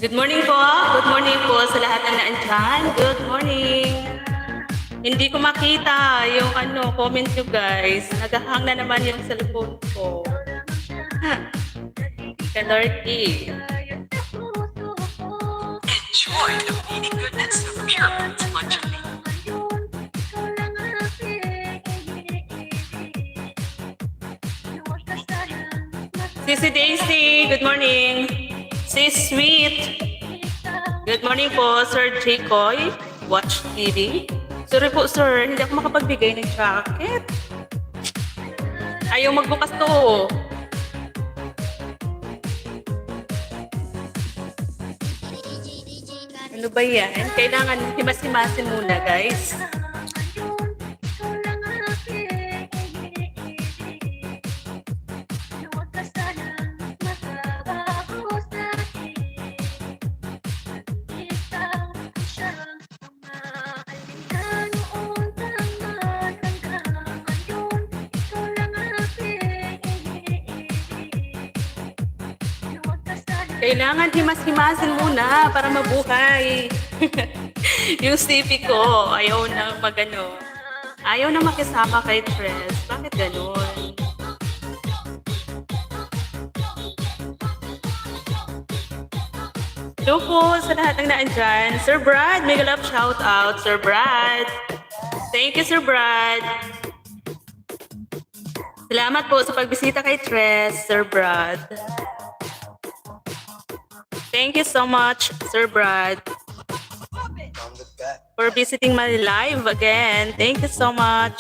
Good morning po. Good morning po sa lahat na naandyan. Good morning. Hindi ko makita yung comment nyo guys. Nagahang na naman yung cellphone ko. Kalorky. Enjoy the meaty goodness of Pure Lunch. Sisi Daisy, good morning. Sis Sweet. Good morning po, Sir Jacoy. Watch TV. Sorry po, sir. Hindi ako makapagbigay ng jacket. Ayaw magbukas to. Ano ba yan? Kailangan himas-himasin muna, guys. Kailangan himas-himasin muna para mabuhay. Yung CP ko, ayaw na ayaw na makisama kay Tres. Bakit ganun? Hello po sa lahat ng naandyan. Sir Brad, mega love shout out. Sir Brad. Thank you, Sir Brad. Salamat po sa pagbisita kay Tres, Sir Brad. Thank you so much, Sir Brad, for visiting my live again. Thank you so much.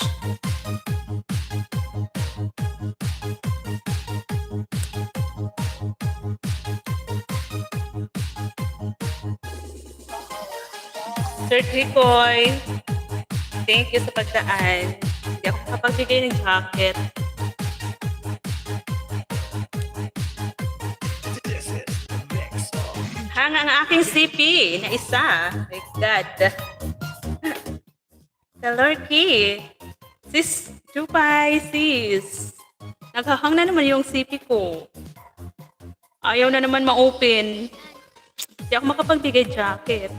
Sir Trikoy, thank you sa pagdaan. Hindi ako makapagbigay ng jacket. Hang ang aking CP na isa. My God. Kalorky. Sis, Chupay, sis. Naghahang na naman yung CP ko. Ayaw na naman ma-open. Hindi ako makapagbigay jacket.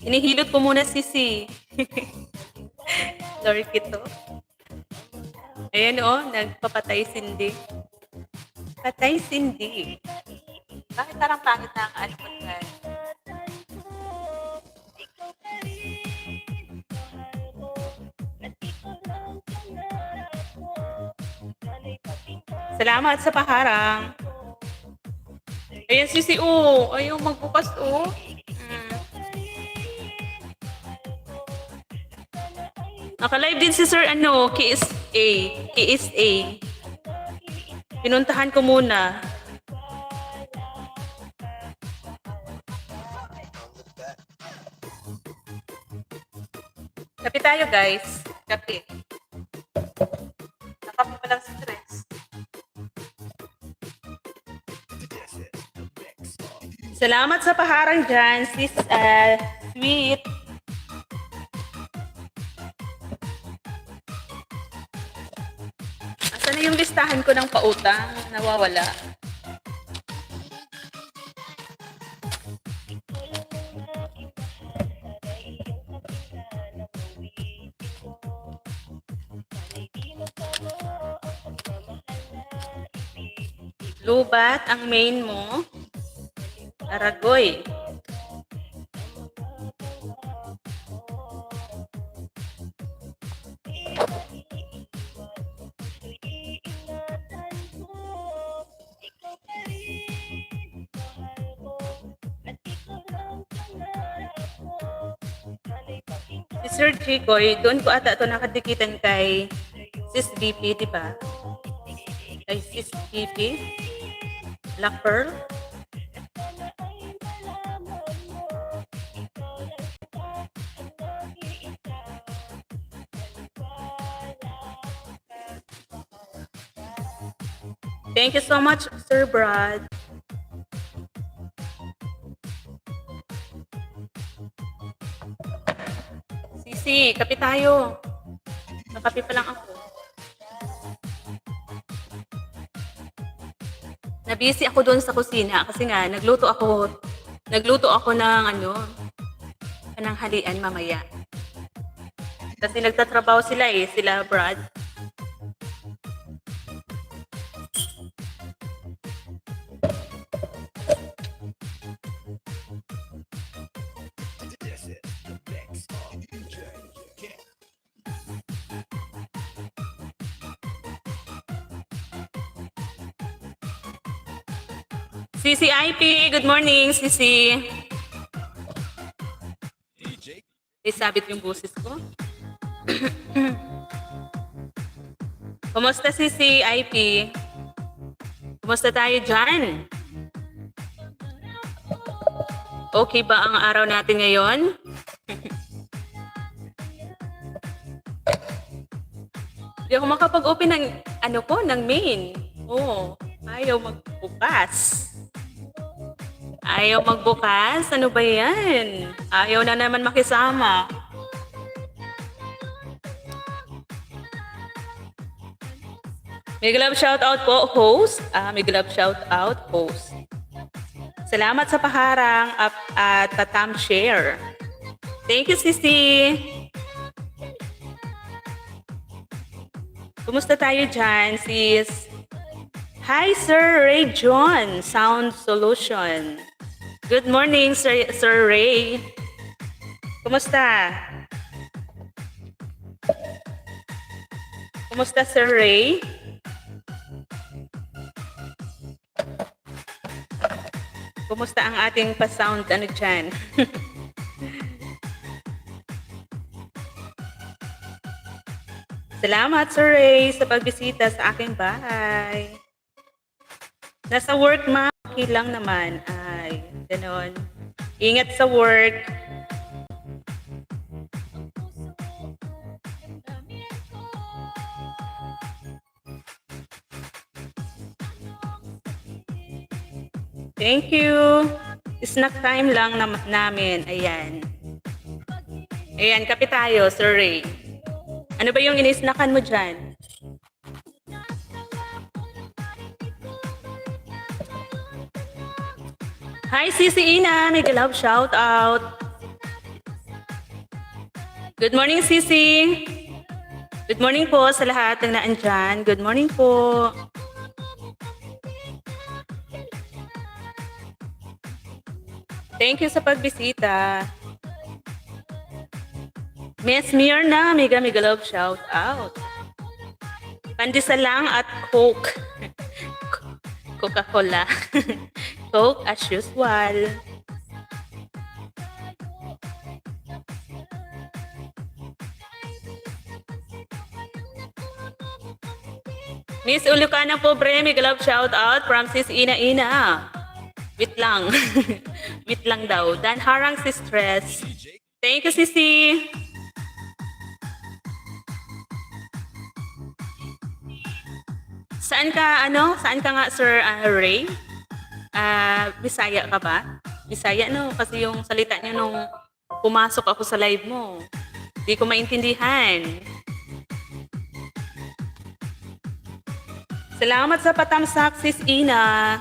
Inihilot ko muna sisi. Lord kito. Ayan nagpapatay Cindy. Patay Cindy. Bakit parang pangit na ang ko na? Salamat sa paharang. Ayan sisi ayaw magbukas Naka-live din si Sir KSA. Pinuntahan ko muna. Kape tayo guys. Kape. Nakape pa lang si Tres. Salamat sa paharang dyan, sis Sweet. Sana yung listahan ko ng pautang nawawala. Lubat ang main mo. Aragoy. Si Sir Chicoy, doon ko ata ito nakadikitan kay Sis VP, di ba? Kay Sis VP. Black Pearl. Thank you so much, Sir Brad. Sisi, kape tayo. Nakape pa lang ako. Nabisi ako doon sa kusina kasi nga nagluto ako ng pananghalian mamaya. Kasi nagtatrabaho sila Brad. CCIP, good morning, Sisi. Isabit yung boses ko. Kumusta CCIP? Kumusta tayo dyan? Okay ba ang araw natin ngayon? Hindi ako makapag-open ng main. Ayaw magbukas. Ayaw magbukas? Ano ba yan? Ayaw na naman makisama. Big love shout out po, host. Big love shout out, host. Salamat sa paharang at patam share. Thank you, Sisi. Kumusta tayo dyan, sis? Hi, Sir Ray John, Sound Solution. Good morning, Sir Ray. Kumusta? Kumusta, Sir Ray? Kumusta ang ating pa-sound dyan? Salamat, Sir Ray, sa pagbisita sa aking bahay. Nasa work, ma. Okay lang naman. Ay, ganon. Ingat sa work. Thank you. Snack time lang namin. Ayan. Ayan, kape tayo, Sir Ray. Ano ba yung inisnakan mo dyan? Hi, Sisi Ina. Mega love shout out. Good morning, Sisi. Good morning po sa lahat ng naandyan. Good morning po. Thank you sa pagbisita. Miss Mirna, mega love shout out. Pandesal lang at Coke. Coca-Cola. Coke as usual. Miss Ulukana po, Bre, mega love shout out from Sis Ina. Wait lang. Wait lang daw. Dan harang si stress. Thank you, Sisi. Saan ka nga, Sir Ray? Bisaya ka ba? Bisaya, no? Kasi yung salita niya nung pumasok ako sa live mo. Hindi ko maintindihan. Salamat sa patamsak, Sis Ina.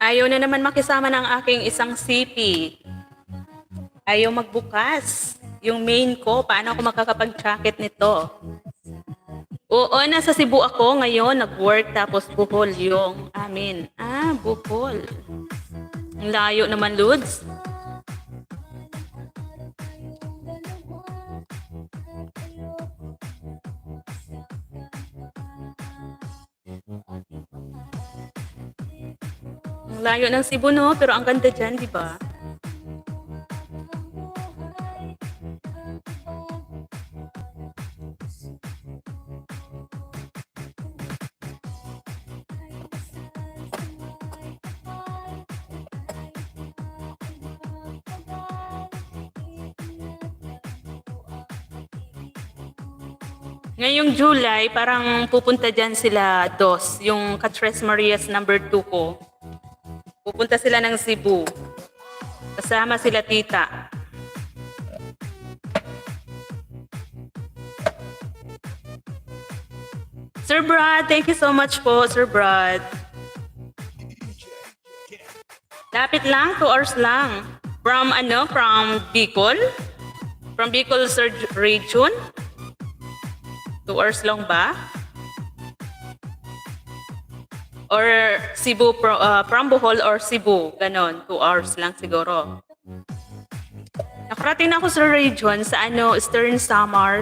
Ayaw na naman makisama ng aking isang CP. Ayaw magbukas. Yung main ko, paano ako makakapag-jacket nito? Oo, nasa Cebu ako ngayon, nag-work tapos Bohol yung amin. Ah, Bohol. Ang layo naman, Lods. Ang layo ng Cebu, no? Pero ang ganda dyan, di ba? Ngayong July, parang pupunta dyan sila DOS, yung Catres Marias number 2 ko. Pupunta sila ng Cebu. Kasama sila tita. Sir Brad, thank you so much po, Sir Brad. Lapit lang, 2 hours lang. From Bicol? From Bicol, Sir Region? 2 hours lang ba? Or Cebu, from Bohol or Cebu, ganon, 2 hours lang siguro. Nakarating na ako sa region sa Eastern Samar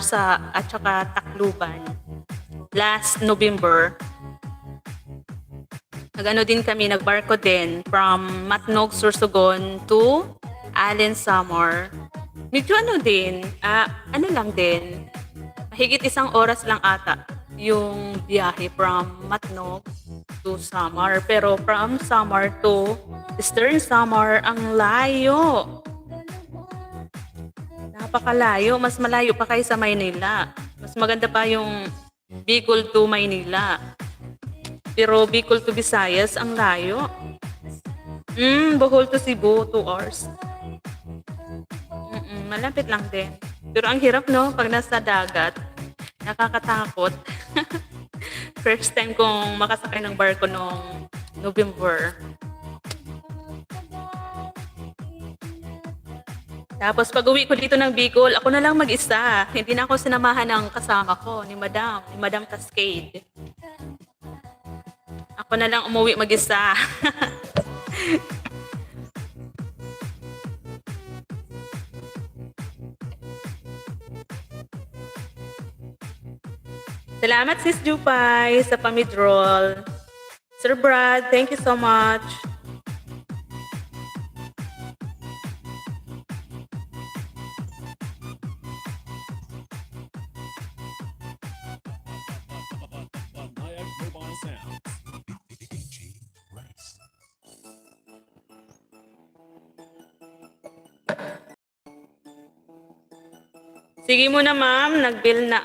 at saka Tacloban last November. Din kami, nagbarko din from Matnog, Sorsogon to Allen, Samar. Medyo lang din. Mahigit 1 oras lang ata yung biyahe from Matnog to Samar. Pero from Samar to Eastern Samar, ang layo. Napakalayo. Mas malayo pa kayo sa Maynila. Mas maganda pa yung Bicol to Maynila. Pero Bicol to Visayas, ang layo. Bohol to Cebu, 2 hours. Malapit lang din. Pero ang hirap, no? Pag nasa dagat, nakakatakot. First time kong makasakay ng barko noong November. Tapos pag uwi ko dito ng Bicol, ako na lang mag-isa. Hindi na ako sinamahan ng kasama ko, ni Madam Cascade. Ako na lang umuwi mag-isa. Salamat, Sis Jupay, sa pamidrol. Sir Brad, thank you so much. Sige muna, ma'am. Nag-bill na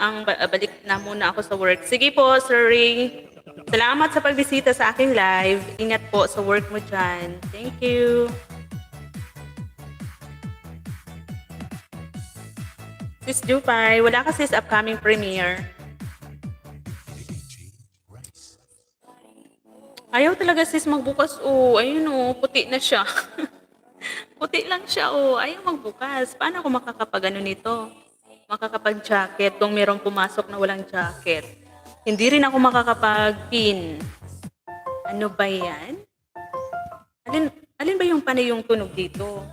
balik na muna ako sa work. Sige po, Sir Ray. Salamat sa pagbisita sa aking live. Ingat po sa work mo dyan. Thank you. Sis Jupay, wala ka sis upcoming premiere. Ayaw talaga sis magbukas. Ayun puti na siya. Puti lang siya ayaw magbukas. Paano ako makakapag nito? Makakapag-jacket kung mayroong pumasok na walang jacket. Hindi rin ako makakapag-pin. Ano ba yan? Alin ba yung panay yung tunog dito?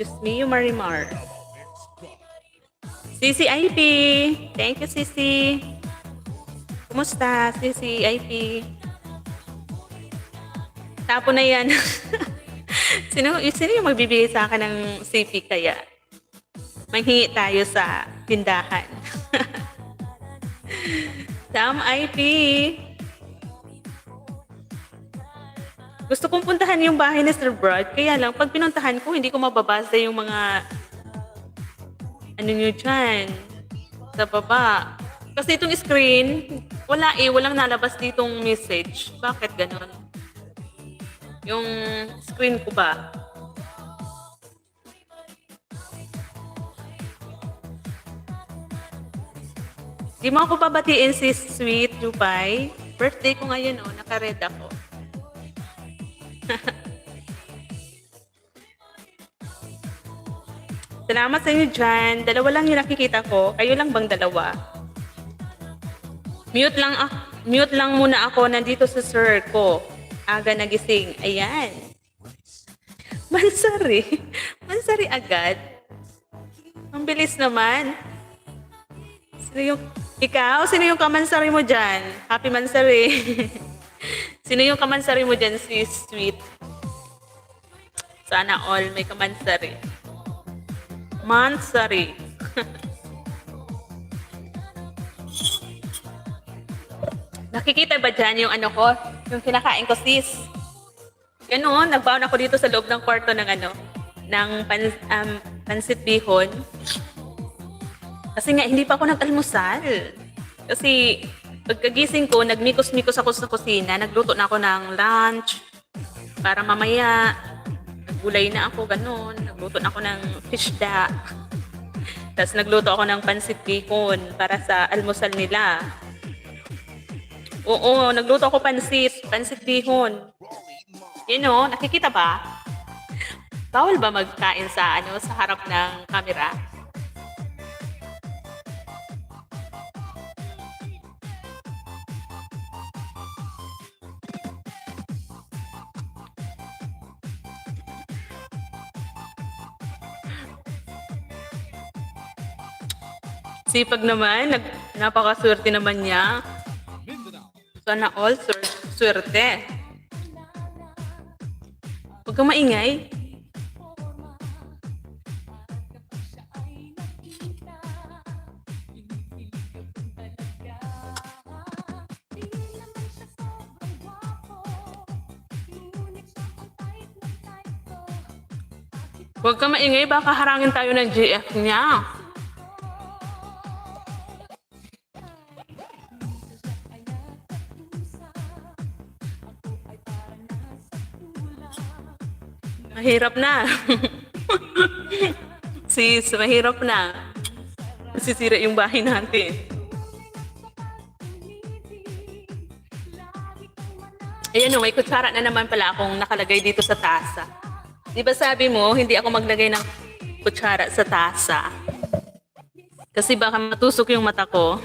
Just me, Marimar. CCIP. Thank you, Cici. Kumusta, CCIP? Tapo na yan. Sino yung magbibigay sa akin ng CP kaya? Manghingi tayo sa tindahan. Sam IP. Gusto kong puntahan yung bahay ni Sir Brad. Kaya lang, pag pinuntahan ko, hindi ko mababasa yung mga ano nyo dyan, sa baba. Kasi itong screen, wala walang nalabas ditong message. Bakit ganon? Yung screen ko ba? Di mo ako pabatiin si Sweet Jupay. Birthday ko ngayon, oh. Naka-red ako. Salamat sa inyo dyan. Dalawa lang yung nakikita ko. Kayo lang bang dalawa? Mute lang muna ako nandito sa sir ko. Aga nagising. Ayan. Mansari. Mansari agad. Ang bilis naman. Sino yung... Ikaw? Sino yung kamansari mo dyan? Happy Mansari. Sino yung kamansari mo dyan, si Sweet? Sana all may kamansari. Mansari. Nakikita ba dyan yung ano ko? Yung kinakain ko, sis? Ganon, nagbaon ako dito sa loob ng kwarto ng ano, ng pansit bihon. Kasi nga, hindi pa ako nag-almusal. Kasi, pagkagising ko, nagmikos-mikos ako sa kusina. Nagluto na ako ng lunch. Para mamaya, naggulay na ako, ganun. Nagluto na ako ng fishda. Tapos nagluto ako ng pansit bacon para sa almusal nila. Oo, nagluto ako pansit bihon. You know, nakikita ba? Bawal ba magkain sa sa harap ng camera? Sipag naman, napakaswerte naman niya. Sana all swerte. Huwag kang maingay. Huwag kang maingay, baka harangin tayo ng GF niya. Mahirap na. Sis, mahirap na. Masisira yung bahay natin. Ayan o, may kutsara na naman pala akong nakalagay dito sa tasa. Di ba sabi mo, hindi ako maglagay ng kutsara sa tasa? Kasi baka matusok yung mata ko.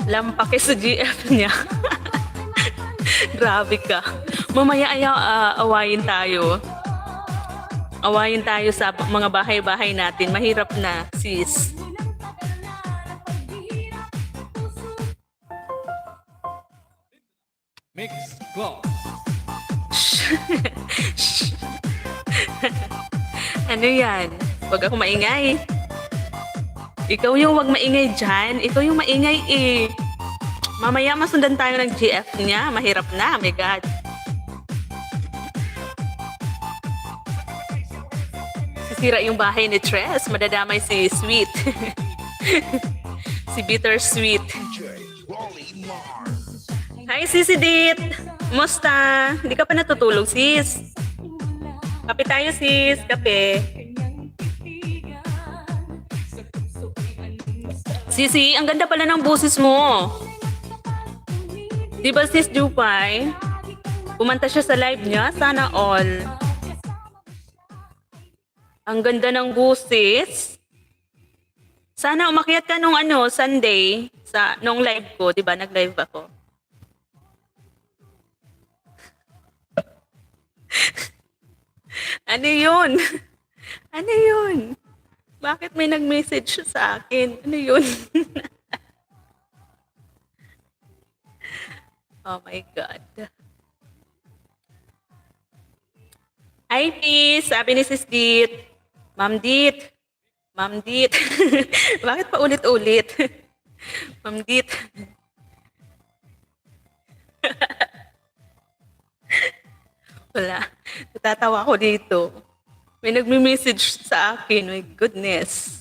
Lampake sa GF niya. Grabe ka. Mamaya awayin tayo. Awayin tayo sa mga bahay-bahay natin. Mahirap na, sis. Mix Club. Ano yan? Huwag ako maingay. Ikaw yung wag maingay dyan. Ikaw yung maingay eh. Mamaya masundan tayo ng GF niya. Mahirap na. Oh my God. Sisira yung bahay ni Tres. Madadamay si Sweet. Si Bittersweet. Hi, Sisi Dit. Musta? Hindi ka pa natutulog, sis? Kape tayo, sis. Kape. Sisi, ang ganda pala ng boses mo. Di ba, sis Jupay? Kumanta siya sa live niya. Sana all. Ang ganda ng boses. Sana umakyat ka nung Sunday nung live ko. Di ba, nag-live ako. Ano yun? Ano yun? Bakit may nag-message sa akin? Ano yun? Oh my God. Hi, peace. Sabi ni Sis Dit. Ma'am Dit. Ma'am Dit. Bakit pa ulit-ulit? Ma'am Dit. Wala. Natatawa ako dito. May nagme-message sa akin. My goodness.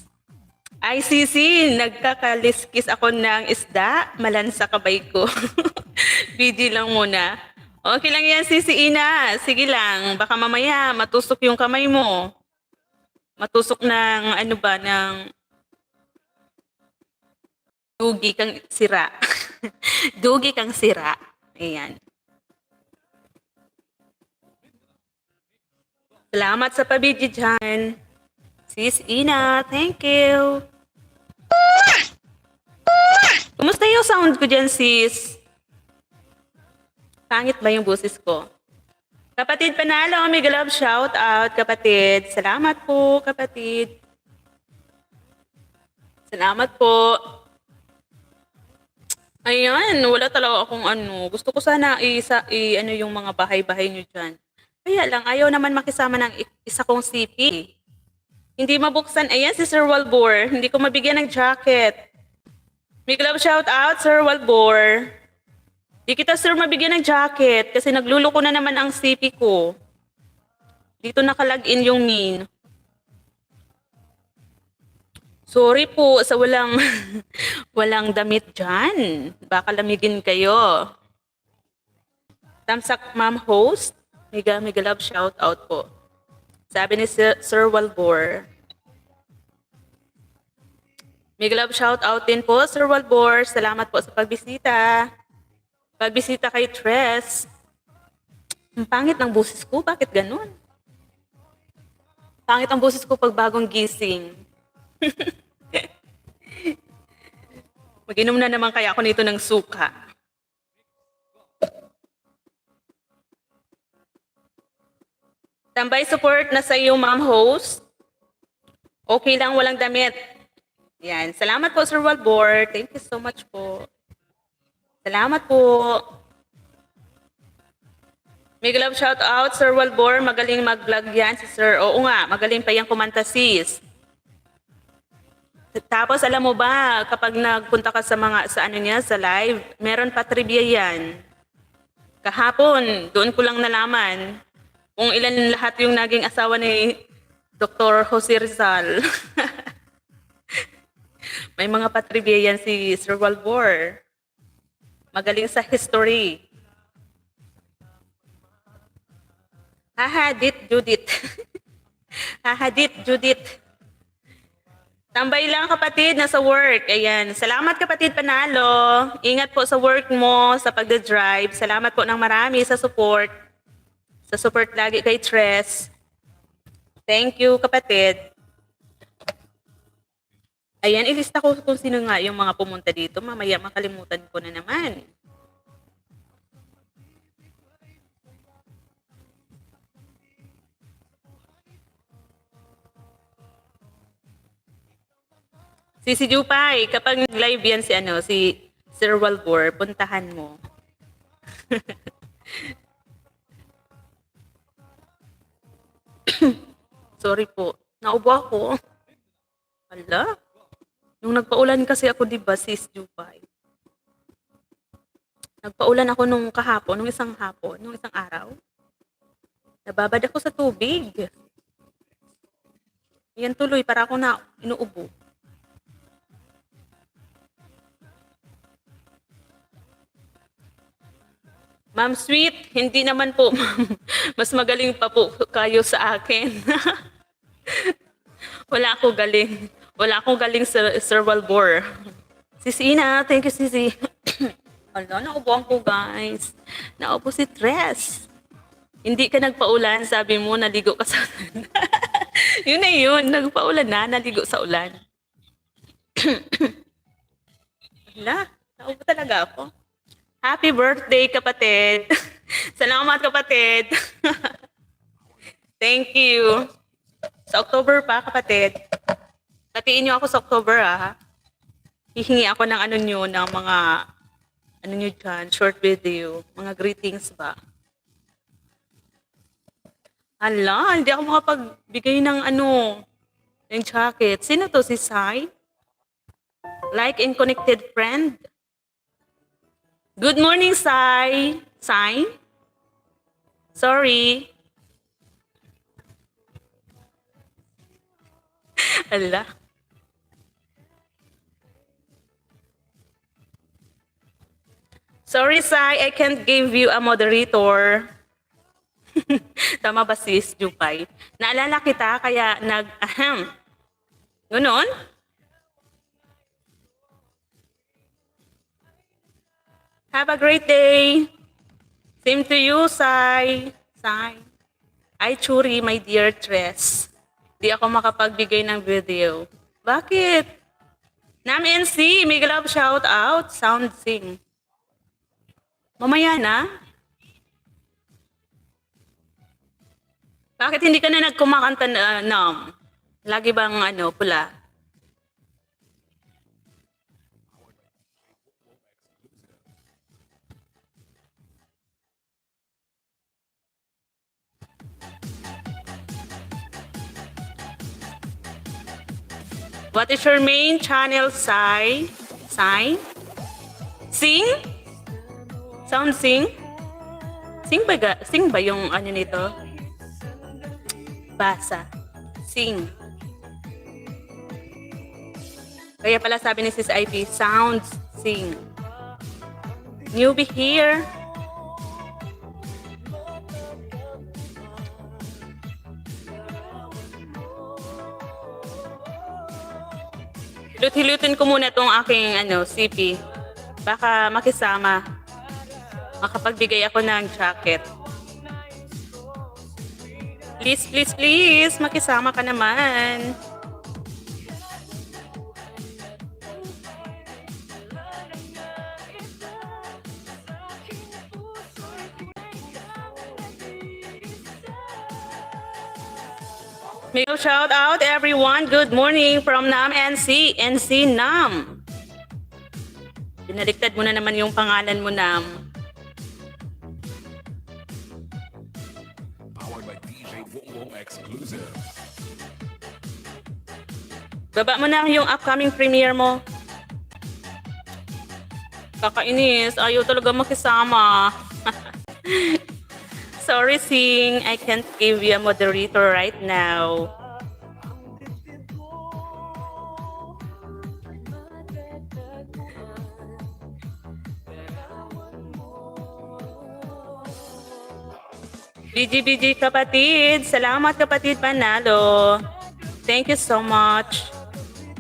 ICC, nagkakaliskis ako ng isda. Malansa kabay ko. BG lang muna. Okay lang yan, Sisi Ina. Sige lang. Baka mamaya matusok yung kamay mo. Matusok ng ano ba, ng dugi kang sira. Dugi kang sira. Ayan. Salamat sa pabidyo dyan. Sis Ina, thank you. Kumusta yung sound ko dyan, sis? Pangit ba yung boses ko? Kapatid Panalo, mega love shout out, kapatid. Salamat po, kapatid. Salamat po. Ayan, wala talaga akong ano. Gusto ko sana ano yung mga bahay-bahay nyo dyan. Kaya lang, ayaw naman makisama ng isa kong CP. Hindi mabuksan. Ayan, si Sir Walbor. Hindi ko mabigyan ng jacket. Big love shout out, Sir Walbor. Di kita, sir, mabigyan ng jacket kasi nagluloko na naman ang CP ko. Dito nakalag-in yung min. Sorry po sa walang walang damit dyan. Baka lamigin kayo. Tamsak Ma'am Host. Mega love shout out po. Sabi ni Sir Walbor. Mega love shout out din po, Sir Walbor. Salamat po sa pagbisita. Pagbisita kay Tres. Ang pangit ng boses ko. Bakit ganun? Pangit ang boses ko pag bagong gising. Mag-inom na naman kaya ako nito ng suka. Tambay support na sa iyo, Ma'am Host. Okay lang, walang damit. Yan. Salamat po, Sir Walbor. Thank you so much po. Salamat po. Mega love shout out, Sir Walbor. Magaling mag-vlog yan si Sir. Oo nga, magaling pa yung kumanta, sis. Tapos alam mo ba, kapag nagpunta ka sa ano niya, sa live, meron pa trivia yan. Kahapon, doon ko lang nalaman kung ilan lahat yung naging asawa ni Dr. Jose Rizal. May mga patrivia yan si Sir Walbor. Magaling sa history. Hahadit, Judith. Hahadit, Judith. Tambay lang, kapatid, nasa work. Ayan. Salamat, kapatid Panalo. Ingat po sa work mo, sa pagdadrive. Salamat po ng marami sa support. Sa support lagi kay Tres. Thank you, kapatid. Ayan, ilista ko kung sino nga yung mga pumunta dito. Mamaya makalimutan ko na naman. Si Jupay, kapag nag-live yan si Sir Walbor, puntahan mo. Sorry po. Naubo ako. Hala. Nung nagpaulan kasi ako, di ba, sis Jupay? Nagpaulan ako nung kahapon, nung isang araw. Nababad ako sa tubig. Yan tuloy, para ako na inuubo. Ma'am Sweet, hindi naman po, mas magaling pa po kayo sa akin. Wala akong galing. Wala akong galing sa Sir Walbor. Sisi Ina, thank you, Sisi. Ala, naubo ko, guys. Naubo si Tres. Hindi ka nagpaulan, sabi mo, naligo ka sa ulan. Yun na yun, nagpaulan na, naligo sa ulan. Ala, naubo talaga ako. Happy birthday, kapatid. Salamat, kapatid. Thank you. Sa October pa, kapatid. Batiin niyo ako sa October, ha? Hihingi ako ng ng mga, dyan, short video. Mga greetings ba? Hala, hindi ako makapagbigay ng ng jacket. Sino to, si Sai? Like and connected friend? Good morning, Sai. Sai? Sorry. Ala. Sorry, Sai, I can't give you a moderator. Tama ba sis, Jupay? Naalala kita kaya nag-ahem. Ganon? Have a great day. Same to you, Sai. Sai. Ay, Churi, my dear Tres. Di ako makapagbigay ng video. Bakit? Nam NC, may love shout out. Sound sing. Mamaya na? Bakit hindi ka na nagkumakanta na, Nam? Lagi bang pula? What is your main channel, Sai? Sai? Sing? Sound sing? Sing ba yung nito? Basa. Sing. Kaya pala sabi ni Sis IP, sounds sing. Newbie here. Hilut-hilutin ko muna tong aking CP. Baka makisama. Makapagbigay ako ng jacket. Please, please, please. Makisama ka naman. May shout out everyone. Good morning from Nam NC. NC Nam. Binaliktad mo na naman yung pangalan mo, Nam. Powered by DJ Wong exclusive. Baba mo na yung upcoming premiere mo. Kakainis. Ayaw talaga makisama. Sorry, Sing. I can't give you a moderator right now. BG kapatid. Salamat kapatid Panalo. Thank you so much.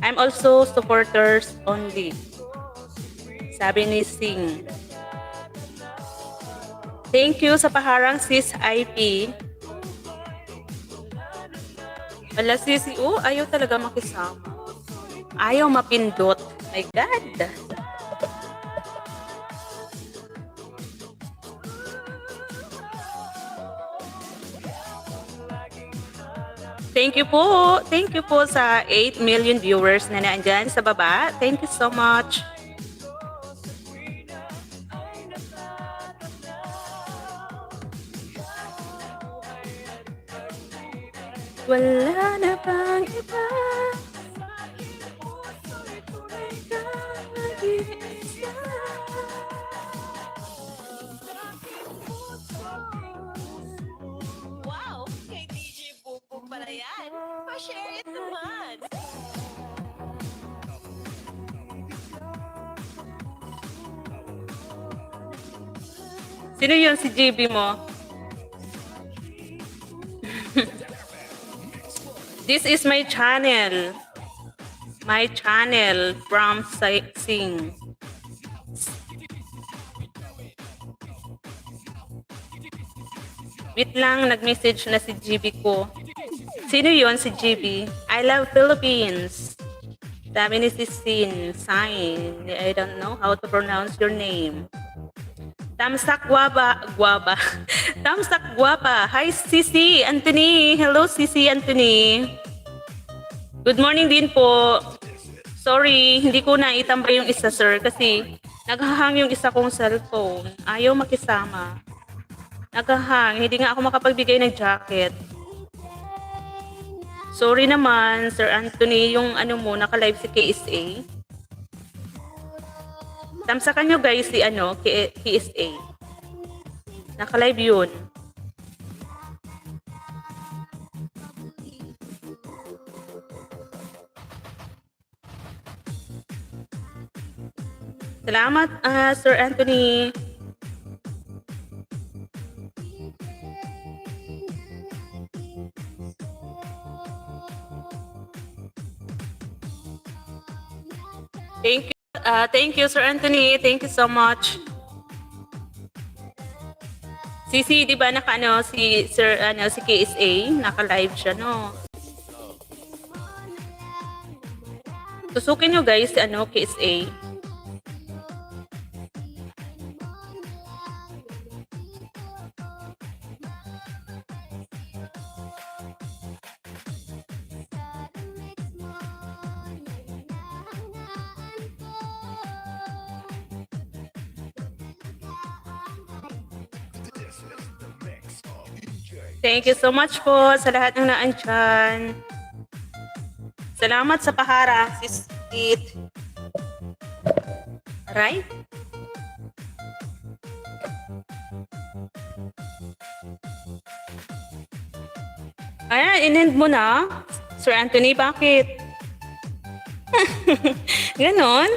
I'm also supporters only. Sabi ni Sing. Thank you sa paharang sis IP. Wala sis, ayaw talaga makisama. Ayaw mapindot. My God. Thank you po. Thank you po sa 8 million viewers na naandyan sa baba. Thank you so much. Wala na bang iba? Wow! Kay DJ Bubog pala yan. Pa-share it naman. Sino yun si GB mo? This is my channel. My channel from Sing. Wait lang, nag-message na si GB ko. Sino yon si GB? I love Philippines. Sabi ni si Sin. Sign. I don't know how to pronounce your name. Tamsak Guaba. Tamsak Guapa. Hi, Sisi Anthony. Hello, Sisi Anthony. Good morning din po. Sorry, hindi ko na itambay yung isa, sir, kasi naghahang yung isa kong cellphone. Ayaw makisama. Naghahang. Hindi nga ako makapagbigay ng jacket. Sorry naman, Sir Anthony, yung mo, naka-live si KSA. Tamsakan nyo guys si KSA. Naka-live yun. Salamat, Sir Anthony. Thank you, Sir Anthony. Thank you so much. Sisi, di ba si Sir si KSA, naka-live siya, no? Tusukin nyo guys si KSA. Thank you so much po sa lahat ng naandyan. Salamat sa paharang, sis Kit. Right? Ayan, in-end mo na. Sir Anthony, bakit? Ganon?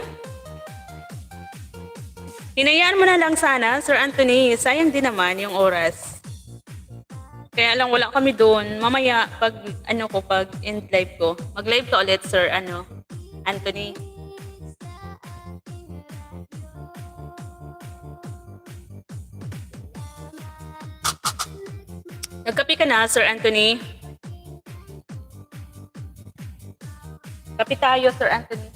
Hinayaan mo na lang sana, Sir Anthony. Sayang din naman yung oras. Kaya lang wala kami doon. Mamaya pag pag end live ko, mag-live ka ulit Sir Anthony. Nagkape ka na Sir Anthony? Kape tayo Sir Anthony.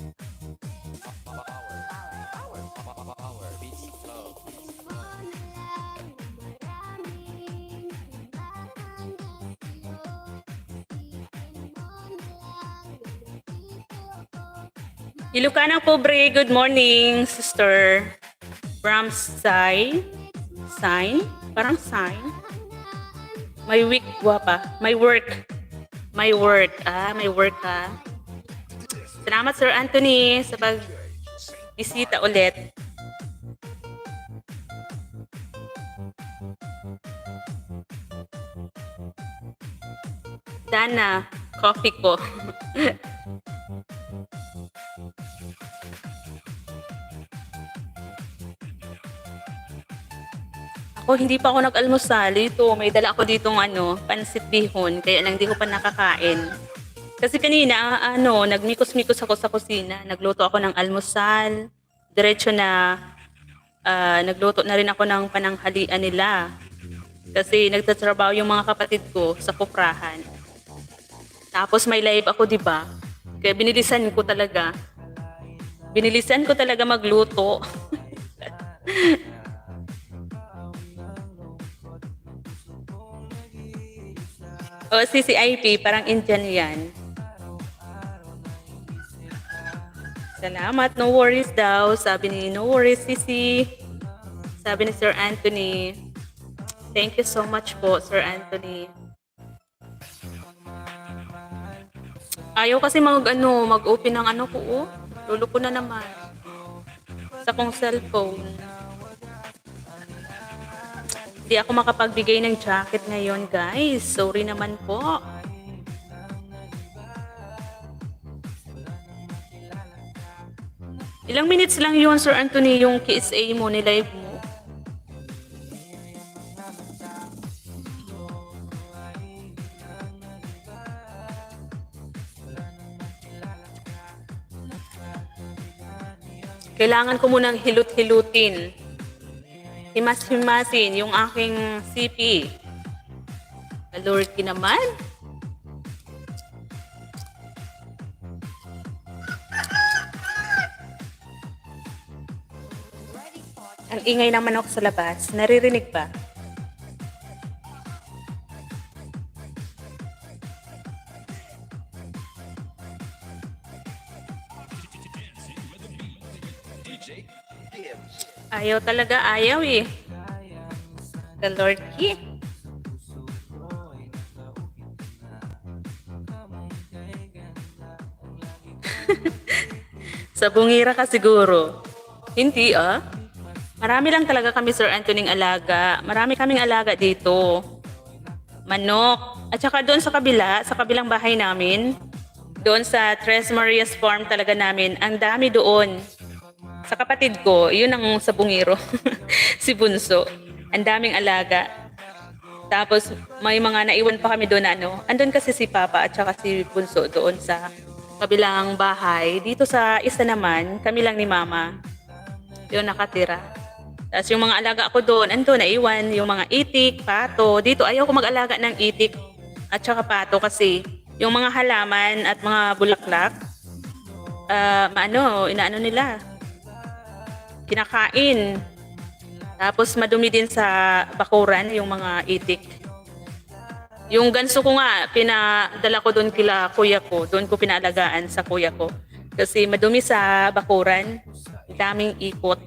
Ilukanang Pobre, good morning, sister. Bramsay. Sign? Parang sign. My week, guwapa. My work. My work. May work ka. Salamat, Sir Anthony, sa pag-bisita ulit. Dana, coffee ko. Ako, hindi pa ako nag-almusal. Ito, may dala ako ditong pansit bihon. Kaya lang hindi ko pa nakakain. Kasi kanina, nagmikos-mikos ako sa kusina. Nagluto ako ng almusal. Diretso na, nagluto na rin ako ng pananghalian nila. Kasi nagtatrabaho yung mga kapatid ko sa kuprahan. Tapos may live ako, di ba? Kaya binilisan ko talaga. Binilisan ko talaga magluto. O, CCIP, parang Indian yan. Salamat, no worries daw. Sabi ni no worries, Sisi. Sabi ni Sir Anthony. Thank you so much po, Sir Anthony. Ayaw kasi mag-open ng ko, oh. Lulo ko na naman. Sa kong cellphone. Hindi ako makapagbigay ng jacket ngayon, guys. Sorry naman po. Ilang minutes lang yun, Sir Anthony, yung KSA mo, ni-live mo. Kailangan ko munang hilut-hilutin. Himas-himasin yung aking CP. Kalorky naman. Ang ingay ng manok sa labas. Naririnig ba? Ayaw talaga, ayaw eh. Kalorky. Sa bungira ka siguro. Hindi Marami lang talaga kami, Sir Anthony, alaga. Marami kaming alaga dito. Manok. At saka doon sa kabilang bahay namin, doon sa Tres Marias Farm talaga namin, ang dami doon. Sa kapatid ko, yun ang sabungero. Si Bunso. Ang daming alaga. Tapos may mga naiwan pa kami doon na ano. Andun kasi si Papa at saka si Bunso doon sa kabilang bahay. Dito sa isa naman, kami lang ni Mama. Yun nakatira. Tapos yung mga alaga ko doon, andun naiwan. Yung mga itik, pato. Dito ayaw ko mag-alaga ng itik at saka pato kasi yung mga halaman at mga bulaklak, inaano nila, kinakain. Tapos madumi din sa bakuran yung mga itik. Yung ganso ko nga, pinadala ko doon kila kuya ko. Doon ko pinalagaan sa kuya ko. Kasi madumi sa bakuran. Daming ikot.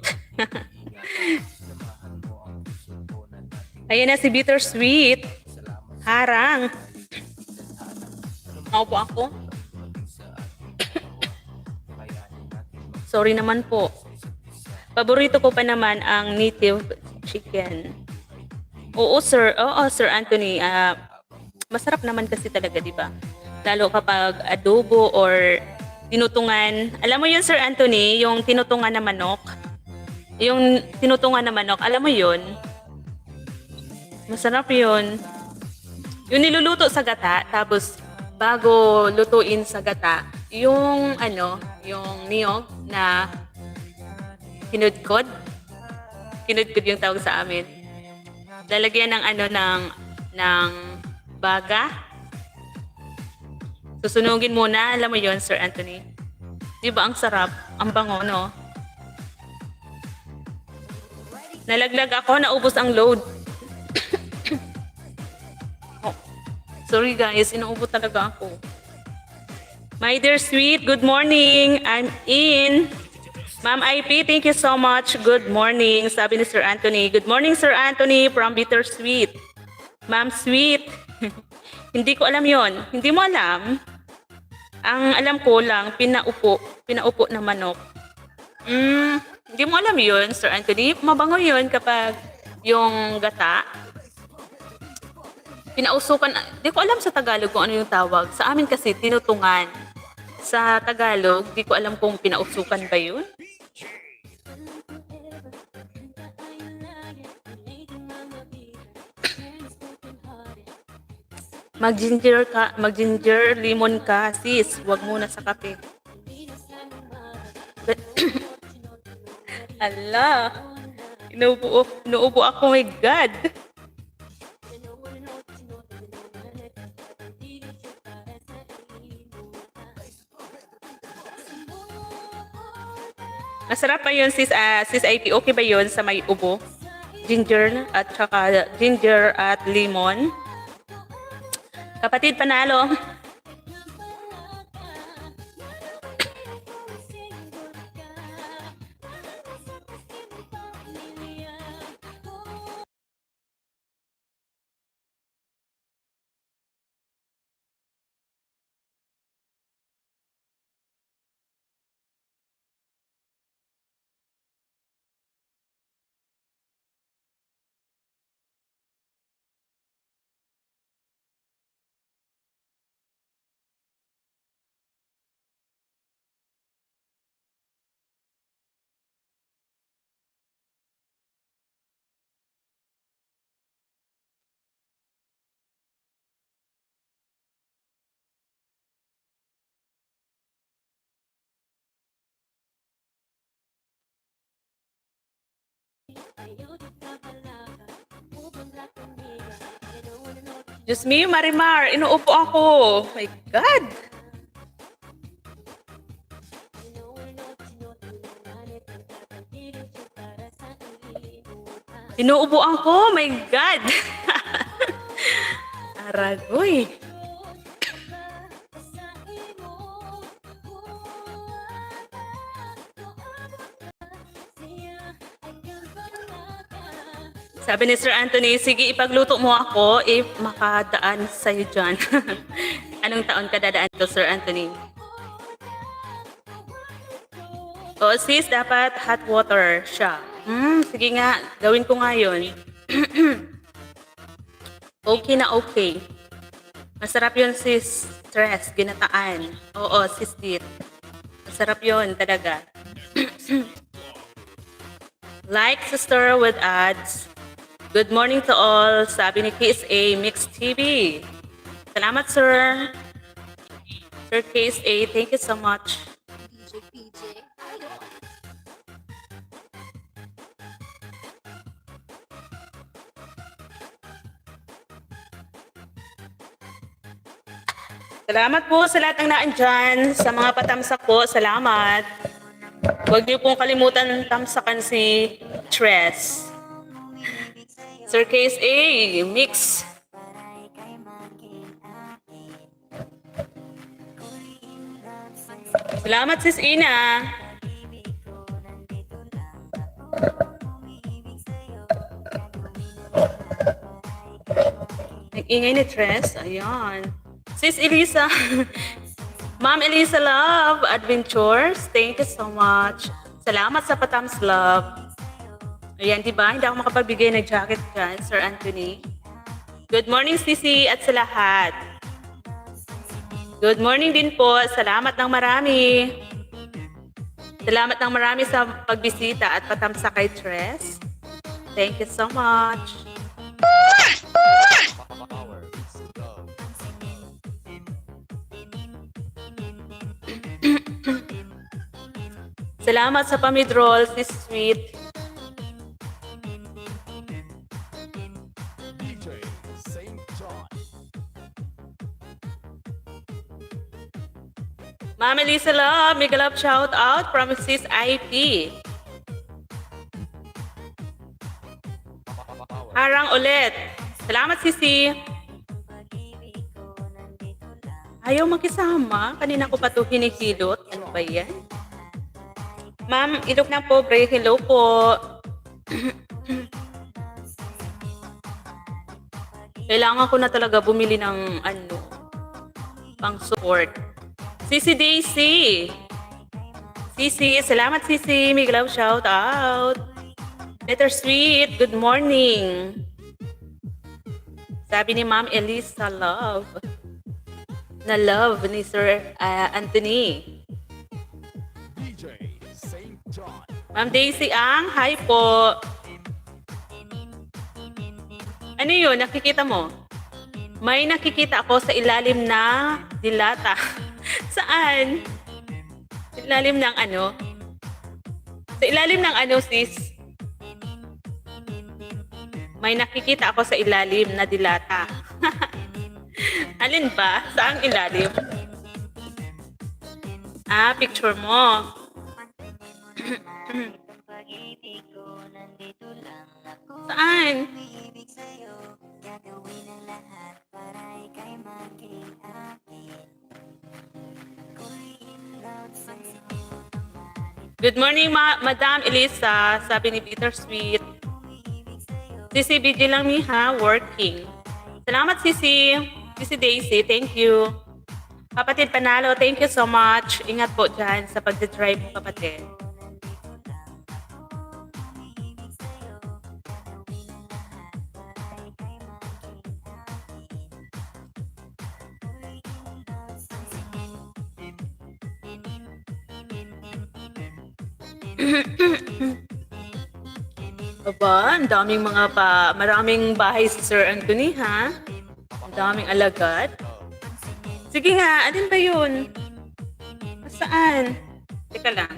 Ayan na si Bittersweet. Harang. Naupo ako. Sorry naman po. Paborito ko pa naman ang native chicken. Oo, sir. Oo, Sir Anthony. Masarap naman kasi talaga, di ba? Lalo kapag adobo or tinutungan. Alam mo yun, Sir Anthony, yung tinutungan na manok? Yung tinutungan na manok, alam mo yun? Masarap yun. Yung niluluto sa gata, tapos bago lutuin sa gata, yung yung niyog na kinudkod. Kinudkod yung tawag sa amin. Lalagyan ng ng baga. Susunugin muna, alam mo yon, Sir Anthony. Di ba ang sarap? Ang bango, no? Nalaglag ako, naubos ang load. Oh, sorry guys, inuubo talaga ako. My dear sweet, good morning. I'm in. Ma'am IP, thank you so much. Good morning, sabi ni Sir Anthony. Good morning, Sir Anthony from Bittersweet. Ma'am Sweet, hindi ko alam yon. Hindi mo alam? Ang alam ko lang, pinaupo na manok. Hindi mo alam yon, Sir Anthony. Mabango yon kapag yung gata. Pinausukan, di ko alam sa Tagalog kung ano yung tawag. Sa amin kasi, tinutungan. Sa Tagalog, di ko alam kung pinausukan ba yun. Mag-ginger lemon ka, sis. Huwag muna sa kape. Ala, inuubo ako, my God. Masarap pa yun, sis IP. Okay ba yun sa may ubo? Ginger at lemon. Kapatid, panalo. Diyos me, Marimar, inuupo ako. My God. Inuubo ako, my God. Aragoy. Sabi ni Sir Anthony, sige ipagluto mo ako if makadaan sa'yo dyan. Anong taon ka dadaan to, Sir Anthony? O sis, dapat hot water siya. Sige nga, gawin ko nga yun. Okay na okay. Masarap yun sis, stress, ginataan. Oo, sis dit. Masarap yun talaga. Like sister with ads. Good morning to all. Sabi ni KSA Mix TV. Salamat sir. Sir KSA, thank you so much. DJ PJ. I don't want. Salamat po sa lahat ng naandyan. Sa mga patamsak po, salamat. Huwag niyo pong kalimutan tamsakan si Tres. Sir KSA, Mix. Salamat sis Ina. Nag-ingay ni Tres. Ayan. Sis Elisa. Ma'am Elisa Love Adventures. Thank you so much. Salamat sa Patams Love. Ayan, di ba? Hindi ako makapagbigay ng jacket dyan, Sir Anthony. Good morning, Sisi, at sa lahat. Good morning din po. Salamat ng marami. Salamat ng marami sa pagbisita at patamsa kay Tres. Thank you so much. Salamat sa pamidrol, sis Sweet. DJ Saint John. Ma'am Elisa Love, mega love shout out from sis IP. Harang ulit. Salamat, Sisi. Ayaw makisama. Kanina ko pa ito hinikilot. Ano ba yan? Ma'am, ilok ng pobre. Hello po. Kailangan ko na talaga bumili ng pang support. Sisi Daisy. Sisi, salamat Sisi. Mega love shout out. Better Sweet, good morning. Sabi ni Ma'am Elisa Love. Na love ni Sir Anthony. DJ Saint John. Ma'am Daisy Ang, hi po. Ano yun? Nakikita mo? May nakikita ako sa ilalim na dilata. Saan? Sa ilalim ng ano? Sa ilalim ng ano, sis? May nakikita ako sa ilalim na dilata. Alin ba? Saang ilalim? Picture mo. Saan? Good morning, Madam Elisa. Sabi ni Peter Sweet. Sisi, BG lang mi ha, working. Salamat, Sisi. Sisi Daisy, thank you. Kapatid Panalo, thank you so much. Ingat po dyan sa pagdadrive mo, kapatid. Aba, ang daming maraming bahay si Sir Anthony, ha? Ang daming alagad. Sige nga, alin ba yun? Saan? Teka lang.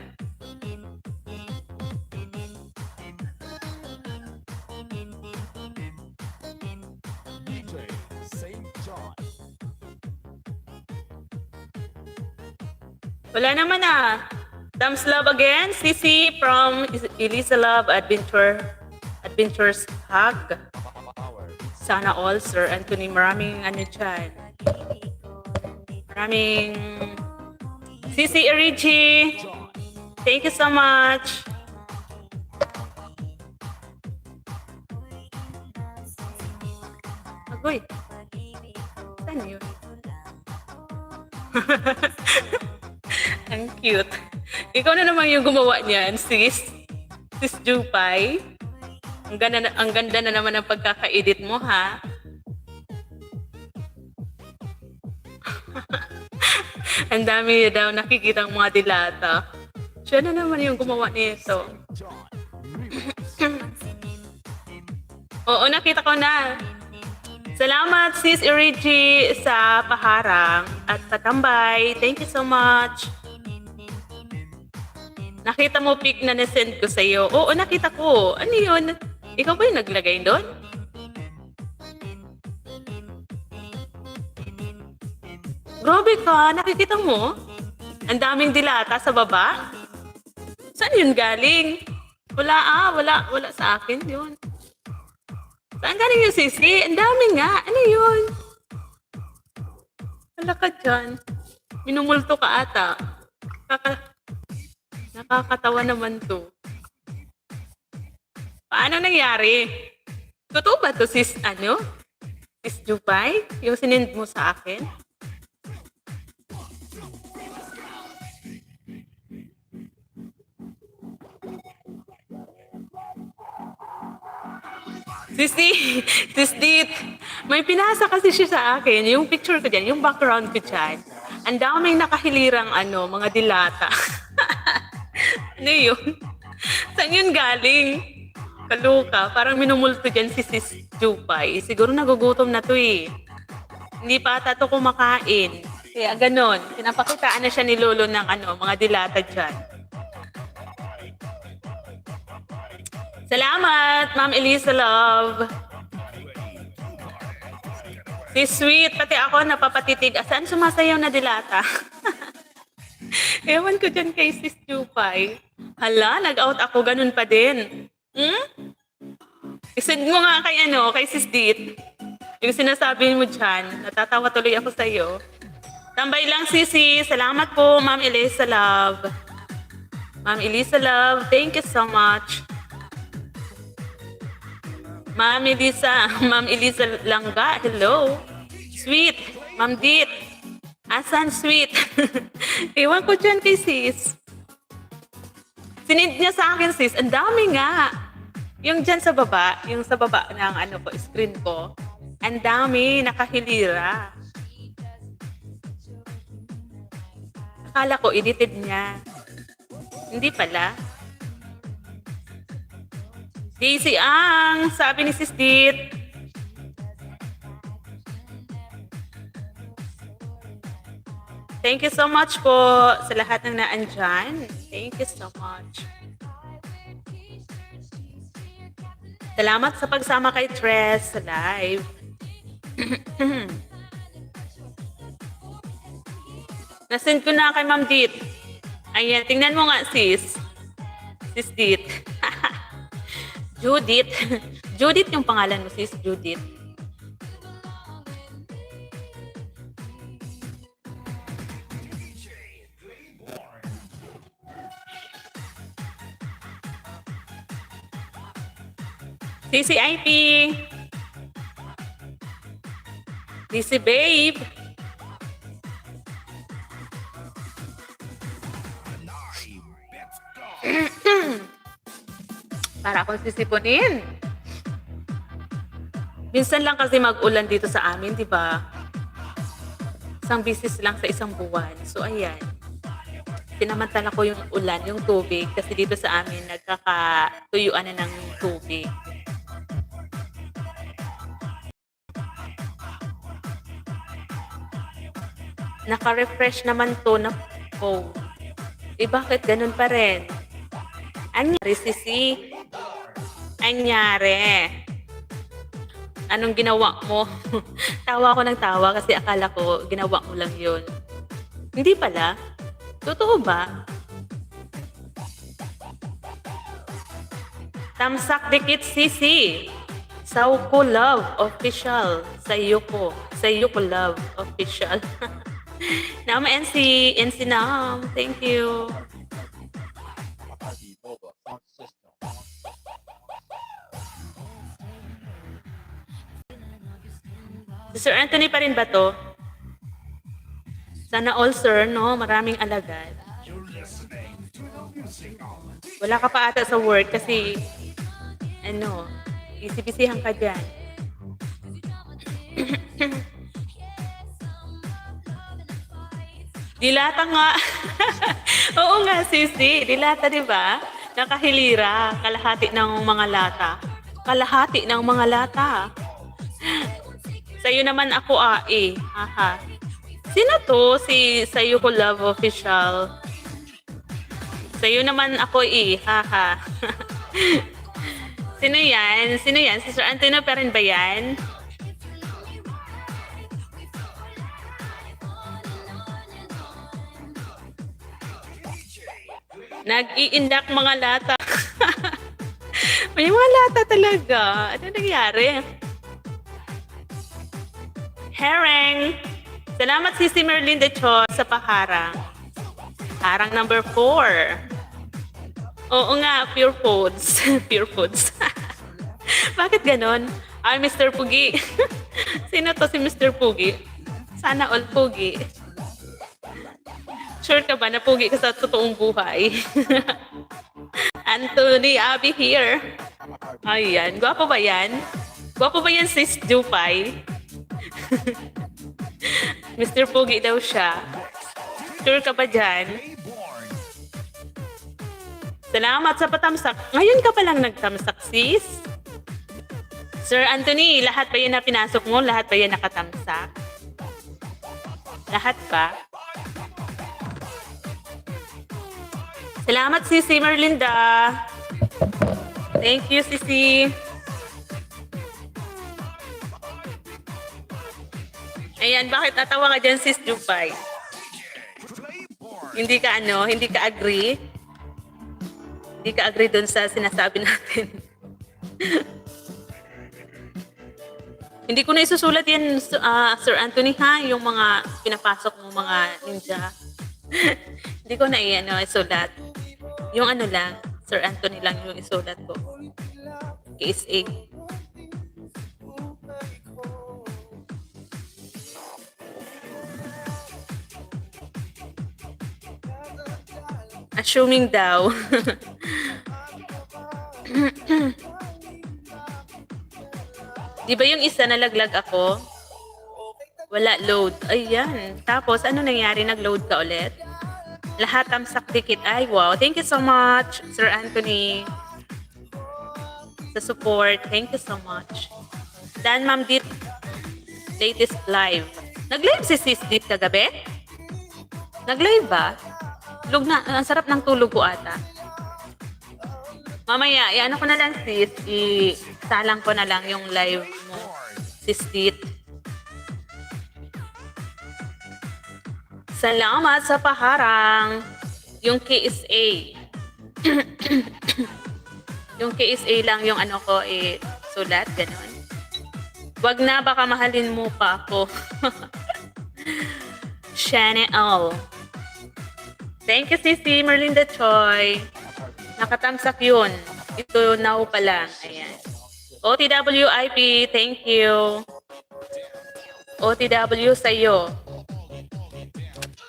DJ Saint John. Wala naman ah. Thumbs love again, Sisi from Elisa Love Adventures Hug. Sana all, Sir Anthony. Maraming ano dyan. Maraming Sisi Erichi. Thank you so much. Agoy. Saan yun? Ang cute. Ikaw na naman yung gumawa niyan, sis. Sis Jupay. Ang ganda na naman ng pagkaka-edit mo, ha? Ang dami daw nakikita ang mga dilata. Siya na naman yung gumawa nito. John. Remix. Oo, nakita ko na. Salamat, Sis Irigi, sa paharang at patambay. Thank you so much. Nakita mo pic na nasend ko sa'yo. Oo, nakita ko. Ano yun? Ikaw ba yung naglagay doon? Grabe ka, nakikita mo? Ang daming dilata sa baba. Saan yun galing? Wala sa akin yun. Saan galing yung sisi? Ang dami nga. Ano yun? Wala ka dyan. Minumulto ka ata. Nakakatawa naman to. Paano nangyari? Totoo ba to, sis, Sis Jupay? Yung sinend mo sa akin? Sis Dit, may pinasa kasi siya sa akin. Yung picture ko dyan, yung background ko dyan. Ang daming nakahilirang mga dilata. Ano yun? Saan yun galing? Kaluka. Parang minumulto dyan si Sis Jupay. Siguro nagugutom na to eh. Hindi pa ata to kumakain. Kaya ganon. Pinapakitaan na siya ni Lolo ng mga dilata dyan. Salamat, Ma'am Elisa Love. Si Sweet, pati ako napapatitig. Saan sumasayaw na dilata? Ewan ko dyan kay Sis Jupay. Hala, nag-out ako, ganun pa din. Isend mo nga kay Sis Dit. Yung sinasabi mo dyan, natatawa tuloy ako sa'yo. Tambay lang, Sisi. Salamat po, Ma'am Elisa Love. Ma'am Elisa Love, thank you so much. Ma'am Elisa Langga, hello. Sweet, Ma'am Dit. Asan Sweet? Ewan ko dyan kay Sis. Sinend niya sa akin, Sis. Ang dami nga. Yung dyan sa baba, yung sa baba ng screen ko. Ang dami, nakahilira. Akala ko, edited niya. Hindi pala. Daisy Ang, sabi ni Sis Dit. Thank you so much po sa lahat ng naandyan. Thank you so much. Salamat sa pagsama kay Tres sa live. Nasend ko na kay Ma'am Dit. Ayan, tingnan mo nga sis. Sis Dit. Judith. Judith yung pangalan mo, sis. Judith. CCIP. DC Babe. Para akong sisipunin. Minsan lang kasi mag-ulan dito sa amin, di ba? Isang bisis lang sa isang buwan. So, ayan. Sinamantala ko yung ulan, yung tubig. Kasi dito sa amin, nagkakatuyuan na ng tubig. Naka-refresh naman to na phone. Bakit ganun pa rin? Anyari, Sisi? Anyari? Anong ginawa mo? Tawa ko ng tawa kasi akala ko ginawa mo lang yun. Hindi pala. Totoo ba? Tamsak dikit, Sisi. Sauko Love Official. Sa'yo ko Love Official. Nam NC Nam. Thank you. Si Sir Anthony pa rin ba to? Sana all, sir, no? Maraming alagad. Wala ka pa ata sa work kasi, busy-busyhan ka dyan. Dilata nga. Oo nga, Sisi. Dilata, di ba? Nakahilira. Kalahati ng mga lata. kalahati ng mga lata. Sa'yo naman ako Haha. Sino to? Si Sa'yo ko Love Official. Sa'yo naman ako Haha. Sino yan? Sino yan? Si Sir Antonio pa rin ba yan? Nag-iindak mga lata. May mga lata talaga. Ano nangyari? Herring! Salamat si Merlin de Cho sa paharang. Harang number 4. Oo nga, Pure Foods. Pure Foods. Bakit ganon? Ay, Mr. Pugi. Sino to si Mr. Pugi? Sana all Pugi. Sure ka ba na Pugi ka sa totoong buhay? Anthony Abby here. Ayan. Gwapo ba yan? Gwapo ba yan sis Jupay? Mr. Pugi daw siya. Sure ka ba dyan? Salamat sa patamsak. Ngayon ka palang nagtamsak, sis. Sir Anthony, lahat ba yan na pinasok mo? Lahat ba yan nakatamsak? Lahat ba? Salamat, Sisi Merlinda. Thank you, Sisi. Ayan, bakit natawa ka dyan, sis Jupay? Hindi ka agree? Hindi ka agree dun sa sinasabi natin. Hindi ko na isusulat yan, Sir Anthony, ha? Yung mga pinapasok mo mga ninja. Hindi ko na isulat. Yung lang, Sir Anthony lang yung isulat ko. KSA. Assuming daw. Di ba yung isa nalaglag ako? Wala load. Ayan. Tapos, ano nangyari? Nag-load ka ulit? Lahat tamsak dikit. Ay, wow. Thank you so much, Sir Anthony. Sa support. Thank you so much. Dan, Ma'am Dit. Latest live. Nag-live si Sis Dit kagabi? Nag-live ba? Ang sarap ng tulog ko ata. Mamaya, ano ko na lang sis, isalang ko na lang yung live mo, sis Dit. Salamat sa paharang. Yung KSA. Yung KSA lang yung ko, sulat, gano'n. Wag na, baka mahalin mo pa ako. Chanel. Thank you, Sisi Merlinda Choi. Nakatamsak yun. Ito now pa lang. Ayan. OTWIP, thank you. OTW sa'yo.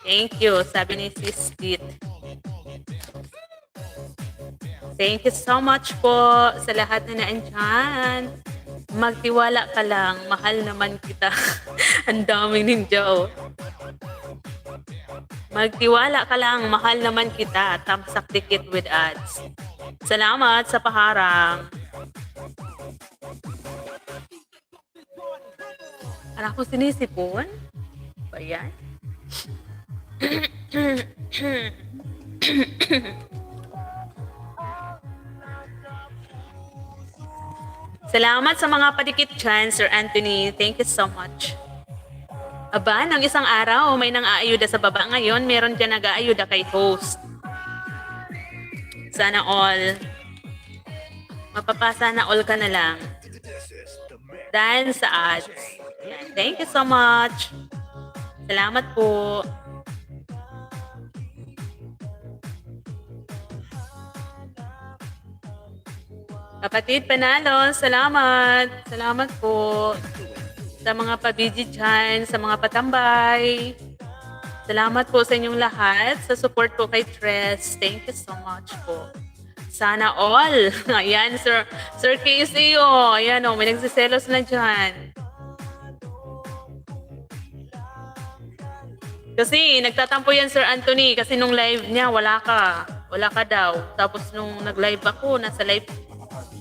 Thank you, sabi ni Sis Dit. Thank you so much po sa lahat na naandyan. Magtiwala ka lang. Mahal naman kita. Ang daming ninja, oh. Magtiwala ka lang, mahal naman kita. Tamsak dikit with ads. Salamat sa paharang. Anak ko sinisipon? Ba yan? Salamat sa mga padikit dyan, Sir Anthony. Thank you so much. Aba, ng isang araw, may nang-aayuda sa baba. Ngayon, meron dyan nag-aayuda kay host. Sana all. Mapapasa na all ka na lang. Dahil sa ads. Yan. Thank you so much. Salamat po. Kapatid Panalo, salamat. Salamat po. Sa mga pabiji dyan, sa mga patambay. Salamat po sa inyong lahat. Sa support po kay Tres. Thank you so much po. Sana all. Ayan, Sir Casey, oh. Ayan, oh. May nagsiselos na dyan. Kasi nagtatampo yan, Sir Anthony. Kasi nung live niya, wala ka. Wala ka daw. Tapos nung nag-live ako, nasa live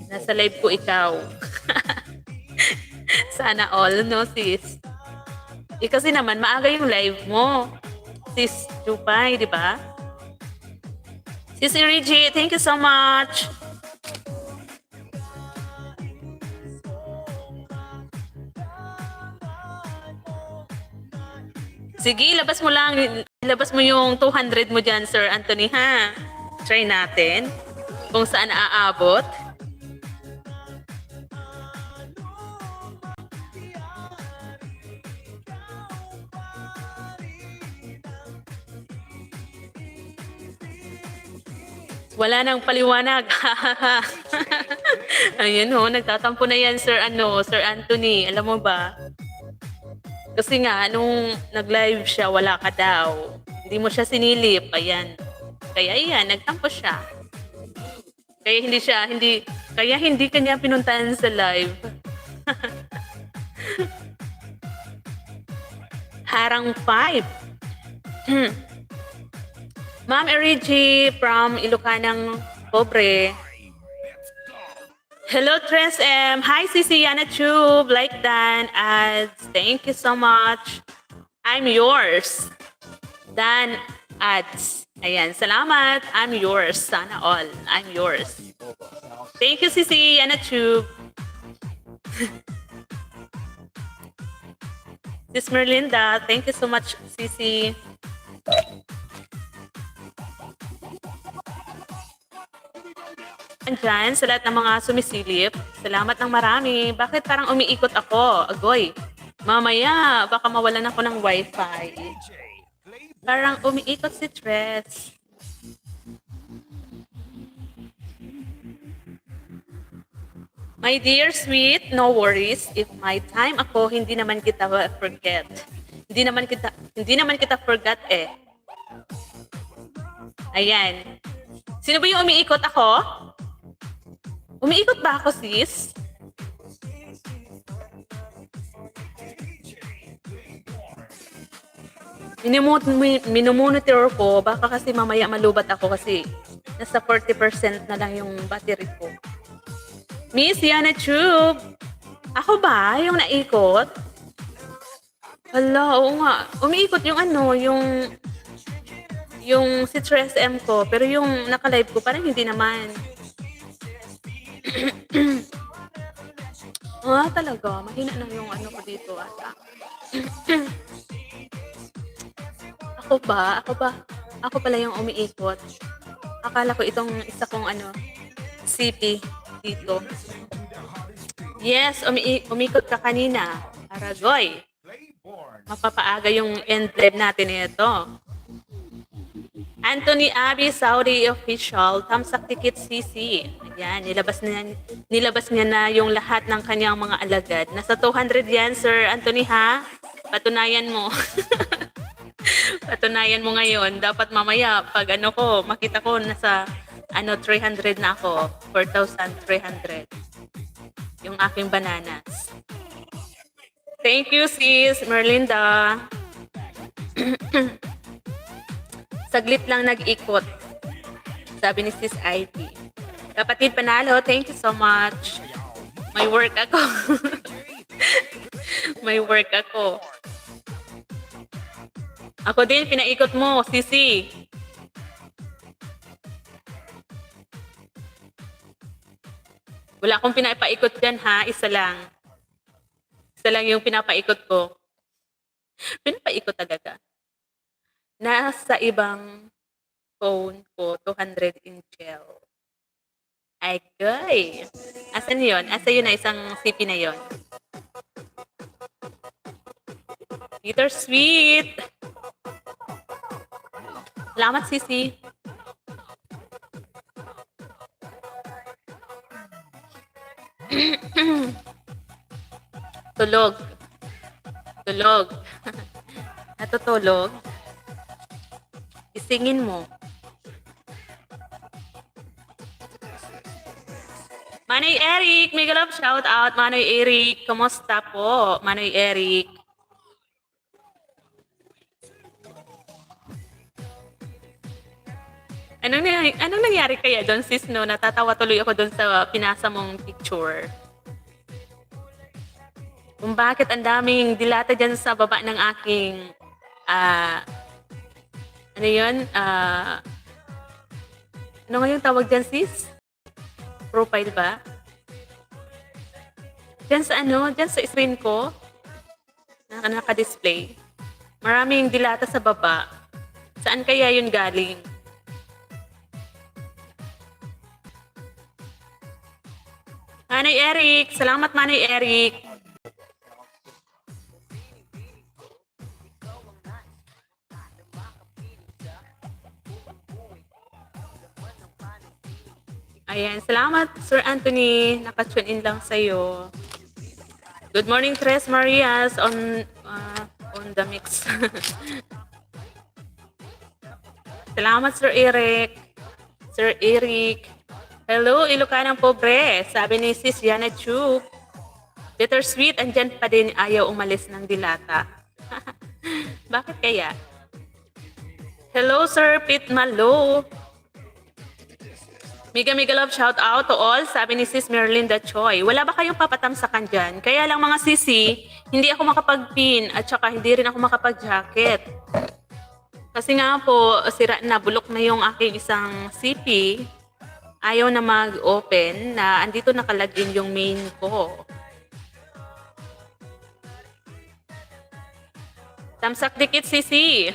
Nasa live ko ikaw. Sana all, no sis? Kasi naman, maaga yung live mo. Sis Jupay, di ba? Sis Reggie, thank you so much. Sige, labas mo lang. Labas mo yung 200 mo dyan, Sir Anthony, ha? Try natin kung saan aabot. Wala nang paliwanag. Ayun ho, nagtatampo na yan, Sir Anthony. Alam mo ba? Kasi nga, nung nag-live siya, wala ka daw. Hindi mo siya sinilip. Ayan. Kaya ayan, nagtampo siya. Kaya hindi kanya pinuntahan sa live. Harang 5. Ma'am Erigi from Ilocanang Pobre. Hello, Tres M. Hi, Sisi Yana Tube. Like Dan ads. Thank you so much. I'm yours. Dan ads. Ayan, salamat. I'm yours. Sana all. I'm yours. Thank you, Sisi Yana Tube. Sis Merlinda, thank you so much, Sisi. Andyan sa lahat ng mga sumisilip. Salamat ng marami. Bakit parang umiikot ako? Agoy. Mamaya, baka mawalan ako ng wifi. Parang umiikot si Tres. My dear sweet, no worries. If my time ako, hindi naman kita forget. Hindi naman kita forget eh. Ayan. Sino ba yung umiikot ako? Umiikot ba ako, sis? Minumonitor ko, baka kasi mamaya malubat ako kasi nasa 40% na lang yung battery ko. Miss Yana Tube, ako ba yung naikot? Hala, oo nga. Umiikot yung yung si Tres M ko, pero yung naka-live ko parang hindi naman. Talaga. Mahina na yung ko dito ata. Ako pala yung umiikot. Akala ko itong isa kong CP dito. Yes, umikot ka kanina. Aragoy. Mapapaaga yung end live natin ito. Anthony Abi, Saudi official, Tamsak Tikit CC. Ayan, nilabas niya na yung lahat ng kanyang mga alagad. Nasa 200 yan, Sir Anthony, ha? Patunayan mo. Patunayan mo ngayon. Dapat mamaya, pag makita ko nasa 300 na ako. 4,300. Yung aking bananas. Thank you, sis Merlinda. Saglit lang nag-ikot. Sabi ni Sis Ivy. Kapatid Panalo, thank you so much. May work ako. May work ako. Ako din, pinaikot mo, Sisi. Wala akong pinapaikot dyan, ha? Isa lang. Isa lang yung pinapaikot ko. Pinapaikot talaga. Nasa ibang phone ko, 200 in gel. Ay, goy. Asan yun? Asa yun na isang CP na yun? Peter Sweet. Salamat, Sisi. Tulog. Natutulog. Isingin mo. Manoy Eric, mega love shout out. Manoy Eric, kumusta po? Manoy Eric. Anong nangyari kaya doon, sis, no? Natatawa tuloy ako doon sa pinasa mong picture. Kung bakit ang daming dilata dyan sa baba ng aking, ano yun? Ano nga yung tawag dyan, sis? Profile ba? Dyan sa dyan sa screen ko, naka-display. Maraming dilata sa baba. Saan kaya yun galing? Manay Eric! Salamat, Manay Eric! Ayan, salamat Sir Anthony. Naka-tune in lang sa'yo. Good morning, Tres Marias on the mix. Salamat Sir Eric. Sir Eric. Hello, Ilocanang Pobre. Sabi ni Sis Yana Chu. Bittersweet, andyan pa din ayaw umalis ng dilata. Bakit kaya? Hello, Sir Pete Malo. Mega love shout out to all, sabi ni Sis Merlinda Choi. Wala ba kayong papatamsakan dyan? Kaya lang mga sisi, hindi ako makapag-pin at saka hindi rin ako makapag-jacket. Kasi nga po, sira na, bulok na yung aking isang CP. Ayaw na mag-open na andito nakalagin yung main ko. Tamsak dikit sisi.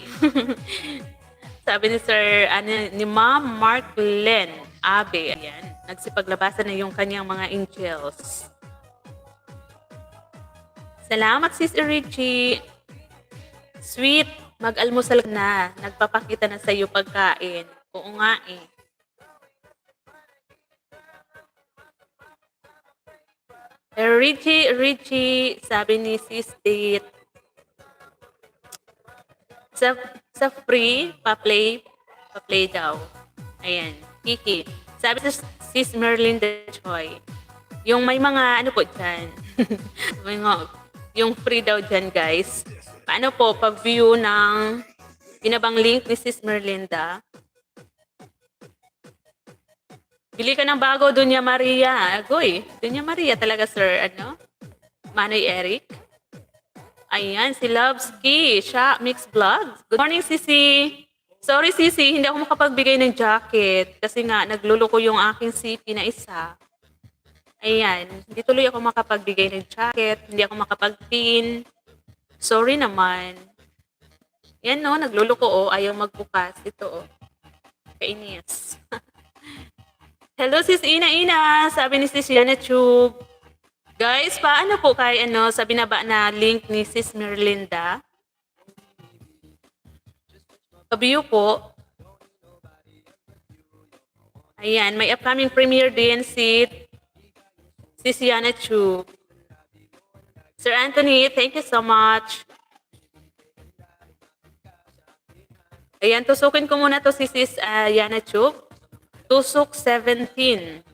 Sabi ni Sir, ni Ma'am Marklen Abe, ayan, nagsipaglabasan na yung kanyang mga angels. Salamat, Sis Richie. Sweet, mag-almusal na. Nagpapakita na sa iyo pagkain. Oo nga eh. Richie, sabi ni Sis Date. Sa free, pa-play daw. Ayan. Kiki. Sabi sa Sis Merlinda Choi, yung may mga ano po dyan, yung free daw dyan, guys. Paano po, pag-view ng binabang link ni Sis Merlinda, bili ka ng bago, Dunya Maria. Agoy, Dunya Maria talaga, sir. Manoy Eric. Ayan, si Lovesky. Siya, Mix Vlogs. Good morning, Sisi. Sorry, Sisi, hindi ako makapagbigay ng jacket kasi nga nagluluko yung aking CP na isa. Ayan, hindi tuloy ako makapagbigay ng jacket, hindi ako makapag-pin. Sorry naman. Yan no, nagluluko ayaw magbukas. Ito kainis. Hello, Sis Ina, sabi ni Sis Yana Tube. Guys, paano po kay sa binaba na link ni Sis Merlinda? View po. Ayan, may upcoming premiere din si Yana Chu. Sir Anthony, thank you so much. Ayan, tusukin ko muna to si Sis Yana Chu. Tusok 17.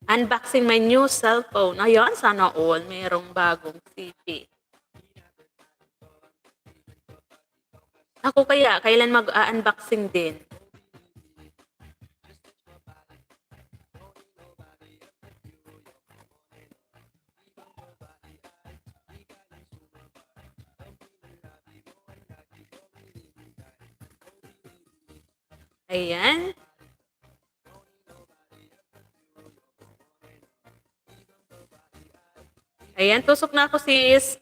Unboxing my new cellphone. Ayan, sana all. Mayroong bagong CP. Ako kaya, kailan mag-unboxing din? Ayan. Ayan, tusok na ako sis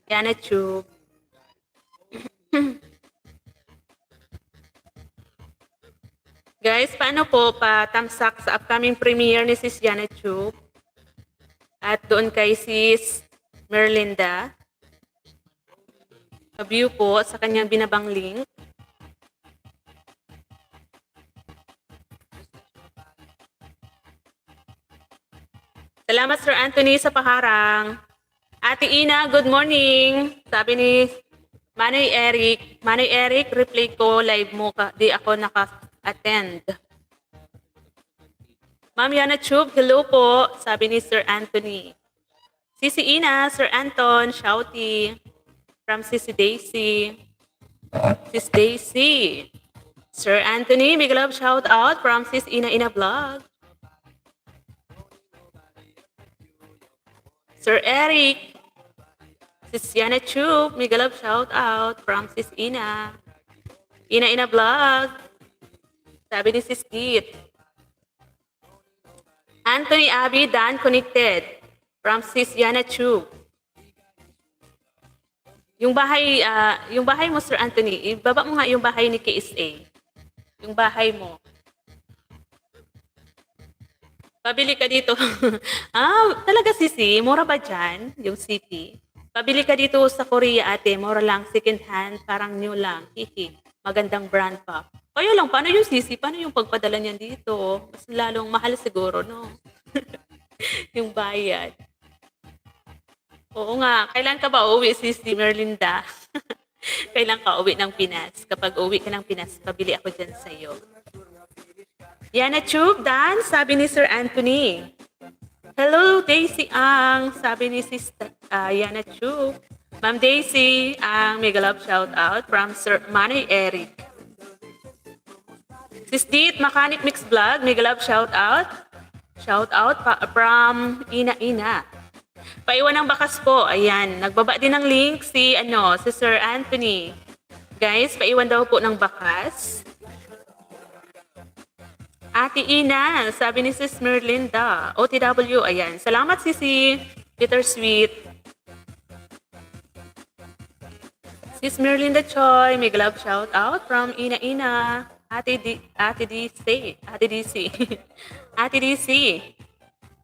Yana Tube. Guys, paano po patamsak sa upcoming premiere ni Sis Yana Tube? At doon kay Sis Merlinda. Pa-view po sa kanyang binabang link. Salamat Sir Anthony sa paharang. Ate Ina, good morning. Sabi ni Manoy Eric, replay ko live mo ka. Di ako naka-attend. Ma'am Yana Tube, hello po. Sabi ni Sir Anthony. Sisi Ina, Sir Anton, Shouty. From Sisi Daisy. Sis Daisy. Sir Anthony, big love shout out from Sis Ina Ina Vlog. Sir Eric, Sis Yana Chup, big love shout out from Sis Ina. Ina Ina Vlog. Sabi ni Sis Kit. Anthony Abby Dan connected from Sis Yana Chup. Yung bahay mo, Sir Anthony, ibaba mo nga yung bahay ni KSA. Yung bahay mo. Pabili ka dito. Talaga Sisi, mura ba dyan? Yung city. Pabili ka dito sa Korea, ate. Mura lang, second hand, parang new lang. Hihi. Magandang brand pa. Kaya lang, paano yung Sisi? Paano yung pagpadala niyan dito? Mas lalong mahal siguro, no? Yung bayad. Oo nga, kailan ka ba uuwi, Sisi Merlinda? Kailan ka uwi ng Pinas? Kapag uwi ka ng Pinas, pabili ako dyan sa'yo. Yana Chub, Dan, sabi ni Sir Anthony. Hello, Daisy Ang, sabi ni Sister Yana Chub. Ma'am Daisy Ang, mega love shout out from Sir Manny Eric. Sis Dit, Mechanic Mix Vlog, mega love shout out. Shout out from Ina Ina. Paiwan ng bakas po. Ayan, nagbaba din ng link si Sir Anthony. Guys, paiwan daw po ng bakas. Ate Ina, sabi ni Sis Merlinda, OTW, ayan. Salamat Sisi, Bittersweet. Sis Merlinda Choi, may love shout out from Ina Ina. Ate DC. Ate DC.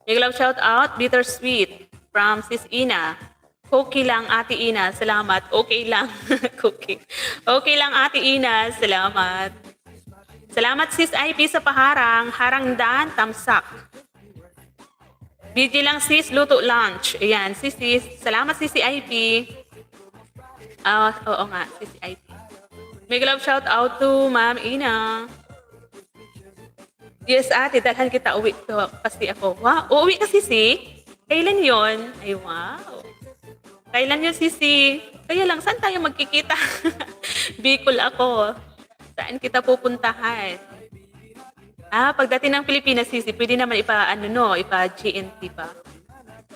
May love shout out, Bittersweet from Sis Ina. Okay lang, Ate Ina. Salamat. Okay lang. Cookie. Okay lang, Ate Ina. Salamat. Salamat Sis IP sa paharang. Harangdan, tamsak. BG lang sis, luto lunch. Ayan, sis. Salamat Sis IP. Oo nga, Sis IP. May love shout out to Ma'am Ina. Yes, ate, dalhan kita uwi to kasi ako. Wow, uuwi ka Sisi? Kailan yon? Ay, wow. Kailan yun, Sisi? Kaya lang, saan tayo magkikita? Bicol ako. Saan kita pupuntahan? Pagdating ng Pilipinas, Sisi, pwede naman ipa-GNT pa.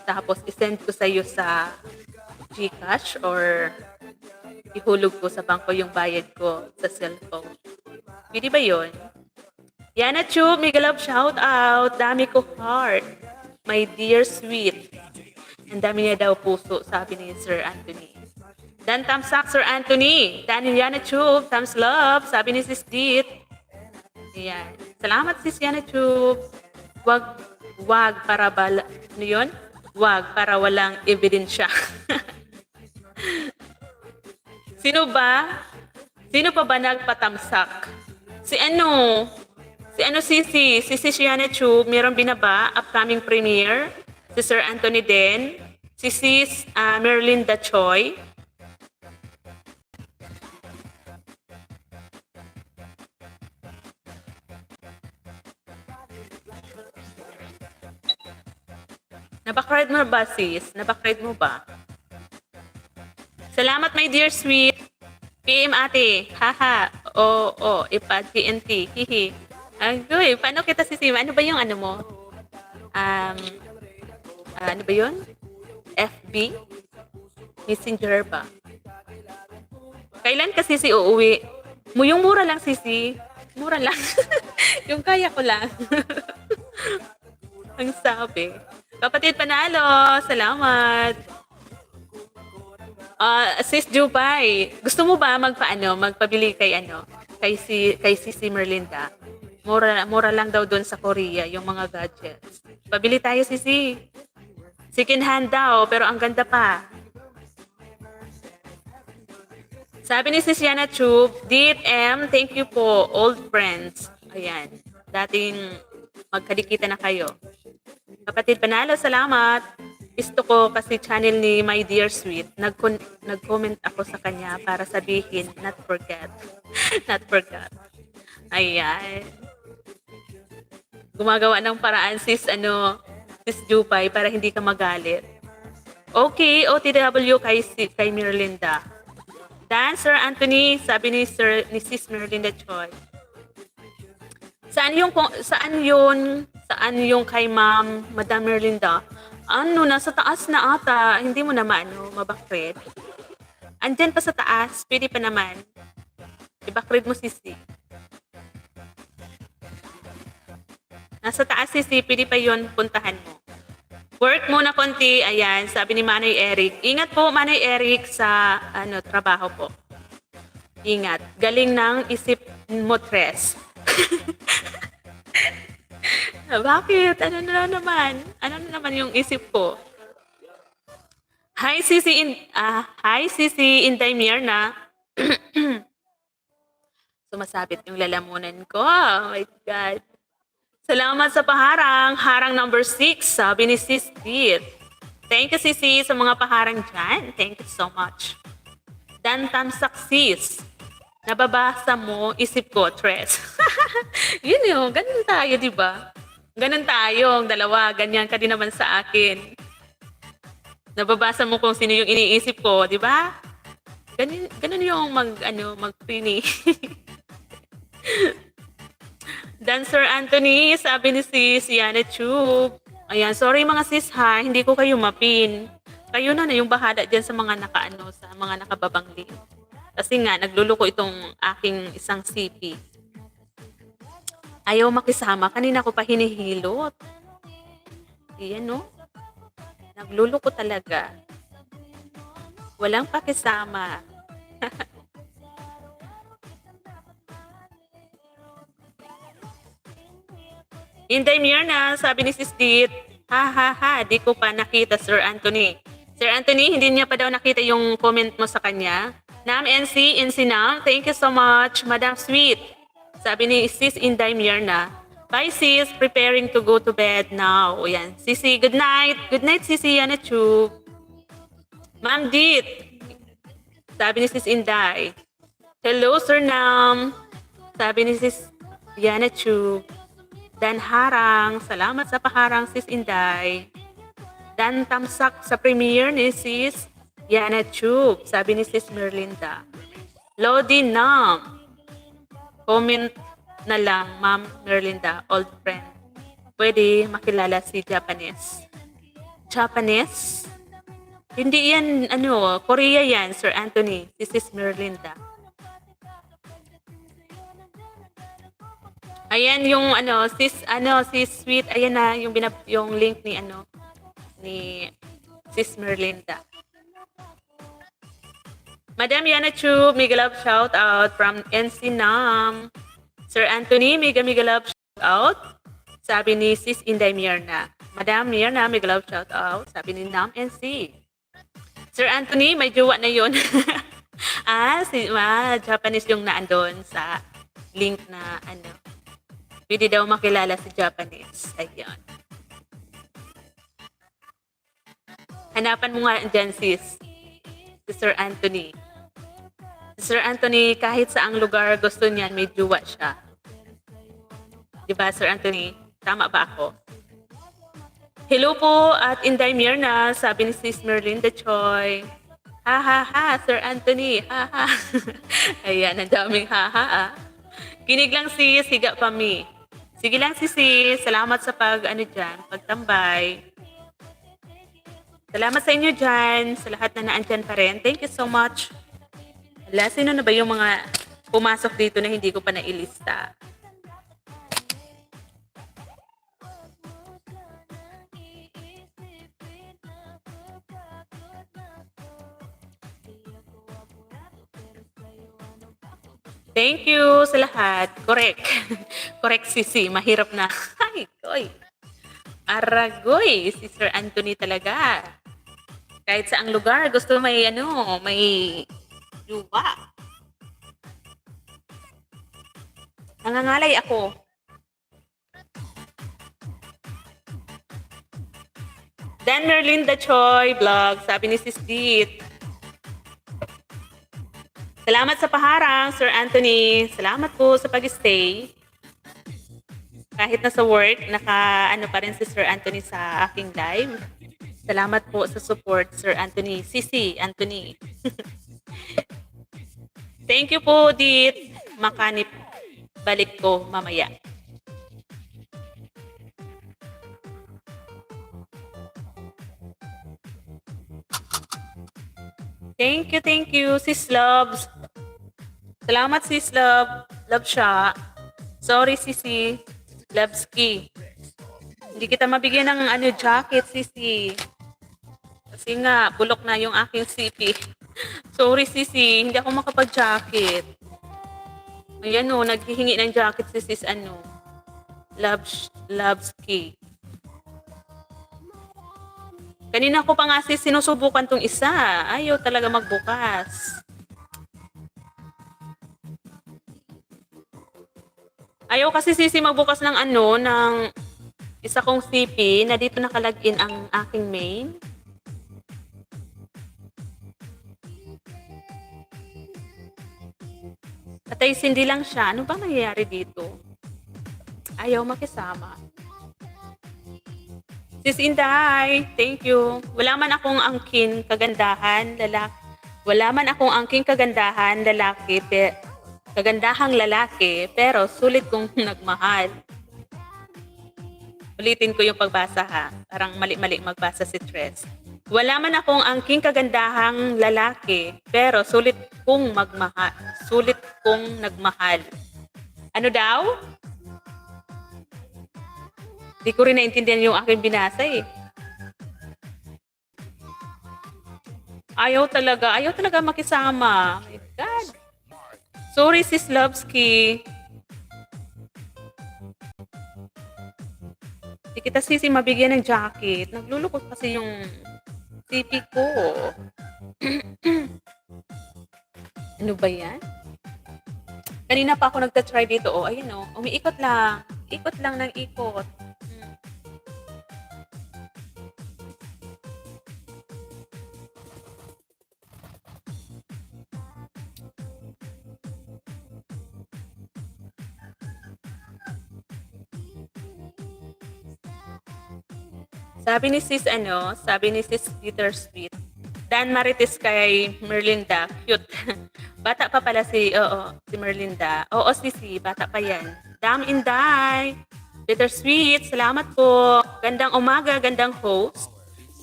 Tapos, isend ko sa iyo sa GCash or ihulog ko sa bangko yung bayad ko sa cellphone. Pwede ba yun? Yana Chub, mega love shout out. Dami ko heart. My dear sweet. Ang dami niya daw puso, sabi ni Sir Anthony. Dan tamsak, Sir Anthony. Dan Yana Chub, thumbs love, sabi ni Sis Dit. Ayan. Salamat Sis Yana Chub. Wag para bala. Ano yun? Wag para walang ebidensya. Sino ba? Sino pa ba nagpatamsak? Si Sisi? Si Sis Yana Chub, mayroong binaba, upcoming premiere. Si Sir Anthony din. Si Sis Merlinda Choi. Nabakride mo ba, sis? Nabakride mo ba? Salamat, my dear sweet. PM ate. Haha. Oo. Ipa-GNT. Hihi. Agoy, paano kita sisima? Ano ba yung ano mo? Ano ba yun? FB? Messenger ba? Kailan ka Sisi uuwi? Yung mura lang Sisi. Mura lang. Yung kaya ko lang. Ang sabi. Kapatid Panalo, salamat. Sis Jupay, gusto mo ba magpabili kay Sisi Merlinda? Mura lang daw doon sa Korea yung mga gadgets. Pabili tayo Sisi. Second hand daw, pero ang ganda pa. Sabi ni Sis Yana Chub, Dit M, thank you po, old friends. Ayan, dating magkadikita na kayo. Kapatid Panalo, salamat. Gusto ko kasi channel ni My Dear Sweet. Nag-comment ako sa kanya para sabihin, not forget. Not forget. Ayan. Gumagawa ng paraan Sis Jupay para hindi ka magalit. Okay, OTW kay Merlinda. Dan, Sir Anthony, sabi ni Sis Merlinda Choi. Saan yung kay Ma'am, Madam Merlinda? Ano, nasa taas na ata. Hindi mo na mabakred. Andyan pa sa taas. Pwede pa naman. Ibakred mo, Sisi. Nasa taas, Sisi. Pwede pa yon, puntahan mo. Work muna konti. Ayan, sabi ni Manay Eric. Ingat po, Manay Eric, sa trabaho po. Ingat. Galing ng isip mo, Tres. Bakit? Ano na naman yung isip ko? Hi, Sisi Inday Mirna. Sumasabit yung lalamunan ko. Oh my God. Salamat sa paharang. Harang number 6, sabi ni Sis Dit. Thank you, Sisi, sa mga paharang dyan. Thank you so much. Dan Tamsaksis. Nababasa mo, isip ko, Tres. Yun yun, ganun tayo, di ba? Ganun tayong dalawa, ganyan ka din naman sa akin. Nababasa mo kung sino yung iniisip ko, di ba? Ganun yung mag-prini. Dan Sir Anthony, sabi ni Sis Yana Chub. Ayan, sorry mga sis ha, hindi ko kayo mapin. Kayo na yung bahala dyan sa mga sa mga nakababang link. Kasi nga, nagluluko itong aking isang CP. Ayaw makisama. Kanina ko pa hinihilot. Ayan, no? Nagluluko talaga. Walang pakisama. Inday Mirna, sabi ni Sis Dit, di ko pa nakita, Sir Anthony. Sir Anthony, hindi niya pa daw nakita yung comment mo sa kanya. Nam NC Nam, thank you so much. Madam Sweet, sabi ni Sis Inday Mirna. Bye sis, preparing to go to bed now. O yan, Sisi, good night. Good night, Sisi Yana Chu. Ma'am Dit, sabi ni Sis Inday. Hello, Sir Nam. Sabi ni Sis Yana Chu. Dan Harang, salamat sa paharang, Sis Inday. Dan Tamsak sa premiere ni Sis Yana Chub, sabi ni Sis Merlinda. Lodi Nam, comment na lang, Ma'am Merlinda, old friend. Pwede makilala si Japanese. Japanese? Hindi yan, Korea yan, Sir Anthony, si Sis Merlinda. Ayan yung sis Sweet, ayan na yung link ni ni Sis Merlinda. Madam Yana Chu, mega love shout out from NC Nam. Sir Anthony, mega love shout out. Sabi ni Sis Inday Mirna. Madam Mirna, mega love shout out. Sabi ni Nam NC. Sir Anthony, may jowa na yun. Japanese yung naandun sa link na pwede daw makilala si Japanese. Ayun. Hanapan mo nga dyan, sis. Si Sir Anthony. Si Sir Anthony, kahit saang lugar gusto niyan, may jowa siya. Diba, Sir Anthony? Tama ba ako? Hello po at Inday Mirna, sabi ni Sis Merlinda Choi. Sir Anthony. Ayan, ang daming Kinig lang sis, higa pa mi. Sige lang sis, salamat sa pagtambay. Salamat sa inyo dyan, sa lahat na naandyan pa rin. Thank you so much. Wala, sino na ba yung mga pumasok dito na hindi ko pa nailista? Thank you sa lahat. Correct. Correct, Sisi. Mahirap na. Ay, koy. Aragoy. Si Sir Anthony talaga. Kahit saang lugar, gusto may lupa. Nangangalay ako. Dan Merlinda Choi vlog. Sabi ni Sis Dit. Salamat sa paharang, Sir Anthony. Salamat po sa pag-stay. Kahit nasa work, pa rin si Sir Anthony sa aking live. Salamat po sa support, Sir Anthony. Sisi, Anthony. Thank you po, Dit. Makanip. Balik ko mamaya. Thank you, sis Loves. Salamat, sis Love. Love siya. Sorry, sisi. Lovski. Hindi kita mabigyan ng jacket, sisi. Kasi nga, bulok na yung aking CP. Sorry, sisi. Hindi ako makapag-jacket. Ayan o, naghihingi ng jacket si sis Lovski. Kanina ko pa nga sis sinusubukan tong isa. Ayaw talaga magbukas. Ayaw kasi sisi magbukas ng ng isa kong CP na dito nakalagin ang aking main. Patay sindi lang siya. Ano bang nangyayari dito? Ayaw makisama. Sis Inday, thank you. Wala man akong angkin kagandahan, lalaki. Wala man akong angking kagandahan, lalaki, kagandahang lalaki, pero sulit kong nagmahal. Ulitin ko yung pagbasa ha. Parang mali-mali magbasa si Tres. Wala man akong angking kagandahang lalaki, pero sulit kong magmahal. Sulit kong nagmahal. Ano daw? Di ko rin naintindihan yung aking binasa eh. Ayaw talaga makisama. My God. Sorry, sis Lovski. Di kita sisi mabigyan ng jacket. Naglulukot kasi yung CP ko. Ano ba yan? Kanina pa ako nagtatry dito. Oh, ayun oh. Umiikot lang. Ikot lang ng ikot. Sabi ni sis Bittersweet, Dan Marites kay Merlinda, cute. Bata pa pala si Merlinda. Oo, sisi, bata pa yan. Dam Inday, Bittersweet, salamat po. Gandang umaga, gandang host.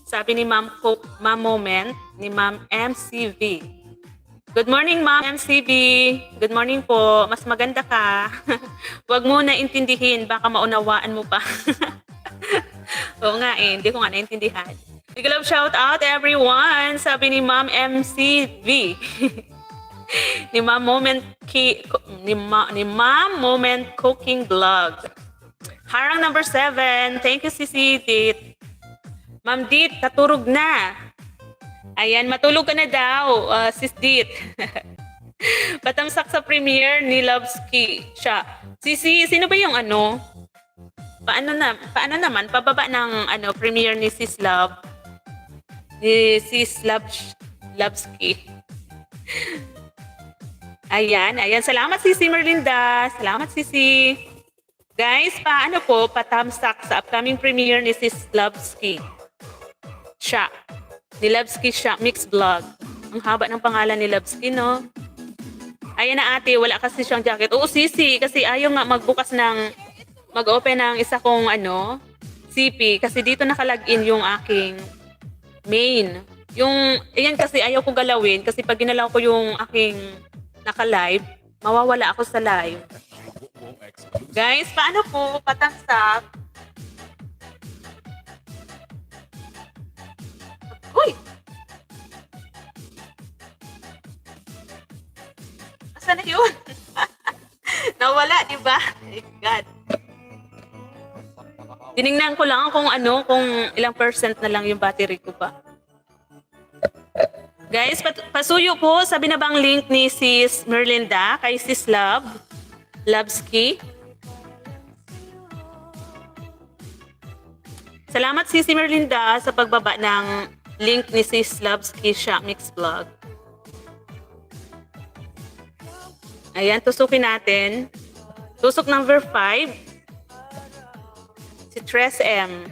Sabi ni Ma'am Moment, ni Ma'am MCV. Good morning, Ma'am MCV. Good morning po. Mas maganda ka. Huwag mo na intindihin, baka maunawaan mo pa. Oo nga eh, hindi ko nga naintindihan. Big love shout out everyone, sabi ni Ma'am MCV. ni Ma'am Moment Cooking Vlog. Harang number 7. Thank you, Sisi Dit. Ma'am Dit, katurog na. Ayan, matulog ka na daw, Sis Dit. Patamsak sa premiere ni Lovski siya. Sisi, sino ba yung Paano naman pababa ng premiere ni Sis Love? Ni Sis Lovski. Ayan. Salamat Sisi Merlinda. Salamat Sisi. Guys, patamsak sa upcoming premiere ni Sis Lovski. Siya. Ni Lovski siya mix vlog. Ang haba ng pangalan ni Lovski, no? Ayan na ate, wala kasi siyang jacket. Oo, Sisi, kasi ayaw nga mag-open ng isa kong CP kasi dito nakalagin yung aking main. Ayan kasi ayaw ko galawin kasi pag ginalaw ko yung aking naka-live, mawawala ako sa live. Guys, paano po patamsak? Uy! Asan na yun? Nawala, di ba? My God. Tinignan ko lang kung ilang percent na lang yung battery ko pa. Guys, pasuyo po sa binabang link ni Sis Merlinda kay Sis Lovski. Salamat Sis Merlinda sa pagbaba ng link ni Sis Lovski siya mix vlog. Ayan, tusukin natin. Tusok number 5. Si Tres M.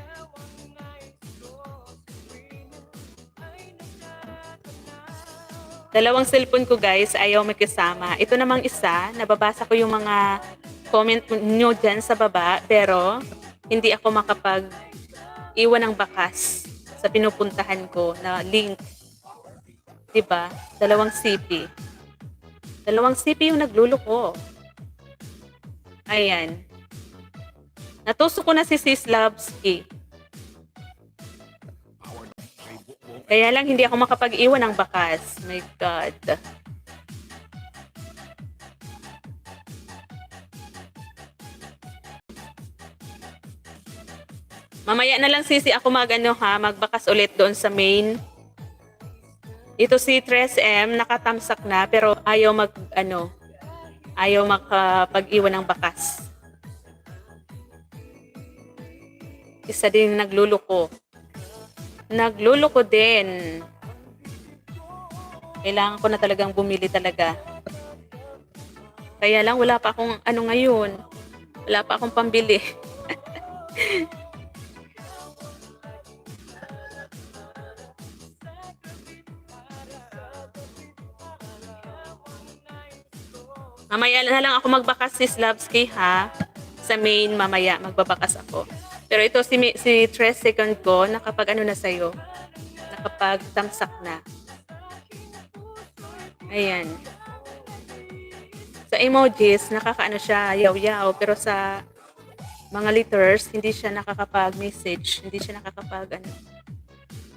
Dalawang cellphone ko guys, ayaw magkasama. Ito namang isa, nababasa ko yung mga comment nyo dyan sa baba, pero hindi ako makapag-iwan ng bakas sa pinupuntahan ko na link. Diba? Dalawang CP. Dalawang CP yung nagluloko. Ayan. Natusok ko na si Sis Lovesky. Kaya lang hindi ako makapag-iwan ng bakas. My God. Mamaya na lang sisi ako magbakas ulit doon sa main. Ito si 3M nakatamsak na pero ayaw ayaw makapag-iwan ng bakas. Isa din nagluloko. Nagluloko din. Kailangan ko na talagang bumili talaga. Kaya lang wala pa akong ngayon. Wala pa akong pambili. Mamaya na lang ako magbakas si Slavsky ha. Sa main mamaya magbabakas ako. Pero ito si 3 second ko nakapag na sa'yo. Nakapag tamsak na. Ayan. Sa emojis nakakaano siya yaw-yaw pero sa mga letters hindi siya nakakapag-message, hindi siya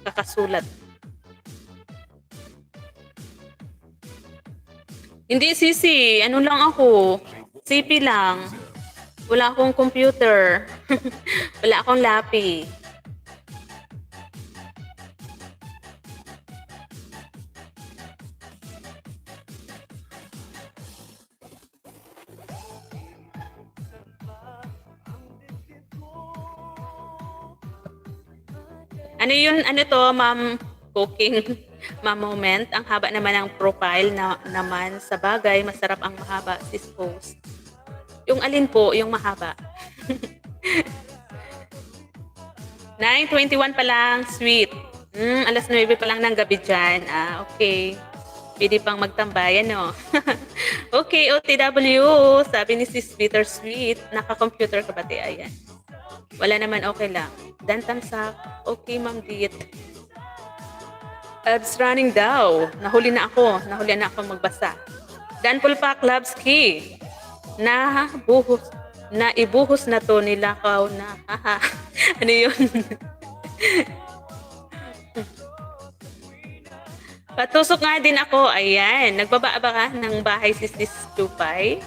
kakasulat. Hindi sisi, ano lang ako, CP lang. Wala akong computer. Wala akong lapi. Ano yun? Ano to, ma'am? Cooking ma'am moment. Ang haba naman ng profile naman. Sa bagay, masarap ang mahaba, sis post. Yung alin po, yung mahaba. 9:21 pa lang, sweet. Alas 9 pa lang ng gabi dyan. Okay. Pwede pang magtambay, ano? Okay, OTW. Sabi ni sis Bittersweet, naka-computer ka ba? Ayan. Wala naman, okay lang. Dan tamsak. Okay, ma'am Dit. Abs running daw. Nahuli na ako magbasa. Dan Pulpak Lovesky. Ibuhos na to nilakaw na. Haha. Ano yun? Patusok nga din ako. Ayan. Nagbaba ka ng bahay si Sis Tupay.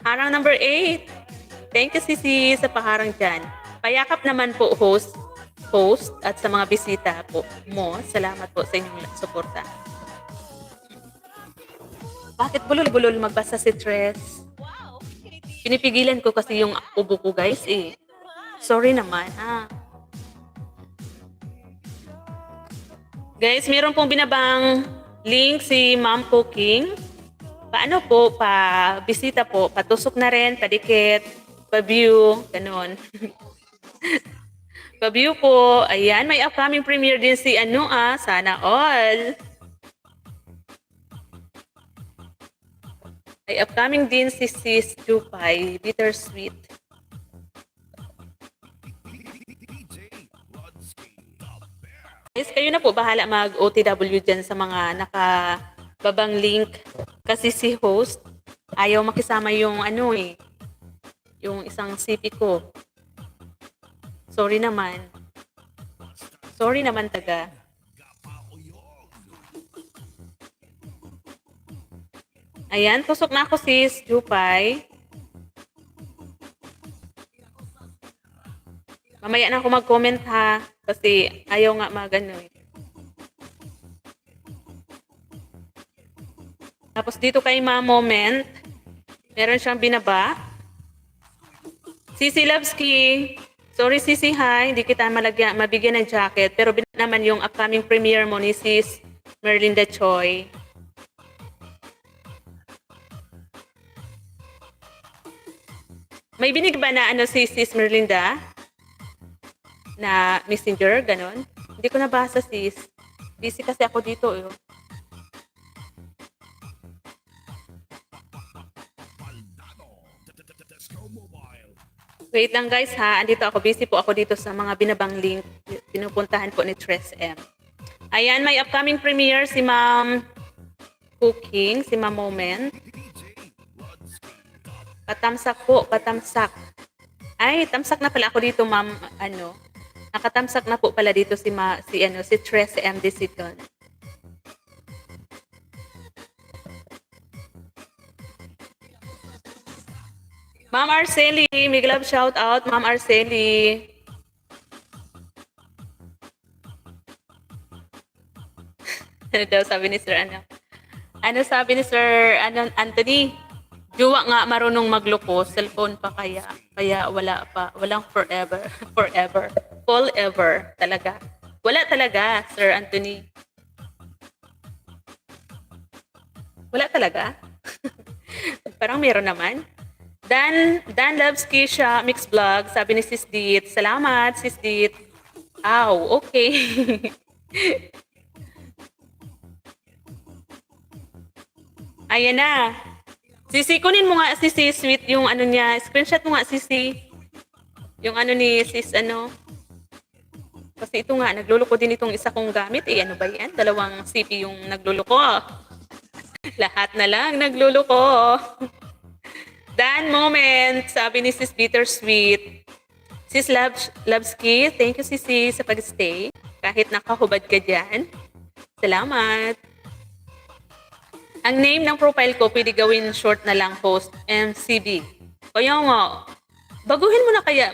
Harang number 8. Thank you, Sisi, sa paharang dyan. Payakap naman po, host at sa mga bisita po mo. Salamat po sa inyong suporta. Bakit bulol-bulol magbasa si Tres? Wow! Pinipigilan ko kasi yung ubo ko, guys, eh. Sorry naman, Guys, meron pong binabang link si Ma'am Cooking. Paano po, bisita po, patusok na rin, padikit, pa-view, ganun. Pa-view po, ayan, may upcoming premiere din si sana all. May upcoming din si Sis Jupay, Bittersweet. Guys, kayo na po bahala mag-OTW dyan sa mga nakababang link. Kasi si host, ayaw makisama yung yung isang CP ko. Sorry naman. Sorry naman, taga. Ayan, tusok na ako sis, Jupay. Mamaya na ako mag-comment ha. Kasi ayaw nga Tapos dito kay Ma Moment, meron siyang binaba. Sisi Lovesky. Sorry Sisi, hi. Hindi kita mabigyan ng jacket. Pero naman yung upcoming premiere mo ni Sis Merlinda Choi. May binig ba na si Sis Merlinda? Na messenger, ganon. Hindi ko nabasa, sis. Busy kasi ako dito, Wait lang guys ha, andito ako, busy po ako dito sa mga binabang link. Pinupuntahan po ni 3M. Ayan, may upcoming premiere si Ma'am Cooking, si Ma'am Moment. Patamsak po, patamsak. Ay, tamsak na pala ako dito, Ma'am, ano. Nakatamsak na po pala dito si Tres, si MD Siton. Ma'am Arceli, big love shout out, Ma'am Arceli. Ano daw sabi ni Sir ano? Ano sabi ni Sir Anthony? Juwa nga marunong magloko, cellphone pa kaya. Kaya wala pa, walang forever. Forever. Forever talaga. Wala talaga, Sir Anthony. Wala talaga. Parang meron naman. Dan loves Kisha Mix Vlog, sabi ni Sis Dit. Salamat, Sis Dit. Aw, okay. Ayan na. Sisi, kunin mo nga Sisi, sweet yung ano niya. Screenshot mo nga Sisi. Yung ano ni Sis ano. Kasi ito nga, nagluloko din itong isa kong gamit. Eh, ano ba yan? Dalawang CP yung nagluloko. Lahat na lang nagluloko. Dan Moment, sabi ni Sis Bittersweet. Sis Lovski, thank you Sisi sa pag-stay. Kahit nakahubad ka dyan. Salamat. Ang name ng profile ko, pwede gawin short na lang, host, MCB. Kaya nga, baguhin mo na kaya,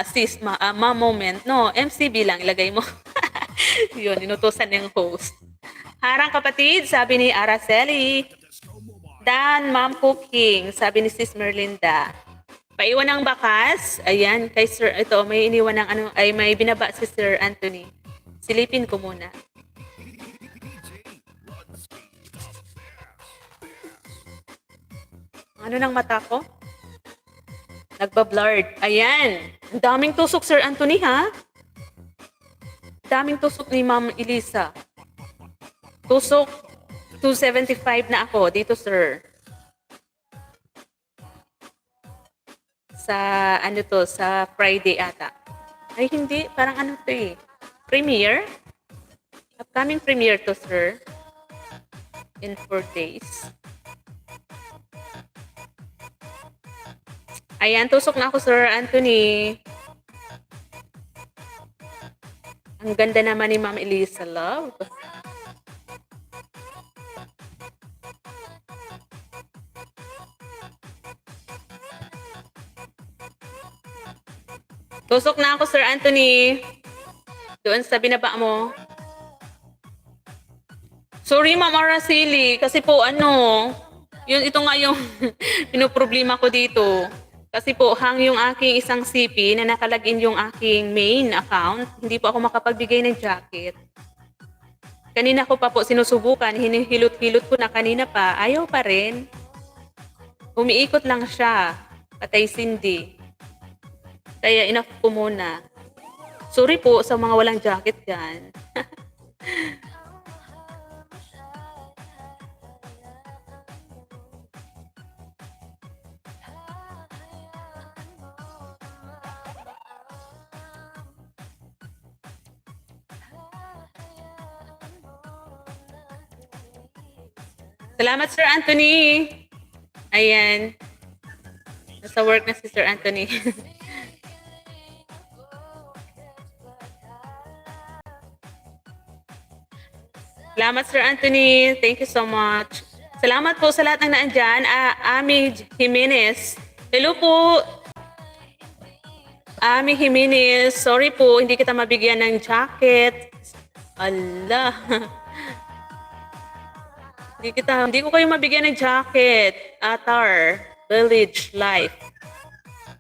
sis, Moment. No, MCB lang, ilagay mo. Yun, inutusan ng host. Harang kapatid, sabi ni Araceli. Dan, Ma'am Cooking, sabi ni Sis Merlinda. Paiwan ng bakas. Ayan, kay Sir, ito, may iniwan ng ano, ay may binaba si Sir Anthony. Silipin ko muna. Ano ng mata ko? Nagbablurred. Ayan. Ang daming tusok, Sir Anthony, ha? Daming tusok ni Ma'am Elisa. Tusok 275 na ako dito, sir. Sa ano to, sa Friday ata. Ay hindi, parang ano to eh. Premiere? Upcoming premiere to, sir. In 4 days. Ayan, tusok na ako, Sir Anthony. Ang ganda naman ni Ma'am Elisa, love. Tusok na ako, Sir Anthony. Doon sa binaba mo. Sorry, Ma'am Araceli. Kasi po, ito nga yung pinoproblema ko dito. Kasi po, hang yung aking isang CP na nakalagin yung aking main account. Hindi po ako makapagbigay ng jacket. Kanina ko pa po sinusubukan. Hinihilot-hilot ko na kanina pa. Ayaw pa rin. Umiikot lang siya. Patay Cindy. Kaya enough ko muna. Sorry po sa mga walang jacket dyan. Salamat, Sir Anthony. Ayan. Nasa work na si Sir Anthony. Salamat, Sir Anthony. Thank you so much. Salamat po sa lahat ng naandyan. Ami Jimenez. Hello po. Ami Jimenez. Sorry po, hindi kita mabigyan ng jacket. Allah. Hindi ko kayo mabigyan ng jacket. Atar. Village Life.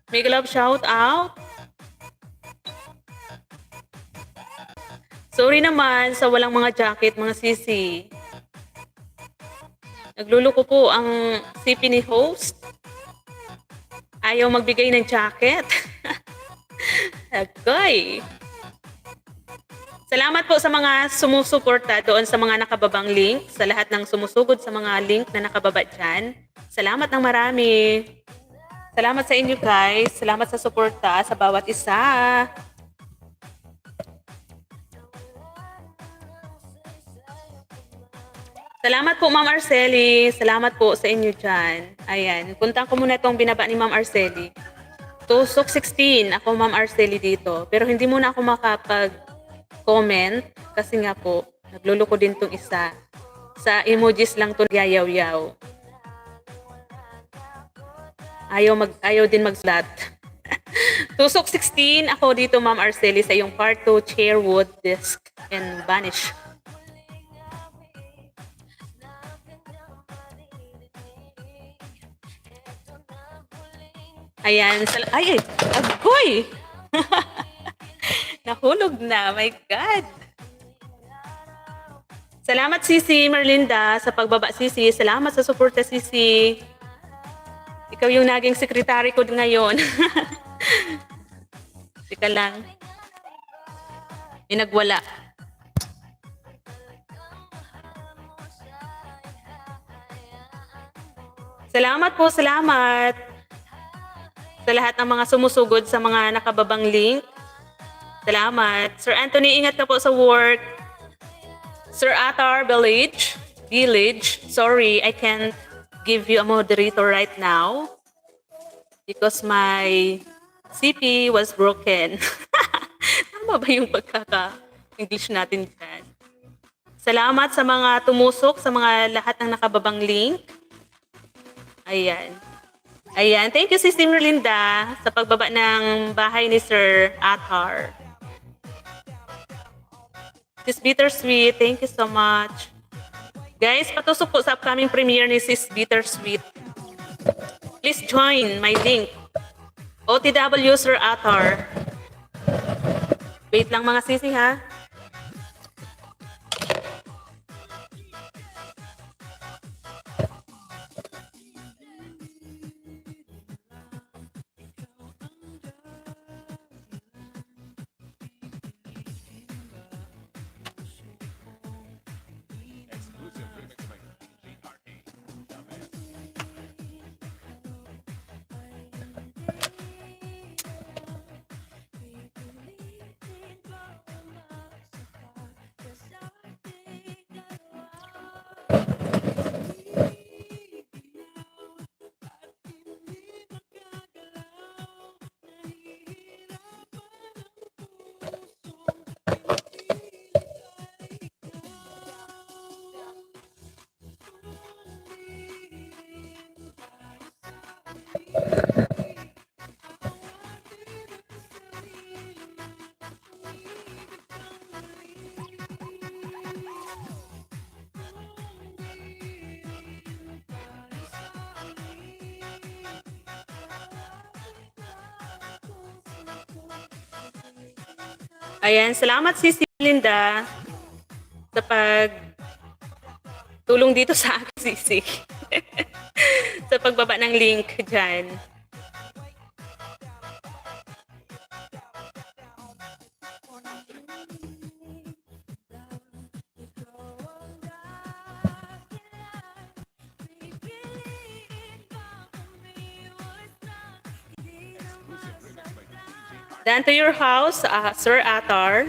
Make love shout out. Sorry naman sa walang mga jacket, mga sisi. Nagluluko po ang CP ni host. Ayaw magbigay ng jacket. Okay. Salamat po sa mga sumusuporta doon sa mga nakababang link, sa lahat ng sumusugod sa mga link na nakababa dyan. Salamat ng marami. Salamat sa inyo guys. Salamat sa suporta sa bawat isa. Salamat po, Ma'am Arceli. Salamat po sa inyo dyan. Ayan, puntaan ko muna itong binaba ni Ma'am Arceli. Tusok 16, ako Ma'am Arceli dito. Pero hindi muna ako makapag-comment kasi nga po, nagluluko din tong isa. Sa emojis lang to yayaw-yaw. Ayaw din magsulat. Tusok 16, ako dito Ma'am Arceli sa iyong part 2, chair, wood, desk, and vanish. Ayan. Ay, agoy! Nahulog na. My God. Salamat, Sisi Merlinda, sa pagbaba, Sisi. Salamat sa suporta, Sisi. Ikaw yung naging sekretary ko ngayon. Teka lang. May nagwala. Salamat po, salamat. Sa lahat ng mga sumusugod sa mga nakababang link. Salamat. Sir Anthony, ingat ka po sa work. Sir Atar Village, sorry, I can't give you a moderator right now because my CP was broken. Tama ba yung pagkaka-English natin dyan? Salamat sa mga tumusok, sa mga lahat ng nakababang link. Ayan. Ayan. Thank you, Sister Merlinda, sa pagbaba ng bahay ni Sir Atar. Sis Bittersweet, thank you so much. Guys, patusok po sa upcoming premiere ni Sis Bittersweet. Please join my link. OTW Sir Atar. Wait lang mga sisi ha. Ayan, salamat Sis Linda sa tulong dito sa akin, Sisi. Sa pagbaba ng link dyan. Down to your house, Sir Atar.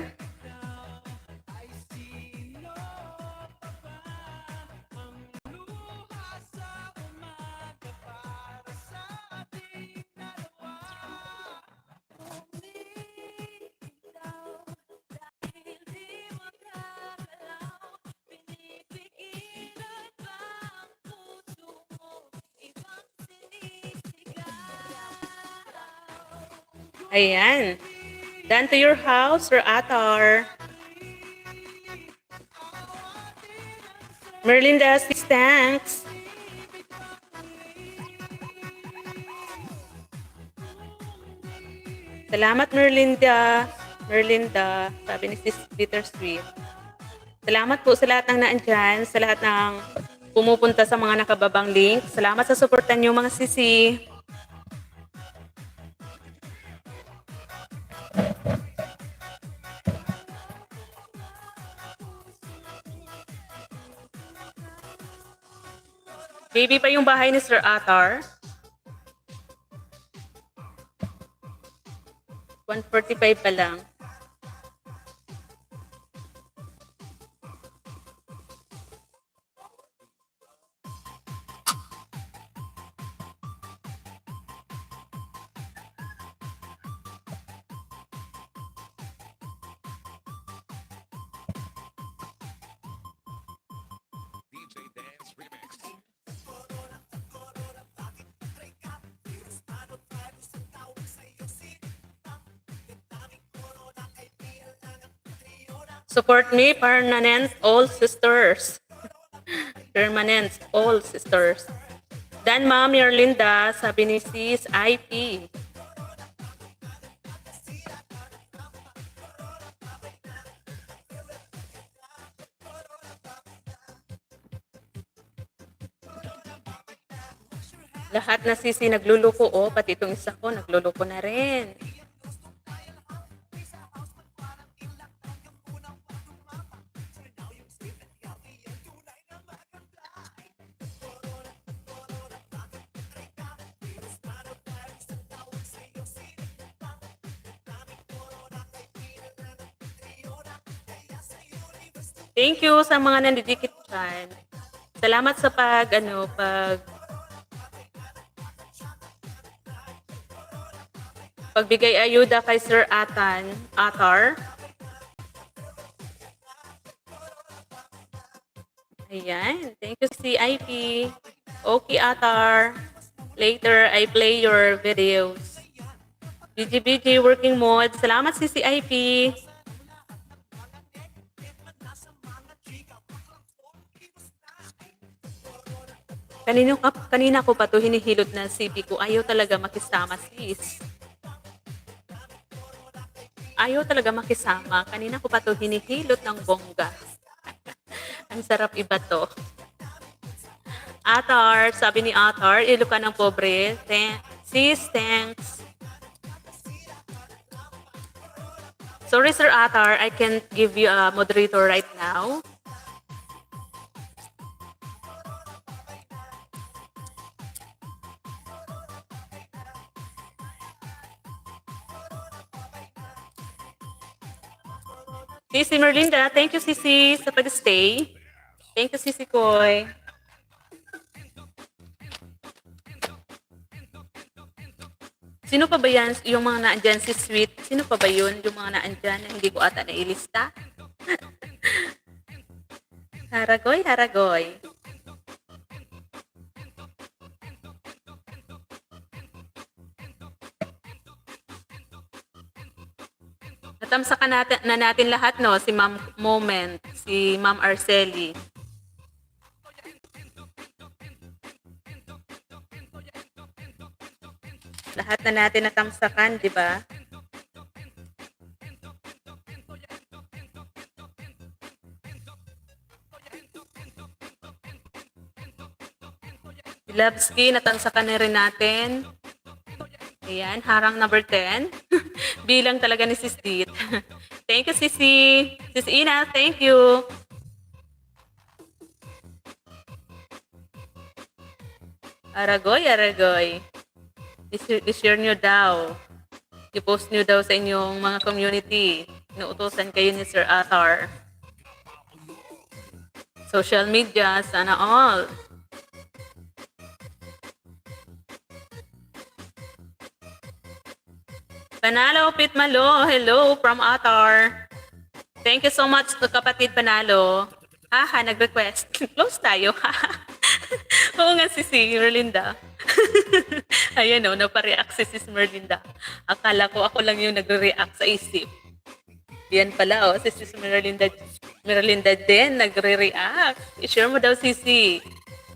Ayan. Down to your house, Sir Atar. Merlinda, thanks. Salamat, Merlinda. Merlinda, sabi ni Sis Bittersweet. Salamat po sa lahat ng naandyan, sa lahat ng pumupunta sa mga nakababang link. Salamat sa suportan niyo, mga sisi. Baby pa yung bahay ni Sir Atar. 1:45 pa lang. Support me, permanent all sisters. Permanent all sisters. Dan Ma'am Yerlinda, sabi ni Sis IP. Lahat na sisi nagluluko, oh, pati itong isa ko, nagluluko na rin. Thank you sa mga nandidikit dyan. Salamat sa pagbigay ayuda kay Sir Atar. Ayan. Thank you, CIP. Okay, Atar. Later, I play your videos. BGBG working mode. Salamat, CIP. Kanina ko pa to hinihilot na CP ko. Ayaw talaga makisama, sis. Ayaw talaga makisama. Kanina ko pa to hinihilot ng bongga. Ang sarap iba to. Atar, sabi ni Atar, ilo ka ng pobre. Sis, thanks. Sorry, Sir Atar, I can't give you a moderator right now. Sisi Merlinda, thank you Sisi sa pag-stay. Thank you Sisi Koy. Sino pa ba yan? Yung mga naandyan si Sweet. Sino pa ba yun? Yung mga naandyan na hindi ko ata nailista? Haragoy, haragoy. Natamsakan natin lahat, no? Si Ma'am Moment, si Ma'am Arceli. Lahat na natin natamsakan, di ba? Si Lovesky, natamsakan na rin natin. Ayan, harang number 10. Bilang talaga ni Sis Dit. Thank you, Sisi. Sis Ina, thank you. Aragoy, aragoy. I-share nyo daw. I-post nyo daw sa inyong mga community. Inuutosan kayo ni Sir Atar. Social media, sana all. Panalo, Pitmalo. Hello from Atar. Thank you so much to kapatid Panalo. Haha, nag-request. Close tayo. Oo nga si Merlinda. Ayan o, napareact si Sis Merlinda. Akala ko ako lang yung nagre-react sa isip. Yan pala o, si Sis Merlinda din nagre-react. I-share mo daw Sisi.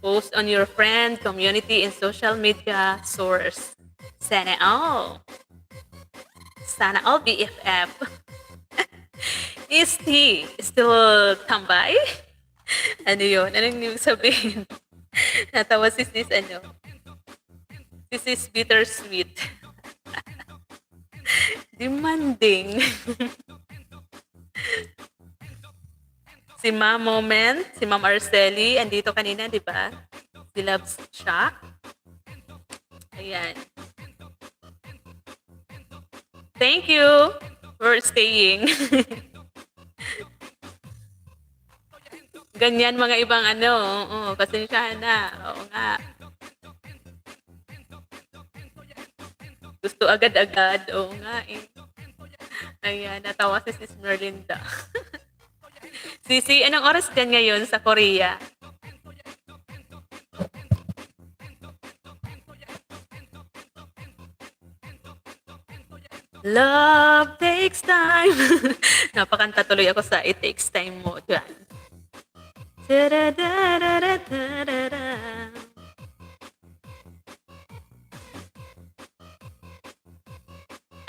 Post on your friend, community, and social media source. Sana all. Sana all BFF. Is he still tambay? Ano yun? Anong ibig sabihin? Natawa si Sis, ano? Si Sis bittersweet. Demanding. Si Ma'am Moment, si Ma'am Arceli, andito kanina, di ba? Si Loves Shock. Ayan. Thank you for staying. Ganyan mga ibang ano. Oo, pasensyahan na. Oo nga. Gusto agad-agad. Oo nga eh. Ayan, natawa si Sis Merlinda. Sisi, anong oras dyan ngayon sa Korea? Love takes time. Napakanta tuloy ako sa It Takes Time mo dyan. Tadadadadadadada.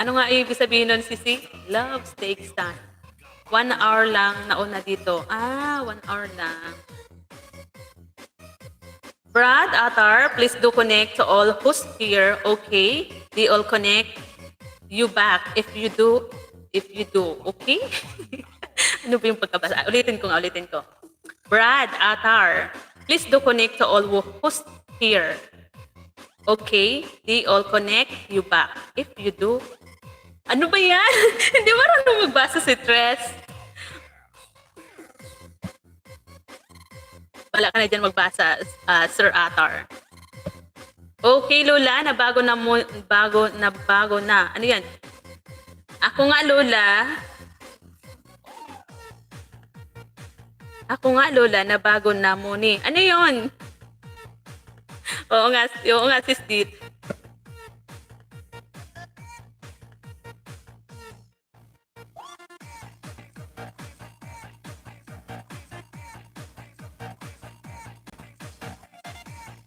Ano nga ibig sabihin nun, Sisi? Love takes time. 1 hour lang nauna dito. 1 hour lang. Brad, Atar, please do connect to all who's here. Okay? They all connect you back if you do. Okay? Ano ba yung pagkabasa? Ulitin ko. Brad, Atar, please do connect to all who's here. Okay? They all connect you back if you do. Ano ba yan? Hindi marunong magbasa si Tres. Wala ka na dyan magbasa, Sir Atar. Okay, Lola, bago na. Ano yan? Ako nga, Lola, na bago na muni. Ano yon? Oo nga, sis Dit.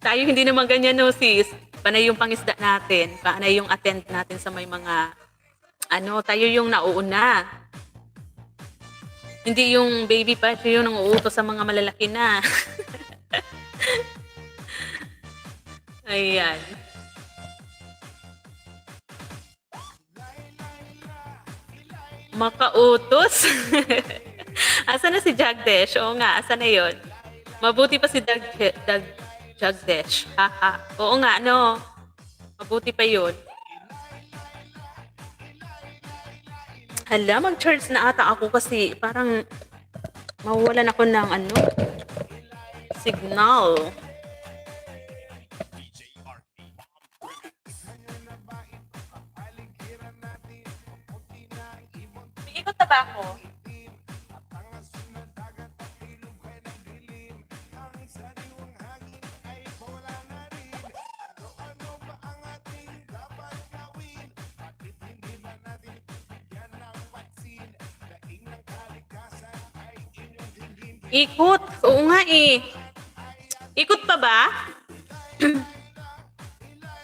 Tayo hindi naman ganyan, no, sis. Panay yung pangisda natin. Panay yung attend natin sa may mga, tayo yung nauuna. Hindi yung baby pa, siya yung nanguutos sa mga malalaki na. Ayan. Makautos? Asa na si Jagdesh? Oo nga, asa na yun? Mabuti pa si Jagdesh. Haha. Oo nga, no? Mabuti pa yun. Hala, mag-charge na ata ako kasi parang mawawalan ako ng signal. May ikot na ba ako? Ikot. Oo nga eh. Ikot pa ba?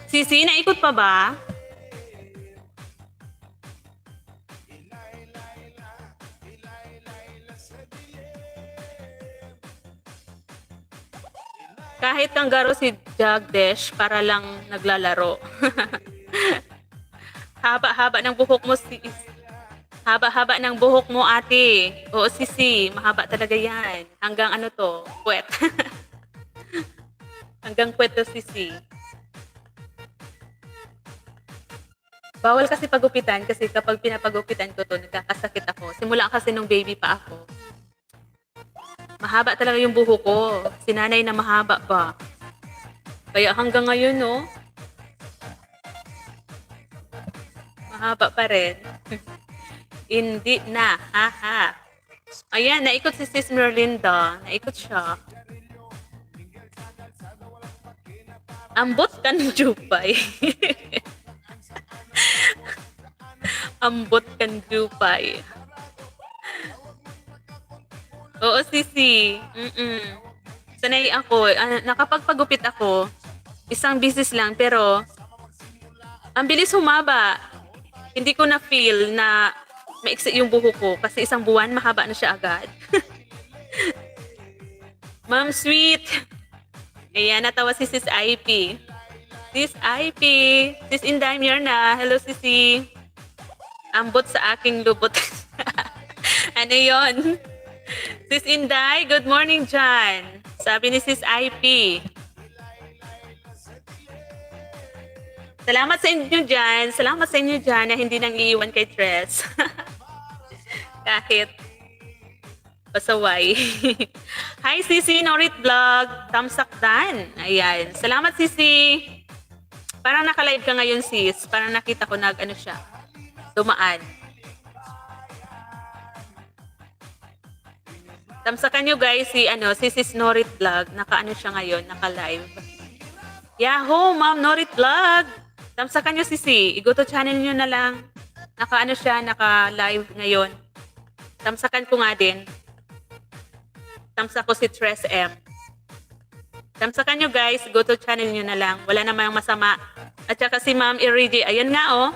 Sisi, naikot pa ba? Kahit kanggaro si Jagdesh para lang naglalaro. Haba-haba ng buhok mo, sis. Haba-haba ng buhok mo, ate. Oo, Sisi. Mahaba talaga yan. Hanggang puwet. Hanggang puwet to, Sisi. Bawal kasi pagupitan kasi kapag pinapagupitan ko to, nagkakasakit ako. Simula kasi nung baby pa ako. Mahaba talaga yung buhok ko. Sinanay na mahaba pa. Kaya hanggang ngayon, no? Mahaba pa rin. Hindi na. Haha. Ayan, naikot si Sis Merlinda. Naikot siya. Ambot ka ng jupay. Ambot ka ng jupay. Oo, Sisi. Sanay ako. Nakapagpagupit ako. Isang business lang, pero ang bilis humaba. Hindi ko na-feel na maiksi yung buhok ko kasi isang buwan, mahaba na siya agad. Ma'am Sweet. Ayan, natawa si Sis IP. Sis IP. Sis Inday, na. Hello, Sisi. Ambot sa aking lubot. Ano yon? Sis Inday, good morning dyan. Sabi ni Sis IP. Salamat sa inyo dyan. Salamat sa inyo dyan na hindi nang iiwan kay Tres. Kahit pasaway. Hi, Sisi Norit Vlog. Tamsak Dan. Ayan. Salamat, Sisi. Parang naka-live ka ngayon, sis. Parang nakita ko siya. Dumaan. Tamsakan nyo guys si Sis Norit Vlog. Siya ngayon, naka-live. Yahoo, Ma'am Norit Vlog. Tamsakan nyo, Sisi. Igo to channel nyo na lang. Naka-ano siya, naka-live ngayon. Tamsakan ko nga din. Tamsa ko si Tres M. Tamsakan nyo guys, go to channel nyo na lang. Wala namang masama. At saka si Ma'am Iridi, ayan nga oh.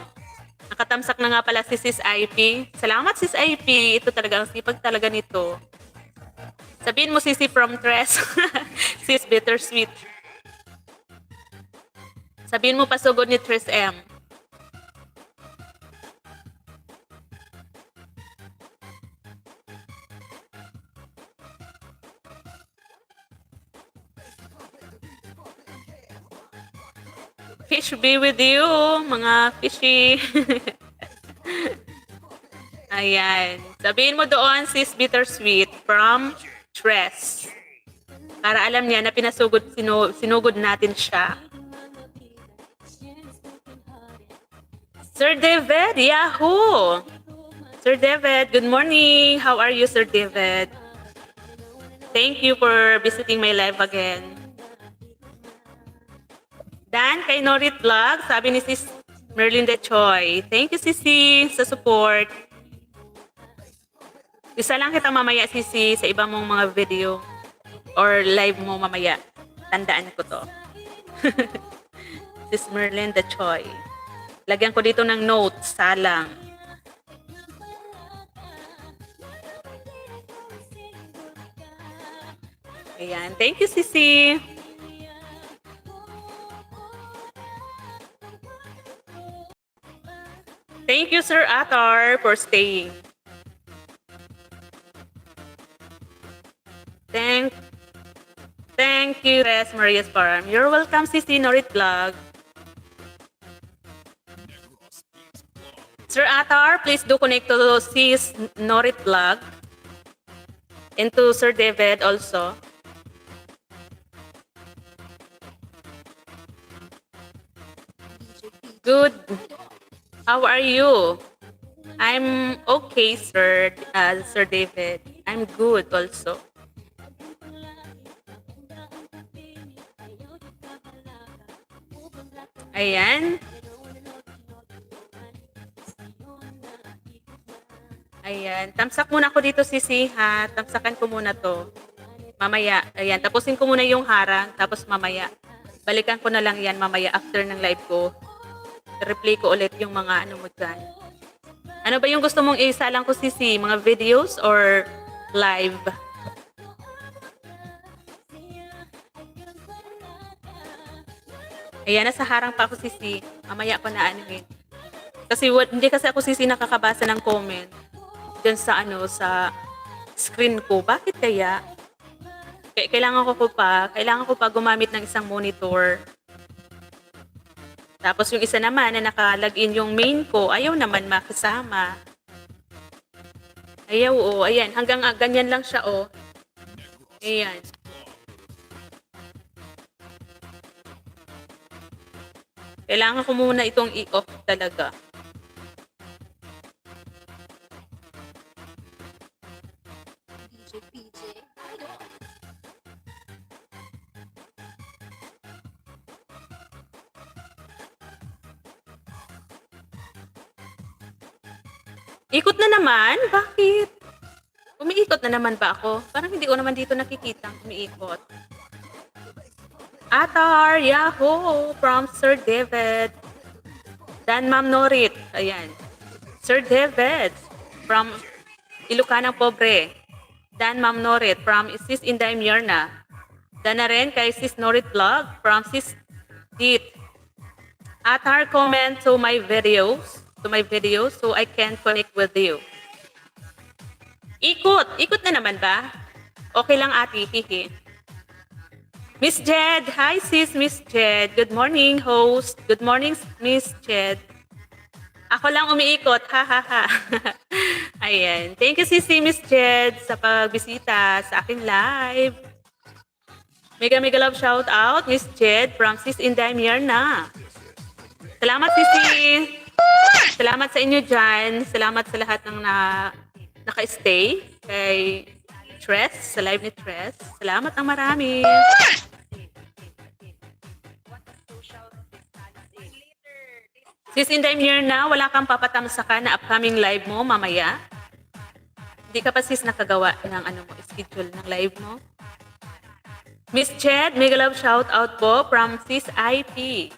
Nakatamsak na nga pala si Sis IP. Salamat Sis IP. Ito talaga, ang sipag talaga nito. Sabihin mo Sisi from Tres. Sis Bittersweet. Sabihin mo pasugod ni Tres M. Fish be with you, mga fishy. Ayan. Sabihin mo doon, Sis Bittersweet from Tres. Para alam niya na pinasugod, sinugod natin siya. Sir David, Yahoo! Sir David, good morning. How are you, Sir David? Thank you for visiting my live again. Dan, kay Norit Vlog, sabi ni Sis Merlinda Choi. Thank you, Sisi, sa support. Isa lang kita mamaya, Sisi, sa iba mong mga video or live mo mamaya. Tandaan ko to. Sis Merlinda Choi. Lagyan ko dito ng note, salang. Ayan. Thank you, Sisi. Thank you, Sir Atar, for staying. Thank you, Res Maria's Farm. You're welcome, Sisi Norit Vlog. Sir Atar, please do connect to Sis Norit Vlog. And to Sir David also. Good. How are you? I'm okay, sir. Sir David. I'm good also. Ayan. Ayan. Tamsak muna ako dito, Sisi, ha? Tamsakan ko muna to. Mamaya. Ayan. Tapusin ko muna yung harang. Tapos mamaya. Balikan ko na lang yan mamaya after ng live ko. Replay ko ulit yung mga ano mo dyan. Ano ba yung gusto mong isa lang ko, Sisi? Mga videos or live? Ayan, nasa harang pa ako, Sisi. Mamaya ko na anuhin. Kasi hindi kasi ako, Sisi, nakakabasa ng comment dyan sa ano, sa screen ko. Bakit kaya? Kailangan ko pa gumamit ng isang monitor. Tapos yung isa naman na naka-login yung main ko, ayaw naman makasama. Ayaw, oh. Ayan, hanggang ganyan lang siya, oh. Ayan. Kailangan ko muna itong i-off talaga. Ikot na naman? Bakit? Umiikot na naman ba ako? Parang hindi ko naman dito nakikita umiikot. Atar, Yahoo, from Sir David. Dan Ma'am Norit. Ayan. Sir David, from Ilocanang Pobre. Dan Ma'am Norit, from Sis Inday Myrna. Dan na rin kay Sis Norit Vlog, from Sis Dit. Atar, comment to my videos so I can connect with you. Ikot na naman ba? Okay lang, ate, hihi. Miss Jed, hi sis, Miss Jed. Good morning, host. Good morning, Miss Jed. Ako lang umiikot, ha ha ha. Ayan. Thank you, Sisi, Miss Jed, sa pagbisita sa aking live. Mega love shout out, Miss Jed from Sis Inday Myrna. Salamat, Sisi. Salamat sa inyo dyan. Salamat sa lahat ng naka-stay kay Tres, sa live ni Tres. Salamat ang marami. Sis Inday Mirna, wala kang papatamsakan na upcoming live mo mamaya? Hindi ka pa sis nakagawa ng ano mo, schedule ng live mo? Miss Ched, mega love shout out po from Sis IP.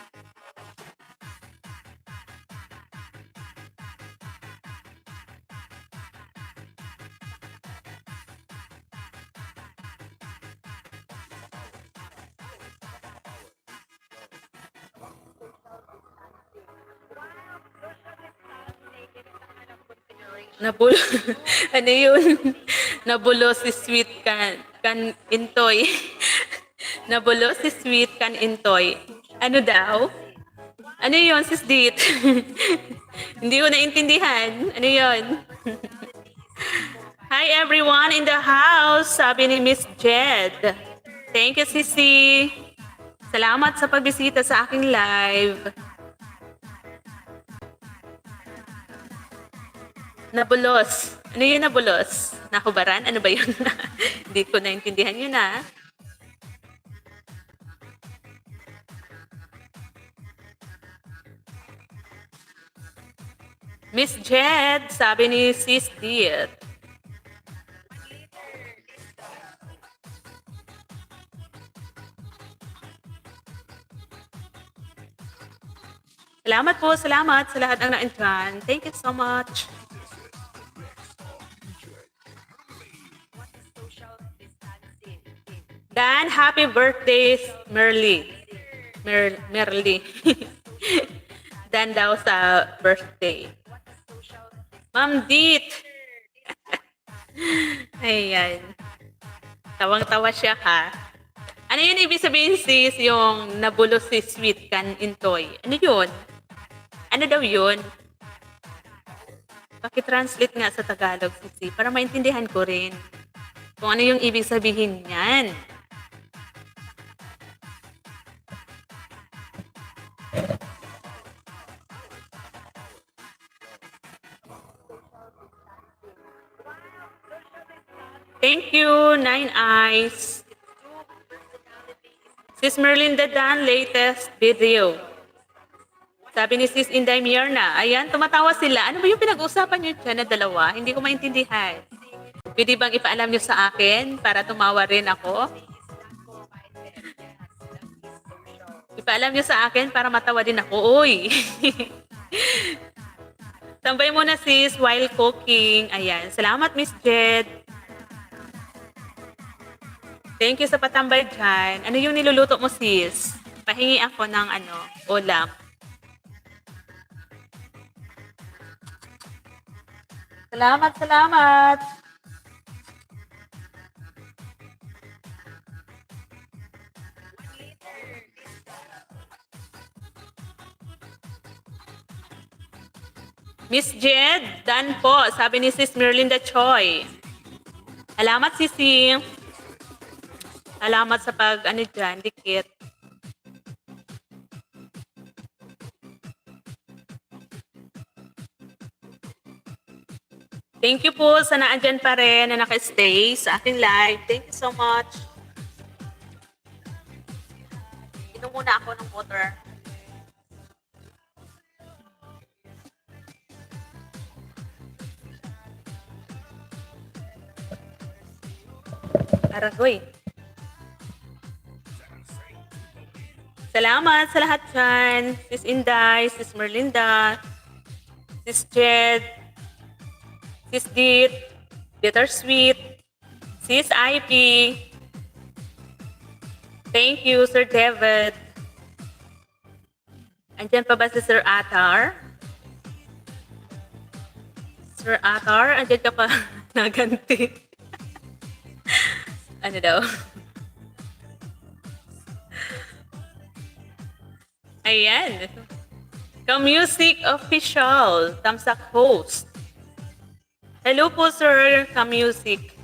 Nabulo, ano yun? Nabulo si Sweet kan Intoy. Nabulo si Sweet kan Intoy. Ano daw? Ano yun, sis Dit? Hindi ko naintindihan. Ano yun? Hi everyone in the house, sabi ni Miss Jed. Thank you, Sisi. Salamat sa pagbisita sa aking live. Nabulos. Ano yun nabulos? Nakubaran? Ano ba yun? Hindi ko naintindihan yun ah. Miss Jed, sabi ni Sis Diet. Salamat po, salamat sa lahat ng na-entran. Thank you so much. Dan, happy birthday, Merly. Merly. Dan daw sa birthday. Ma'am Dit. Ayan. Tawang-tawa siya ha. Ano yun ibig sabihin sis, yung nabulo si Sweet kan Intoy? Ano yun? Ano daw yun? Paki-translate nga sa Tagalog sisi para maintindihan ko rin kung ano yung ibig sabihin niyan. Thank you, Nine Eyes. Sis Merlinda Dan, latest video. Sabi ni Sis Inday Mirna, ayan, tumatawa sila. Ano ba yung pinag-uusapan nyo dyan na dalawa? Hindi ko maintindihan. Pwede bang ipaalam nyo sa akin para tumawa rin ako? Ipaalam nyo sa akin para matawa din ako. Uy! Tambay muna sis while cooking. Ayan. Salamat Miss Jed. Thank you sa patambay dyan. Ano yung niluluto mo sis? Pahingi ako ng ulam. Salamat, salamat. Miss Jed, done po. Sabi ni Sis Merlinda Choi. Salamat, Sisi. Salamat sa dyan, dikit. Thank you po sa naandyan pa rin na naka-stay sa aking live. Thank you so much. Inom muna ako ng water. Aragoy. Salamat sa lahat dyan. Sis Inday, Sis Merlinda, Sis Jed, Sis Dit, Bittersweet, Sis IP. Thank you, Sir David. Andyan pa ba si Sir Atar? Sir Atar, andyan ka pa naganti. Ano daw? Ayan. Ka-Music Official, Tamsak Host. Hello po, Sir Ka-Music.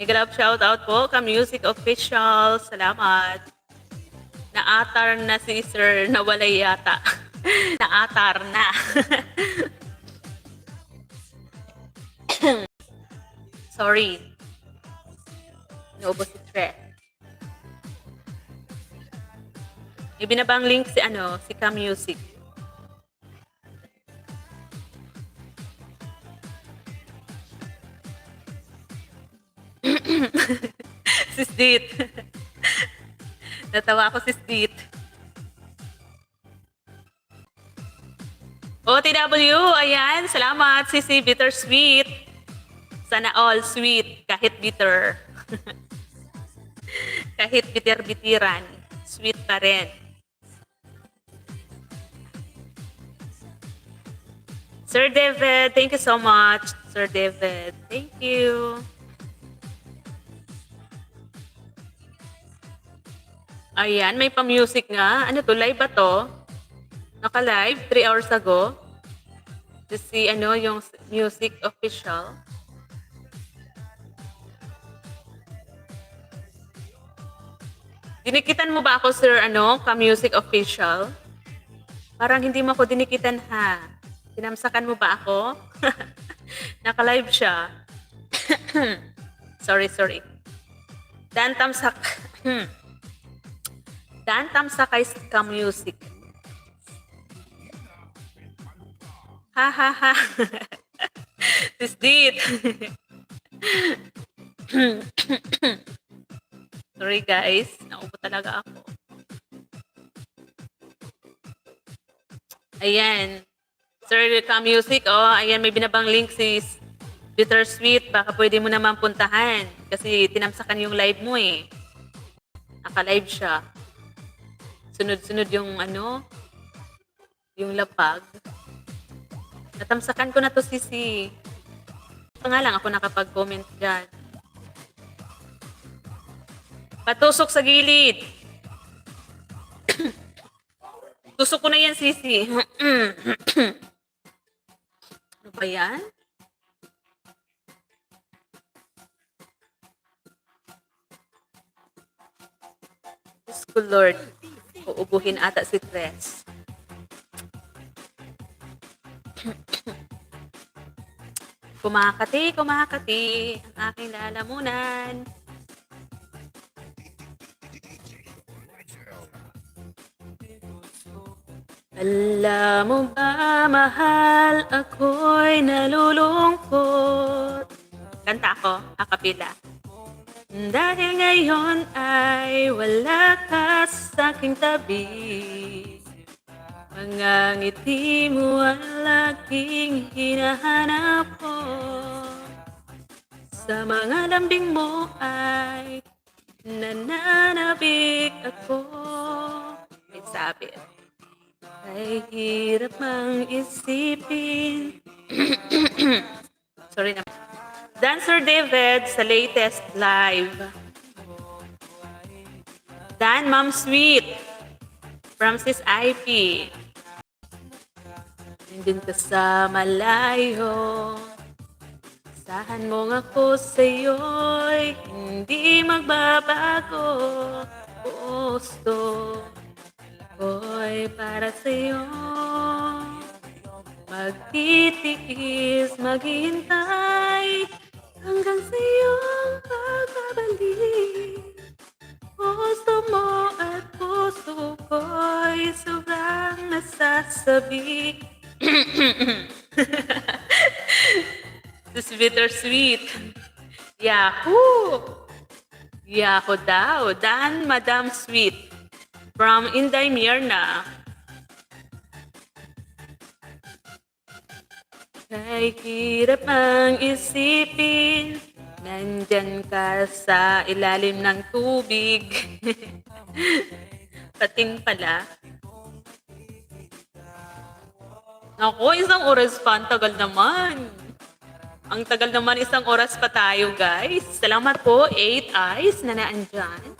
Igalap shout out po, Ka-Music Official. Salamat. Naatar na si Sir, nawalay yata. Naatar na. Sorry. Naubos si Tre. Ibinabang link si si Ka-Music. Dit. Natawa ako si Dit. OTW, ayan. Salamat, Sisi Bittersweet. Sana all sweet, kahit bitter. Kahit bitir-bitiran, sweet pa rin. Sir David, thank you so much. Sir David, thank you. Ayan, may pa-music nga. Ano to, live ba to? Naka-live 3 hours ago. To see yung music official. Dinikitan mo ba ako, sir, ka-music official? Parang hindi mo ako dinikitan, ha? Sinamsakan mo ba ako? Naka-live siya. sorry. Dan Tamsak. Dan Tamsakay ka-music. Ha. Tisdit. Sorry guys, naupo talaga ako. Ayan. Sir ka-music, ayan, may binabang link si Bittersweet. Baka pwede mo naman puntahan. Kasi tinamsakan yung live mo eh. Naka-live siya. Sunod-sunod yung yung lapag. Natamsakan ko na to, Sisi. Ito nga lang ako nakapag-comment dyan. Patusok sa gilid. Tusok ko na yan, Sisi. Ano ba yan? Diyos ko, Lord. Uubuhin ata si Tres. Kumakati ang aking lalamunan. Alam mo ba, mahal, ako'y nalulungkot. Kanta ako, akapila. Dahil ngayon ay wala ka sa aking tabi. Mga ngiti mo ang laging hinahanap ko. Sa mga lambing mo ay nananabik ako. May sabi. Ay hirap mang isipin. Sorry na. Dancer David sa latest live. Dan Mom Sweet from Sis IP. Nandun ka sa malayo. Asahan mo nga ko sa'yo'y hindi magbabago. Gusto ko'y para sa'yo. Magtitiis, maghihintay hanggang sa'yong pagbabalik. Puso mo at puso ko'y sobrang nasasabi. This bittersweet. Yahoo! Yahoo daw. Dan Madam Sweet from Inday Myrna. Kay hirap ang isipin, nandyan ka sa ilalim ng tubig. Pating pala. Naku, isang oras pa. Ang tagal naman. Ang tagal naman, isang oras pa tayo, guys. Salamat po, 8 eyes na naandyan.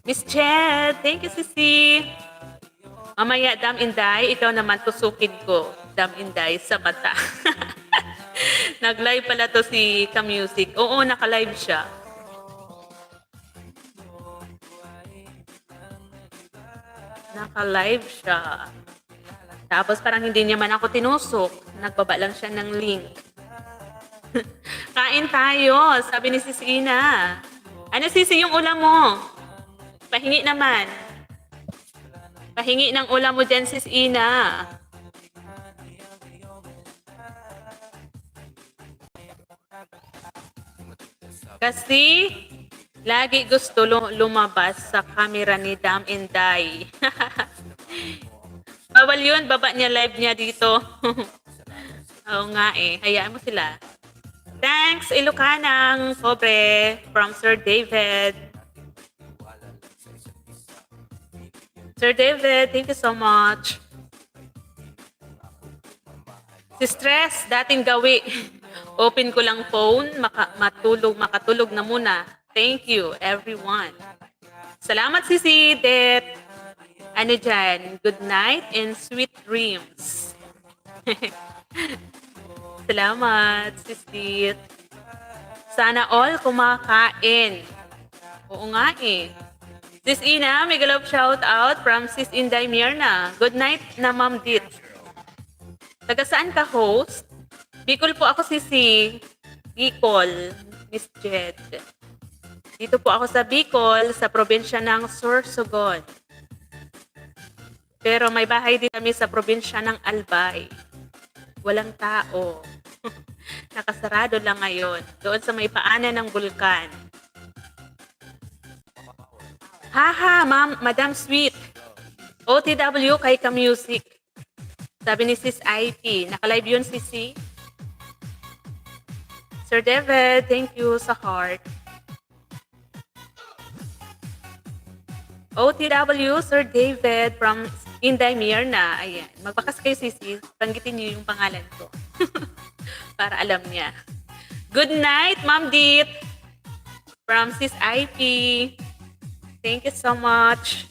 Miss Ched, thank you, Sisi. Mamaya, Dam Inday, ikaw naman tusukin ko. Dam Inday sa mata. Nag-live pala to si Ka-Music. Oo, naka-live siya. Naka-live siya. Tapos parang hindi niya man ako tinusok. Nagbaba lang siya ng link. Kain tayo, sabi ni Sisi Ina. Ano, Sisi, yung ulam mo? Pahingi naman. Pahingi ng ulam mo dyan, Sis Ina. Kasi lagi gusto lumabas sa camera ni Dam Inday. Bawal yun, baba niya live niya dito. Oo nga eh, hayaan mo sila. Thanks, Ilocanang Pobre from Sir David. Sir David, thank you so much. Si Stress, dating gawi. Open ko lang phone, makatulog na muna. Thank you, everyone. Salamat, Sisi Det. Ano dyan? Good night and sweet dreams. Salamat, Sisi. Sana all kumakain. Oo nga eh. Sis Ina, mega love shout out from Sis Inday Mirna. Good night na Ma'am Dit. Taga saan ka host? Bicol po ako, Sisi. Bicol, Miss Jed. Dito po ako sa Bicol, sa probinsya ng Sorsogon. Pero may bahay din kami sa probinsya ng Albay. Walang tao. Nakasarado lang ngayon. Doon sa may paanan ng bulkan. Haha, Madam Sweet. OTW kay Ka-Music. Sabi ni Sis IP. Naka-live yun, Sisi. Sir David, thank you sa heart. OTW, Sir David from Inday Mirna. Ayan. Magbakas kayo, Sisi. Banggitin niyo yung pangalan ko. Para alam niya. Good night, Ma'am Dit. From Sis IP. Thank you so much.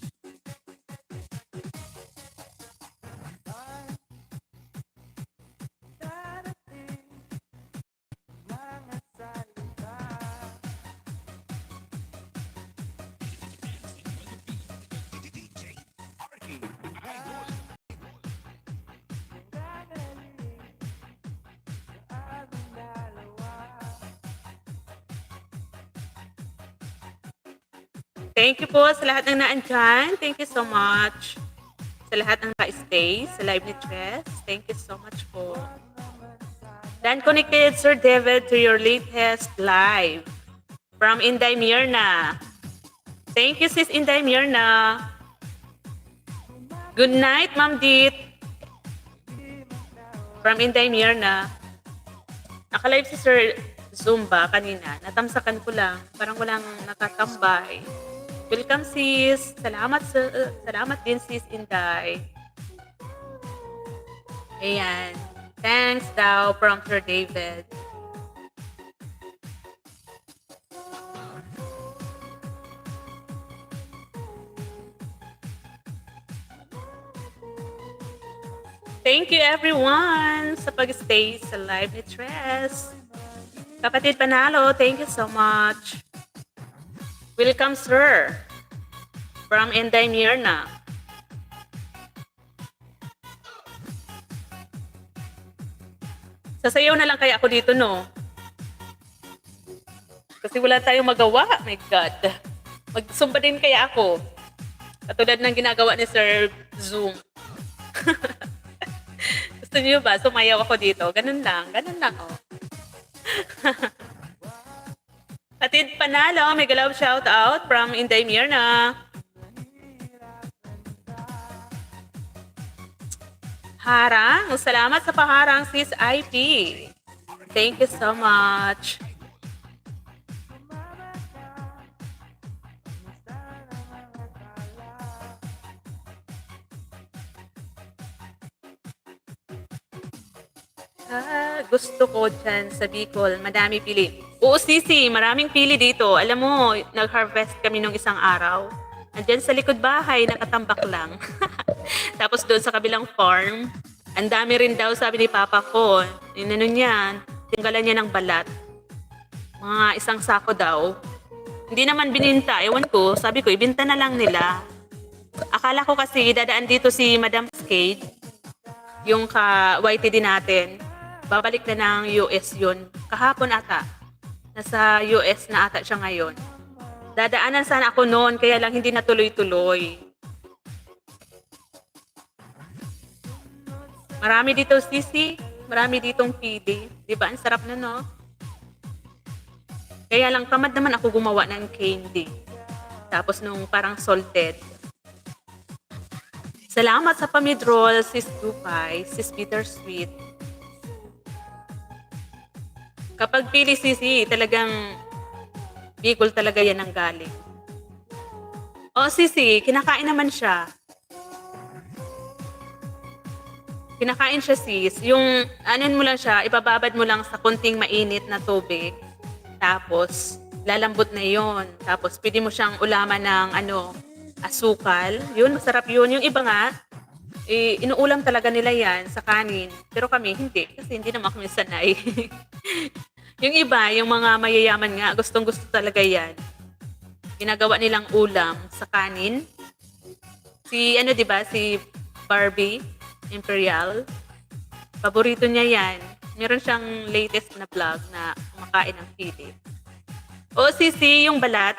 Thank you po sa lahat ng naandyan. Thank you so much. Sa lahat ng naka-stay sa live ni Tres. Thank you so much po. Dan connected, Sir David, to your latest live from Inday Mirna. Thank you, Sis Inday Mirna. Good night, Ma'am Dit. From Inday Mirna. Naka-live si Sir Zumba kanina. Natamsakan ko lang. Parang walang nakatambay. Welcome, sis. Salamat din, sis Inday. Ayan. Thanks daw from Sir David. Thank you everyone sa pag-stay sa live ni Tres. Kapatid Panalo, thank you so much. Welcome, sir. From Inday Mirna. Sasayaw na lang kaya ako dito, no? Kasi wala tayong magawa. My God. Magsumba din kaya ako. Katulad ng ginagawa ni Sir Zoom. Gusto niyo ba? Sumayaw ako dito. Ganun lang. Oh. Katid Panalo, mega love shout out from Inday Mirna. Harang, salamat sa paharang, sis IP. Thank you so much. Gusto ko dyan sa Bicol, madami pili. Oo, Sisi, maraming pili dito. Alam mo, nag-harvest kami nung isang araw. Andyan sa likod bahay, nakatambak lang. Tapos doon sa kabilang farm, ang dami rin daw, sabi ni Papa ko. Inano niya, tinggalan niya ng balat. Mga isang sako daw. Hindi naman bininta, ewan ko, sabi ko, ibinta na lang nila. Akala ko kasi, dadaan dito si Madam Skate, yung ka-YTD natin. Babalik na ng US yun. Kahapon ata. Nasa US na ata siya ngayon. Dadaanan sana ako noon, kaya lang hindi natuloy-tuloy. Marami dito, Sisi. Marami ditong pili. Di ba? Ang sarap na, no? Kaya lang, tamad naman ako gumawa ng candy. Tapos nung parang salted. Salamat sa pamidrol, Sis Dupay, Sis Bittersweet. Kapag pili sisi, talagang Bicol talaga yan ang galing. O sisi, kinakain naman siya. Kinakain siya sis. Yung anin mo lang siya, ibababad mo lang sa konting mainit na tubig. Tapos, lalambot na yon. Tapos, pwede mo siyang ulaman ng asukal. Yun, masarap yun. Yung iba nga, inuulam talaga nila yan sa kanin. Pero kami, hindi. Kasi hindi naman kami sanay. Yung iba, yung mga mayayaman nga, gustong-gusto talaga yan. Ginagawa nilang ulam sa kanin. Si, diba, si Barbie Imperial. Paborito niya yan. Meron siyang latest na vlog na kumakain ng sili. O sisi, yung balat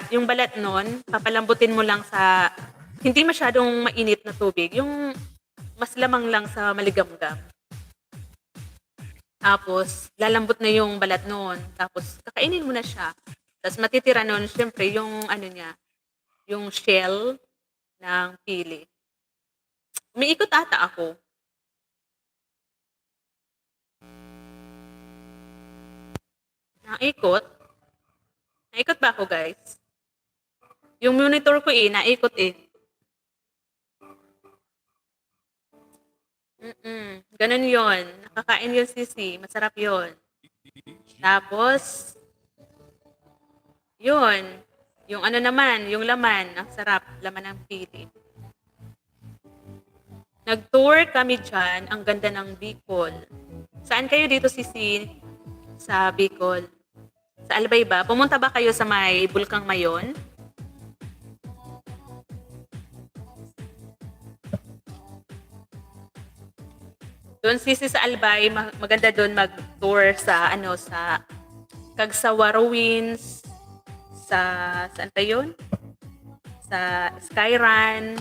nun, papalambutin mo lang sa hindi masyadong mainit na tubig. Yung mas lamang lang sa maligamgam. Tapos, lalambot na yung balat nun. Tapos, kakainin mo na siya. Tapos, matitira nun, syempre, yung niya, yung shell ng pili. Umiikot ata ako. Naikot? Naikot ba ako, guys? Yung monitor ko naikot Ganun yon. Nakakain yung sisi. Masarap yon. Tapos, yun. Yung naman, yung laman. Ang sarap. Laman ng pili. Nag-tour kami dyan. Ang ganda ng Bicol. Saan kayo dito, sisi? Sa Bicol. Sa Albay ba? Pumunta ba kayo sa may Bulkang Mayon? Doon sisi sa Albay, maganda doon mag-tour sa sa Cagsawa Ruins, saan pa yun? Sa Skyran.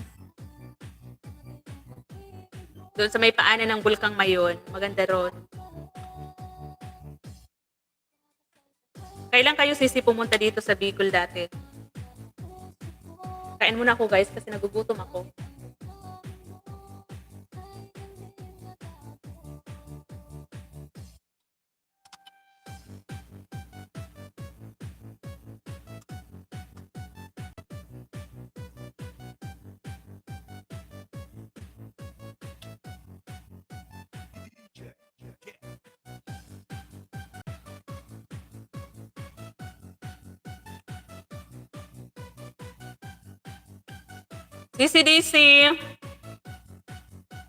Doon sa may paanan ng Bulkang Mayon, maganda ron. Kailan kayo sisi pumunta dito sa Bicol dati? Kain muna ako guys kasi nagugutom ako. Sisi Daisy.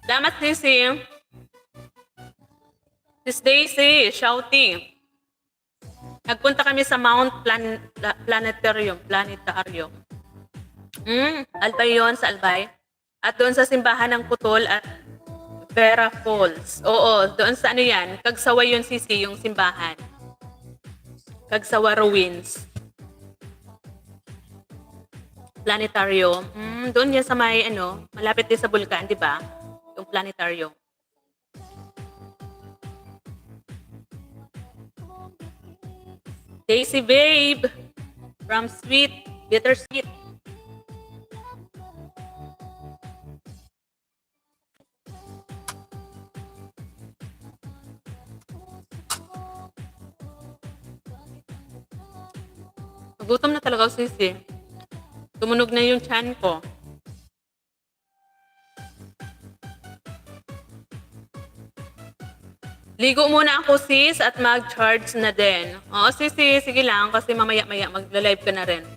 Salamat Sisi. Sis Daisy, shouty. Nagpunta kami sa Mount Planetarium. Albay yun sa Albay. At doon sa simbahan ng Putol at Vera Falls. Oo, doon sa yan. Cagsawa yun sisi, yung simbahan. Cagsawa Ruins. Planetarium. Doon yan sa may malapit din sa bulkan, di ba? Yung planetarium. Daisy Babe from Sweet Bittersweet. Nagutom na talaga ako sisi. Tumunog na yung tiyan ko. Ligo muna ako sis at mag-charge na din. Oo sisi, sige lang kasi mamaya-maya magla-live ka na rin.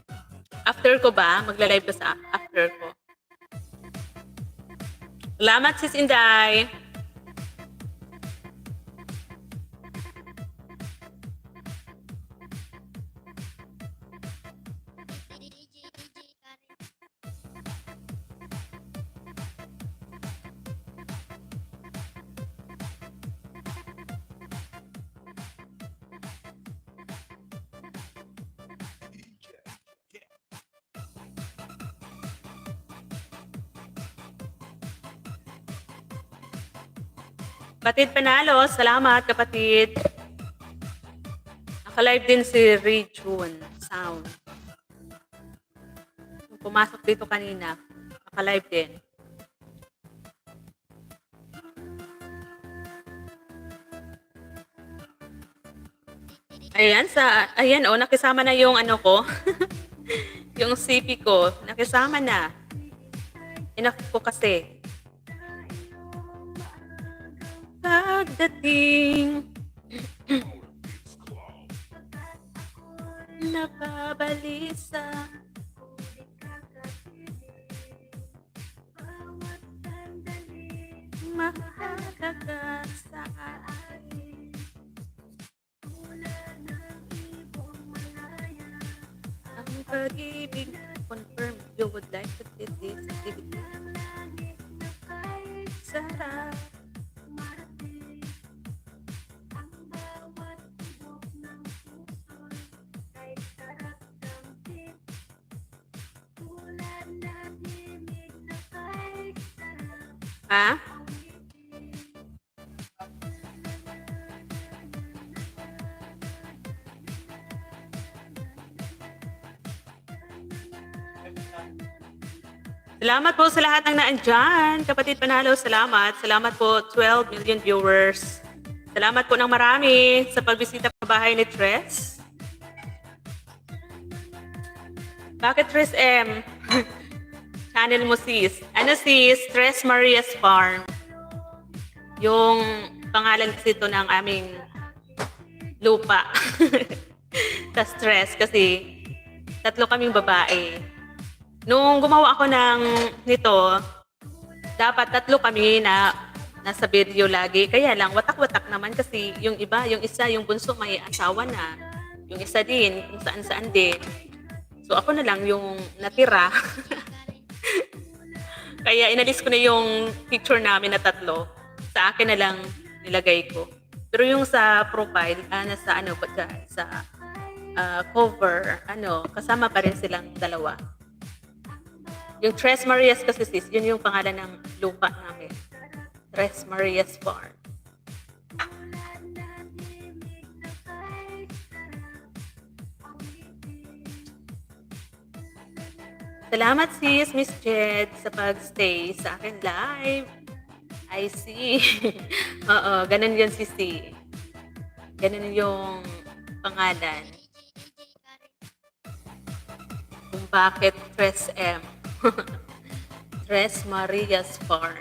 After ko ba? Magla-live ka sa after ko. Salamat sis Inday. Kapatid Panalo, salamat kapatid. Naka-live din si Rejun Sound. Pumasok dito kanina. Naka-live din. Ayan oh, nakisama na yung ano ko. Yung CP ko, nakisama na. Enough ko kasi. Pagdating, nababalisa. Makakasaan. Ang pag-ibig, confirm you would like to see this activity. Sarap. Ha? Salamat po sa lahat ng naandyan. Kapatid Panalo, salamat. Salamat po, 12 million viewers. Salamat po ng marami sa pagbisita sa bahay ni Tres. Bakit Tres M? Channel mo sis. Ano sis? Tres Maria's Farm. Yung pangalan kasi ito ng aming lupa. Sa Tres kasi 3 kaming babae. Nung gumawa ako nito, dapat 3 kami na nasa video lagi. Kaya lang, watak-watak naman kasi yung iba, yung isa, yung bunso may asawa na. Yung isa din, kung saan-saan din. So ako na lang yung natira. Kaya inalis ko na yung picture namin na 3. Sa akin na lang nilagay ko. Pero yung sa profile, nasa ano, sa cover, kasama pa rin silang 2. Yung Tres Marias kasi sis, yun yung pangalan ng lupa namin. Tres Marias Farm. Salamat sis, Miss Jed, sa pag-stay sa akin live. I see. Oo, ganun yun sisi. Ganun yung pangalan. Kung bakit Tres M. Tres Maria's Farm.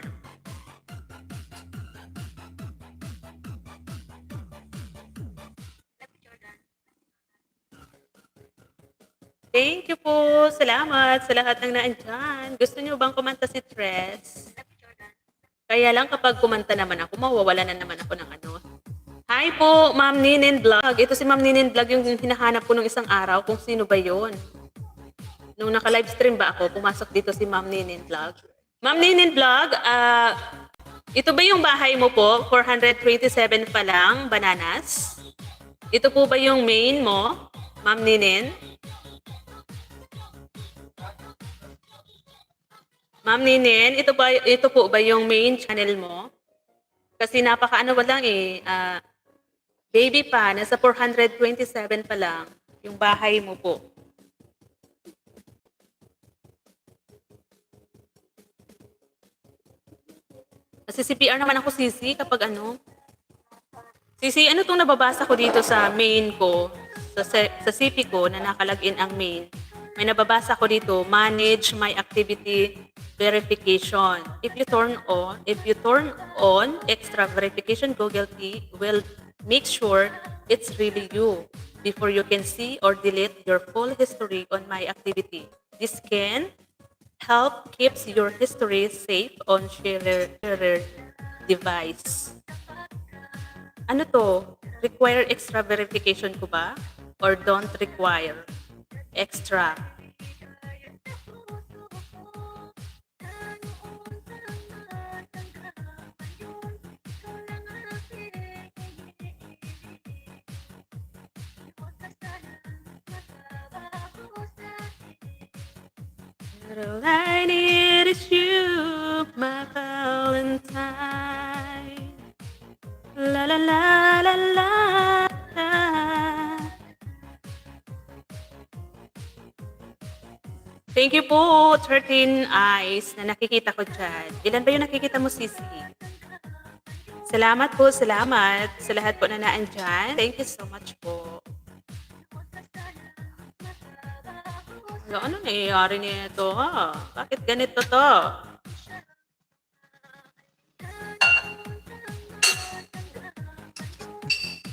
Thank you po. Salamat sa lahat ng naandyan. Gusto niyo bang kumanta si Tres? Kaya lang kapag kumanta naman ako, mawawala na naman ako ng ano. Hi po, Ma'am Ninin Vlog. Ito si Ma'am Ninin Vlog yung hinahanap ko nung isang araw kung sino ba yon. Nung naka-live stream ba ako, pumasok dito si Ma'am Ninin Vlog. Ma'am Ninin Vlog, ito ba yung bahay mo po? 427 pa lang, bananas? Ito po ba yung main mo, Ma'am Ninin? Ma'am Ninin, ito po ba yung main channel mo? Kasi napaka-ano lang baby pa, nasa 427 pa lang yung bahay mo po. Kasi CPR naman ako, Sisi, kapag ano. Sisi, ano itong nababasa ko dito sa main ko, sa CP ko na nakalagin ang main. May nababasa ko dito, manage my activity verification. If you turn on extra verification, Google will make sure it's really you before you can see or delete your full history on my activity. This can help keeps your history safe on shared device. Ano to? Require extra verification ko ba? Or don't require extra? All I need is you, my Valentine. La la la la la la. Thank you po, 13 eyes na nakikita ko dyan. Ilan ba yung nakikita mo, Sisi? Salamat po, salamat sa lahat po na naandyan. Thank you so much po. Ano nangyayari nito, ha? Bakit ganito to?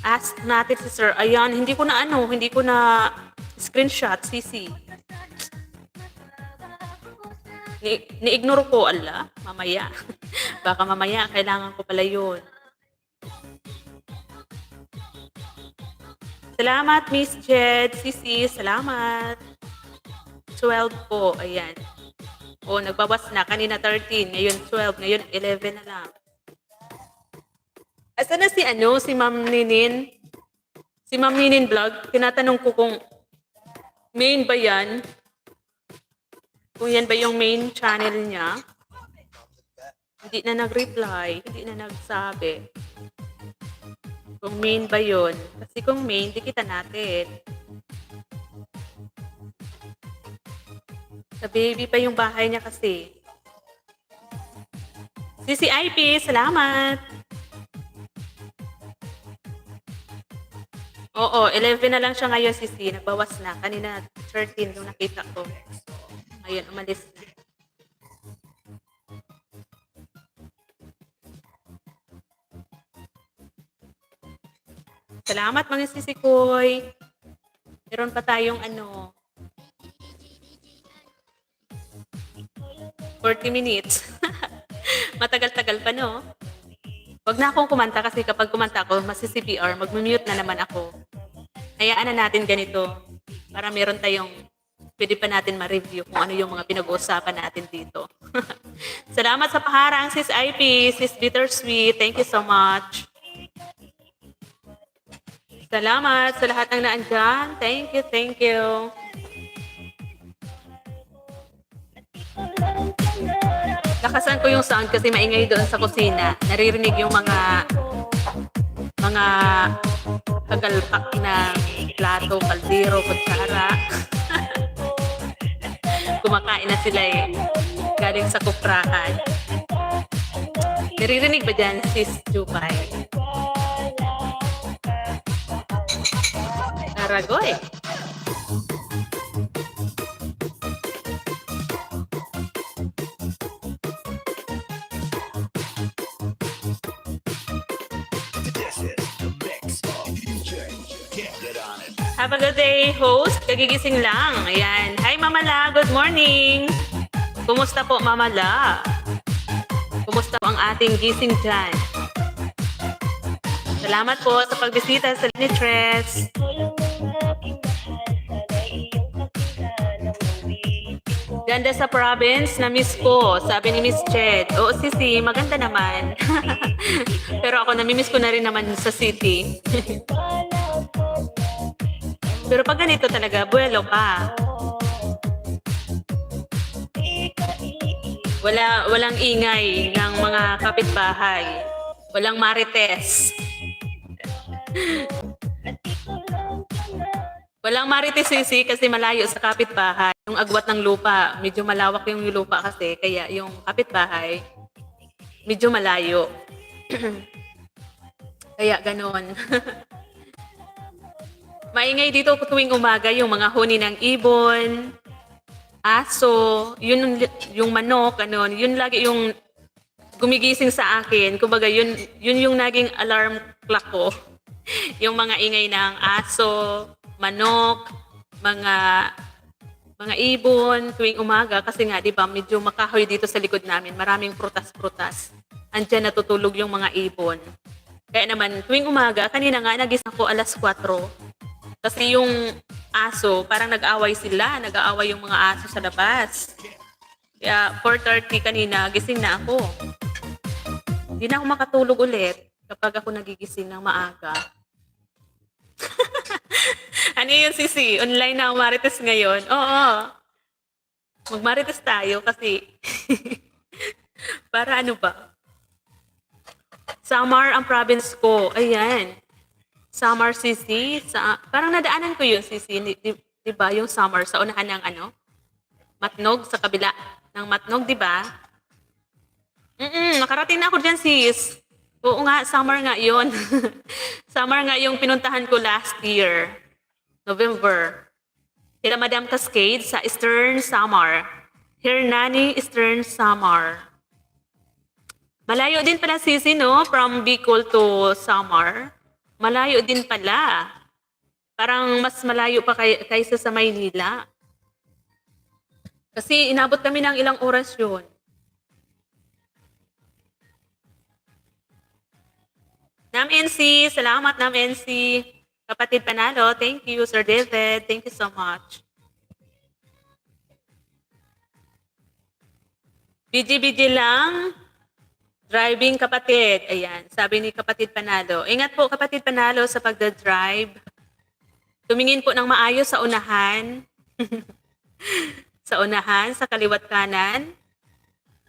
Ask natin si Sir. Ayan, hindi ko na screenshot, Sisi. Ni-ignore ko, ala, mamaya. Baka mamaya, kailangan ko pala yun. Salamat, Miss Jed. Sisi, salamat. 12 po, ayan. O, nagbawas na. Kanina 13, ngayon 12, ngayon 11 na lang. Asa na si Ma'am Ninin? Si Ma'am Ninin Vlog, tinatanong ko kung main ba yan? Kung yan ba yung main channel niya? Hindi na nag-reply, hindi na nagsabi. Kung main ba yun? Kasi kung main, di kita natin. Sa baby pa yung bahay niya kasi. CCIP, salamat! Oo, 11 na lang siya ngayon, Sisi. Nagbawas na. Kanina 13 yung nakita ko. Ngayon, umalis na. Salamat mga sisikoy. Meron pa tayong 40 minutes. Matagal-tagal pa, no? Wag na akong kumanta kasi kapag kumanta ako, masi-CPR, mag-mute na naman ako. Hayaan na natin ganito para meron tayong pwede pa natin ma-review kung ano yung mga pinag-uusapan natin dito. Salamat sa paharang, Sis IP, Sis Bittersweet. Thank you so much. Salamat sa lahat ng naandyan. Thank you, thank you. Lakasan ko yung sound kasi maingay doon sa kusina. Naririnig yung mga kagalpak na plato, kaldero, kutsara. Kumakain na sila galing sa kuprahan. Naririnig ba dyan, Sis Jupay? Aragoy. Have a good day, host. Kagigising lang. Ayan. Hi, Mama La. Good morning. Kumusta po, Mama La? Kumusta po ang ating gising dyan? Salamat po sa pagbisita sa Linitress. Ganda sa province na miss ko, sabi ni Miss Ched. Oo, Sisi, maganda naman. Pero ako, namimiss ko na rin naman sa city. Pero pag ganito talaga, buwelo ka. Walang ingay ng mga kapitbahay. Walang marites. Walang marites, Sisi, kasi malayo sa kapitbahay. Yung agwat ng lupa, medyo malawak yung lupa kasi, kaya yung kapitbahay, medyo malayo. Kaya ganon. Maingay dito tuwing umaga yung mga huni ng ibon, aso, yun yung manok, yun lagi yung gumigising sa akin. Kumbaga yun yung naging alarm clock ko. Yung mga ingay ng aso, manok, mga ibon tuwing umaga kasi nga 'di ba medyo makahoy dito sa likod namin, maraming prutas-prutas. Andiyan natutulog yung mga ibon. Kaya naman tuwing umaga, kanina nga nagising ako 4:00. Kasi yung aso, parang nag-away yung mga aso sa labas. Kaya 4:30 kanina, gising na ako. Hindi na ako makatulog ulit kapag ako nagigising ng maaga. Ano yun, Sisi? Online na ang Marites ngayon? Oo. Mag-Marites tayo kasi para ano ba? Samar ang province ko. Ayan. Samar, Sisi. Parang nadaanan ko yun, Sisi. Di ba yung Samar sa unahan ng Matnog sa kabila ng Matnog, di ba? Nakarating na ako dyan, sis. Oo nga, summer nga yon. Summer nga yung pinuntahan ko last year, November. Sila Madam Cascade sa Eastern Samar. Hernani, Eastern Samar. Malayo din pala, sisi, no? From Bicol to Samar. Malayo din pala. Parang mas malayo pa kaysa sa Maynila. Kasi inabot kami ng ilang oras yun. Nam NC, salamat Nam NC. Kapatid Panalo, thank you. Sir David, thank you so much. BG lang. Driving kapatid. Ayan, sabi ni kapatid Panalo. Ingat po kapatid Panalo sa pagdadrive. Tumingin po ng maayos sa unahan. Sa unahan, sa kaliwat kanan.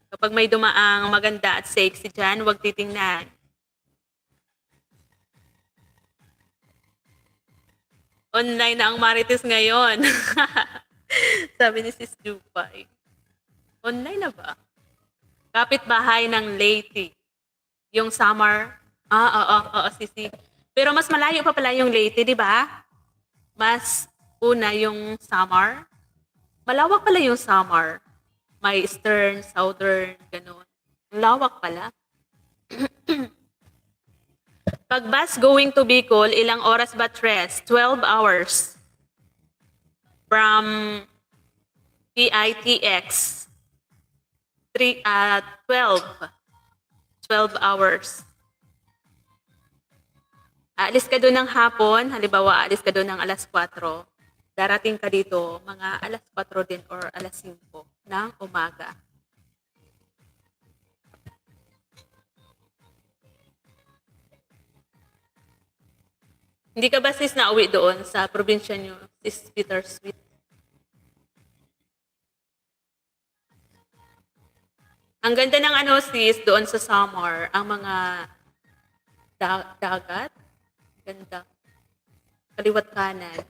Kapag may dumaang maganda at sexy dyan, huwag titingnan. Online na ang Marites ngayon. Sabi ni Sis Jupay. Online na ba? Kapitbahay ng Leyte. Yung Samar. Oo, Sisi. Pero mas malayo pa pala yung Leyte, di ba? Mas una yung Samar. Malawak pala yung Samar. May Eastern, Southern, ganun. Lawak pala. Pag bus going to Bicol, ilang oras ba tres? 12 hours. From PITX. 12 hours. Aalis ka doon ng hapon, halimbawa aalis ka doon ng alas 4, darating ka dito mga alas 4 din or alas 5 ng umaga. Hindi ka ba sis nauwi doon sa probinsya nyo, sis Bittersweet? Ang ganda ng ano sis doon sa Samar, ang mga dagat, ganda. Kaliwat kanan.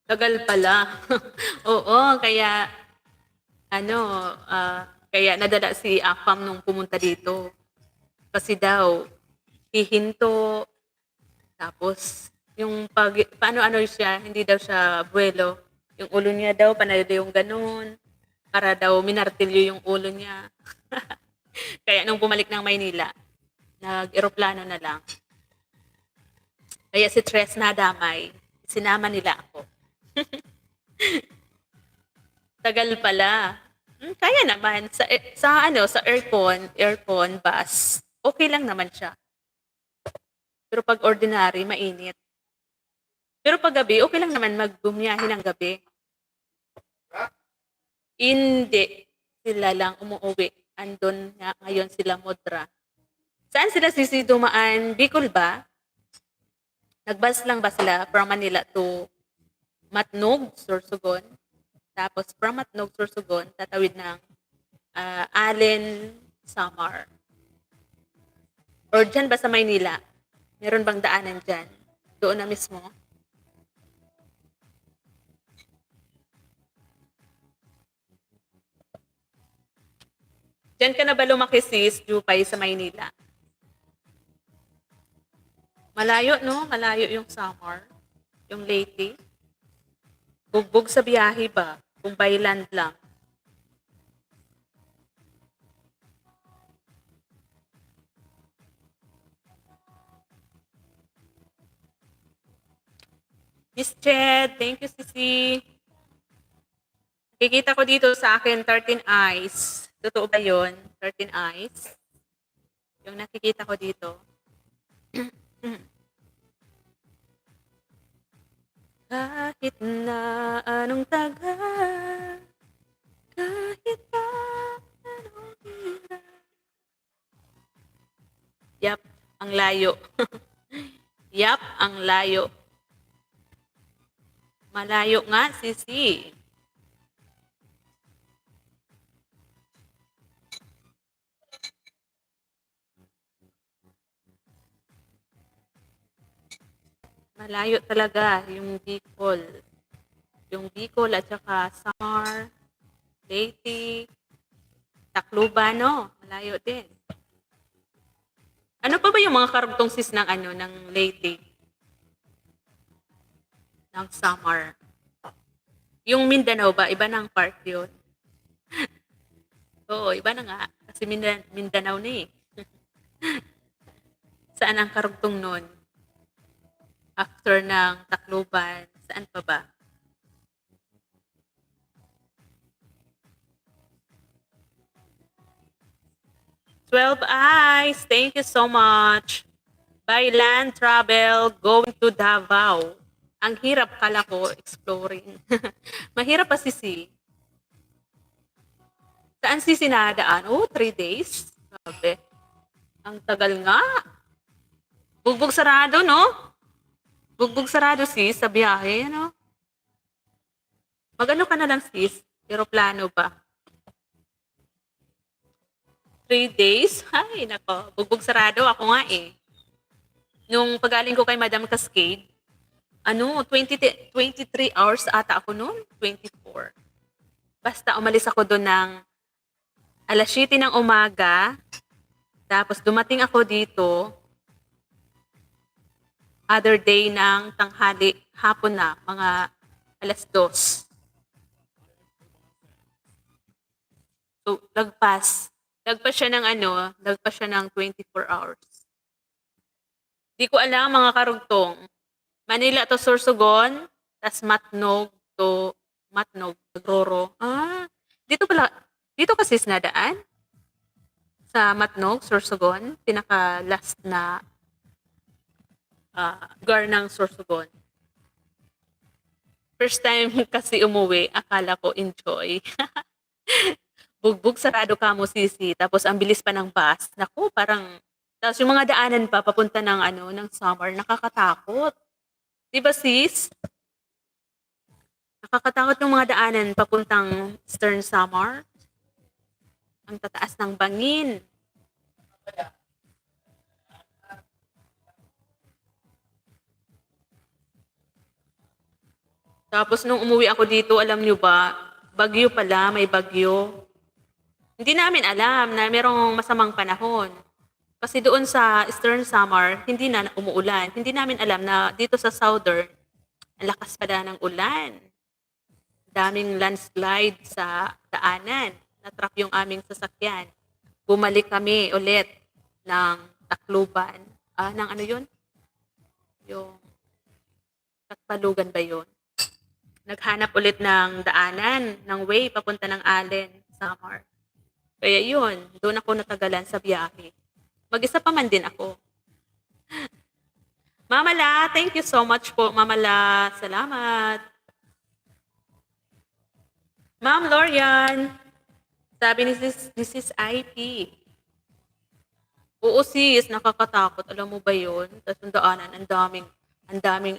Tagal pala. Oo, kaya kaya nadala si Afam nung pumunta dito. Kasi daw, hihinto, tapos yung paano siya, hindi daw siya buwelo. Yung ulo niya daw, panalo yung ganun. Para daw minartilyo yung ulo niya. Kaya nung bumalik ng Maynila, nag-eroplano na lang. Kaya si Tres nadamay. Sinama nila ako. Tagal pala. Kaya naman sa aircon bus, okay lang naman siya. Pero pag ordinary, mainit. Pero pag gabi, okay lang naman magbumiyahe ng gabi. Hindi sila lang umuwi. Andun nga ngayon sila Modra. Saan sila dumaan? Bicol ba? Nagbus lang ba sila from Manila to Matnog, Sorsogon? Tapos from Matnog, Sorsogon, tatawid ng Allen, Samar. Or dyan ba sa Maynila? Meron bang daanan dyan? Doon na mismo? Diyan ka na ba lumaki sis, Jupay, sa Maynila? Malayo, no? Malayo yung Samar. Yung Leyte. Bugbog sa biyahe ba? Kung by land lang. Miss Jed, thank you, Sisi. Kikita ko dito sa akin 13 eyes. Totoo ba yun? 13 eyes? Yung nakikita ko dito. Kahit na anong tagal, kahit pa anong hirap. Yap, ang layo. Yap, ang layo. Malayo nga, Sisi. Malayo talaga yung Bicol. Yung Bicol at saka Samar, Leyte, Tacloban, no? Malayo din. Ano pa ba yung mga karugtong sis ng ano, ng Leyte? Ng Samar? Yung Mindanao ba? Iba ng part yun? Oo, iba na nga. Kasi Mindanao na eh. Saan ang karugtong nun? After ng Tacloban, saan pa ba? Twelve Eyes, thank you so much. By land travel, going to Davao. Ang hirap kala ko, exploring. Mahirap pa sisi. Saan sisi nadaan? Oh, 3 days. Sabi. Ang tagal nga. Bugbog sarado, no? Bugbog sarado sis sa biyahe, no? Magano ka na lang sis? Aeroplano ba? 3 days? Ay, nako. Bugbog sarado ako nga eh. Nung pagaling ko kay Madam Cascade, 23 hours ata ako noon. 24. Basta umalis ako doon ng alas 7 ng umaga. Tapos dumating ako dito other day ng tanghali, hapon na, mga alas 2. So, lagpas siya ng lagpas siya ng 24 hours. Di ko alam mga karugtong. Manila to Sorsogon, tas Matnog, Roro. Dito kasi nadaan. Sa Matnog, Sorsogon, pinaka last na lugar ng Sorsogon. First time kasi umuwi, akala ko enjoy. Bugbog sarado ka mo sisi, tapos ang bilis pa ng bus. Naku, parang tapos yung mga daanan pa papunta ng Samar, nakakatakot. 'Di ba sis? Nakakatakot yung mga daanan papuntang Eastern Samar. Ang tataas ng bangin. Tapos nung umuwi ako dito, alam nyo ba, bagyo pala, may bagyo. Hindi namin alam na merong masamang panahon. Kasi doon sa Eastern Samar, hindi na umuulan. Hindi namin alam na dito sa Southern, ang lakas pala ng ulan. Daming landslide sa daanan. Natrap yung aming sasakyan. Bumalik kami ulit ng Tacloban. Ng ano yun? Yung Takpalugan ba yun? Naghanap ulit ng daanan, ng way, papunta ng Allen, Samar. Kaya yun, doon ako natagalan sa biyahe. Mag-isa pa man din ako. Mama La, thank you so much po, Mama La. Salamat. Ma'am Lorian, sabi ni Sis IP. Oo sis, nakakatakot. Alam mo ba yun? Tapos ang daanan, ang daming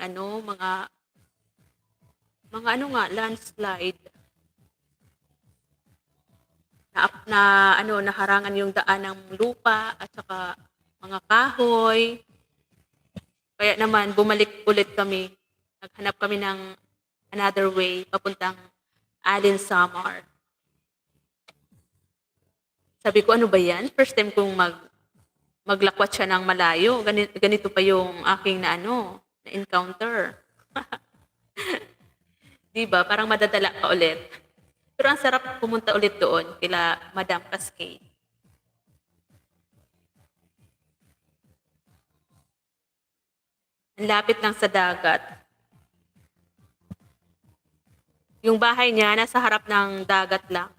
mga landslide. Naharangan yung daan ng lupa at saka mga kahoy. Kaya naman, bumalik ulit kami. Naghanap kami ng another way papuntang Allen Samar. Sabi ko, ano ba yan? First time kong maglakwat siya ng malayo. Ganito pa yung aking na-encounter. Diba? Parang madadala ka ulit. Pero ang sarap pumunta ulit doon kila Madam Cascade. Ang lapit lang sa dagat. Yung bahay niya nasa harap ng dagat lang.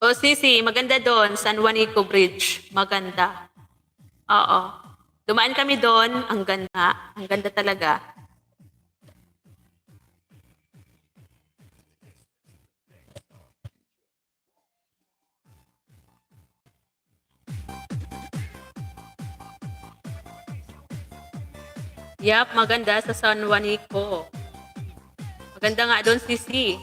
O Sisi, maganda doon, San Juanico Bridge. Maganda. Oo. Dumaan kami doon, ang ganda talaga. Yap, maganda sa San Juanico. Maganda nga doon, Sisi.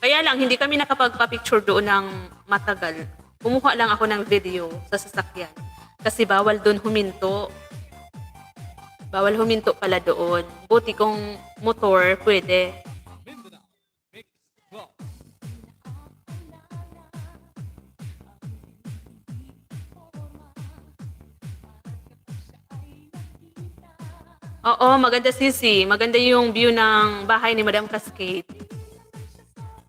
Kaya lang, hindi kami nakapagpa-picture doon ng matagal. Kumuha lang ako ng video sa sasakyan. Kasi bawal doon huminto. Bawal huminto pala doon. Buti kung motor, pwede. Mindanao Mix Club. Oo, maganda sisi. Maganda yung view ng bahay ni Madam Cascade.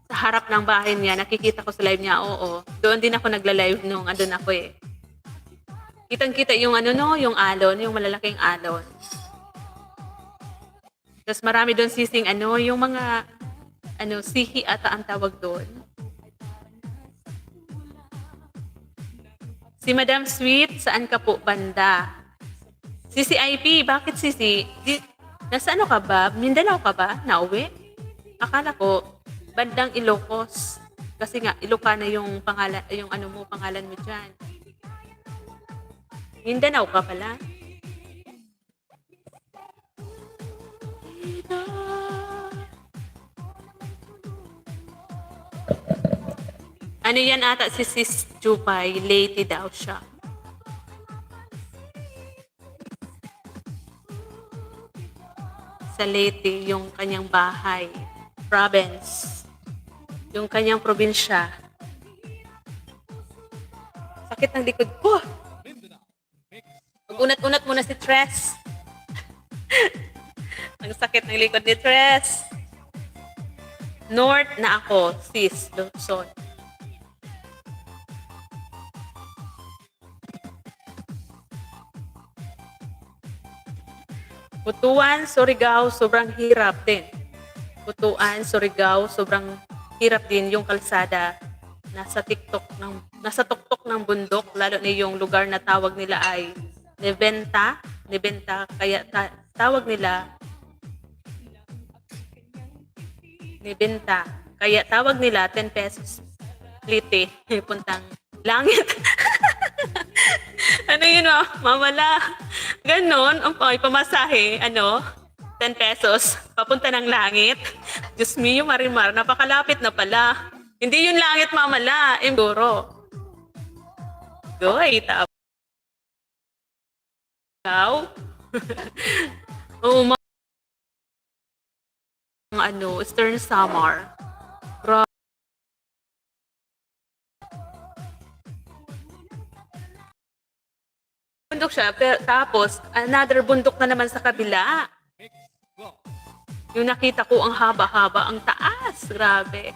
Sa harap ng bahay niya, nakikita ko sa live niya, oo. Doon din ako nagla-live nung andun ako eh. Kitang-kita yung ano no, yung alon, yung malalaking alon. Tapos marami doon sising ano, yung mga ano, sihi ata ang tawag doon. Si Madam Sweet, saan ka po banda? Sisi IP, bakit Sisi? Nasa ano ka ba? Mindanao ka ba? Nauwi? Akala ko, bandang Ilocos. Kasi nga, Ilocana yung pangalan, yung ano mo, pangalan mo dyan. Mindanao ka pala? Ano yan ata si Sis Jupay? Lady daw siya. Sa Leyte, yung kanyang bahay. Province. Yung kanyang probinsya. Sakit ng likod ko. Mag-unat-unat muna si Tres. Ang sakit ng likod ni Tres. North na ako, sis, Luzon. Butuan, Surigao, sobrang hirap din. Butuan, Surigao, sobrang hirap din yung kalsada. Nasa tuktok ng bundok, lalo na yung lugar na tawag nila ay Nebenta, kaya tawag nila Nebenta. Kaya tawag nila 10 pesos lite, puntang langit. Ano yun mamala. Ganon, okay, pamasahe, 10 pesos, papunta ng langit. Diyos mio, Marimar, napakalapit na pala. Hindi yung langit mamala, siguro. Goy, ikaw? Oo, Eastern Samar. Bundok siya, pero tapos another bundok na naman sa kabila. Yung nakita ko ang haba-haba, ang taas, grabe.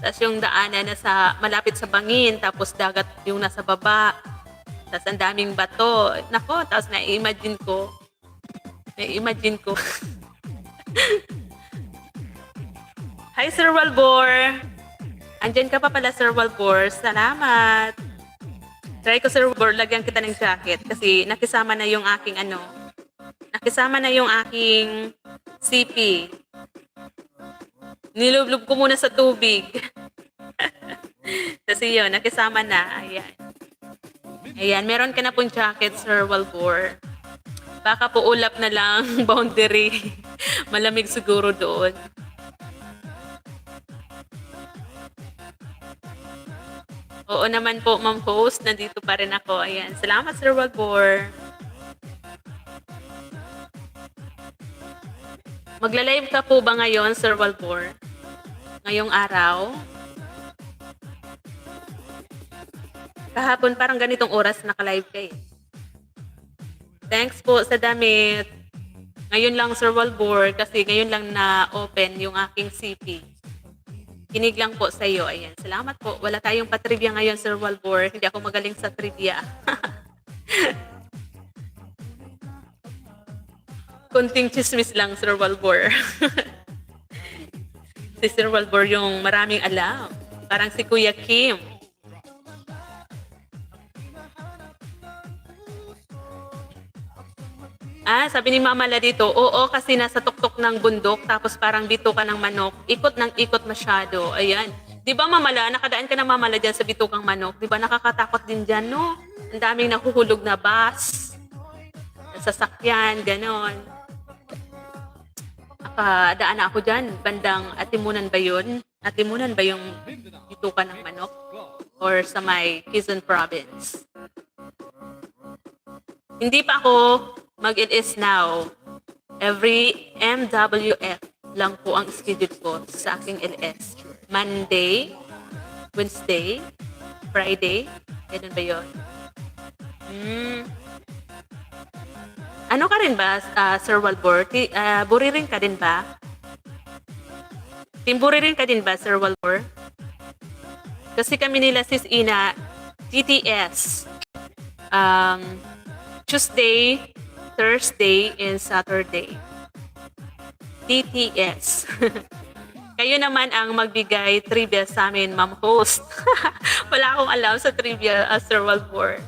Tapos yung daanan na malapit sa bangin, tapos dagat yung nasa baba. Tapos ang daming bato. Nako, tapos na-imagine ko. Hi, Sir Walbor. Andyan ka pa pala, Sir Walbor. Salamat. Try ko, Sir Walbor, lagyan kita ng jacket kasi nakisama na yung aking CP. Nilublob ko muna sa tubig. Kasi yun, nakisama na. Ayan, meron ka na pong jacket, Sir Walbor. Baka po ulap na lang, boundary. Malamig siguro doon. Oo naman po, Ma'am Host. Nandito pa rin ako. Ayan. Salamat, Sir Walbor. Magla-live ka po ba ngayon, Sir Walbor? Ngayong araw? Kahapon parang ganitong oras naka-live ka eh. Thanks po sa damit. Ngayon lang, Sir Walbor, kasi ngayon lang na-open yung aking CP. Kinig lang po sa iyo. Ayan. Salamat po. Wala tayong patrivia ngayon, Sir Walbor. Hindi ako magaling sa trivia. Kunting chismis lang, Sir Walbor. Si Sir Walbor yung maraming alam. Parang si Kuya Kim. Sabi ni Mama La dito, oo, kasi nasa tuktok ng bundok, tapos parang bituka ng manok, ikot ng ikot masyado. Ayan. Di ba, Mama La, nakadaan ka na, Mama La, dyan sa bitukang manok? Di ba, nakakatakot din dyan, no? Ang daming nahuhulog na bus, sasakyan, ganon. Daan na ako dyan, bandang Atimunan ba yun? Atimunan ba yung bituka ng manok? or sa may Quezon Province. Hindi pa ako mag-LS now. Every MWF lang po ang schedule ko sa aking LS. Monday, Wednesday, Friday. Ganun ba yun? Ano ka rin ba, Sir Walbor? Buririn ka din ba? Team Buririn ka din ba, Sir Walbor? Kasi kami nila sis Ina, TTS. Tuesday, Thursday, and Saturday. TTS. Kayo naman ang magbigay trivia sa amin, Ma'am Host. Wala akong alam sa trivia, Sir Walbor.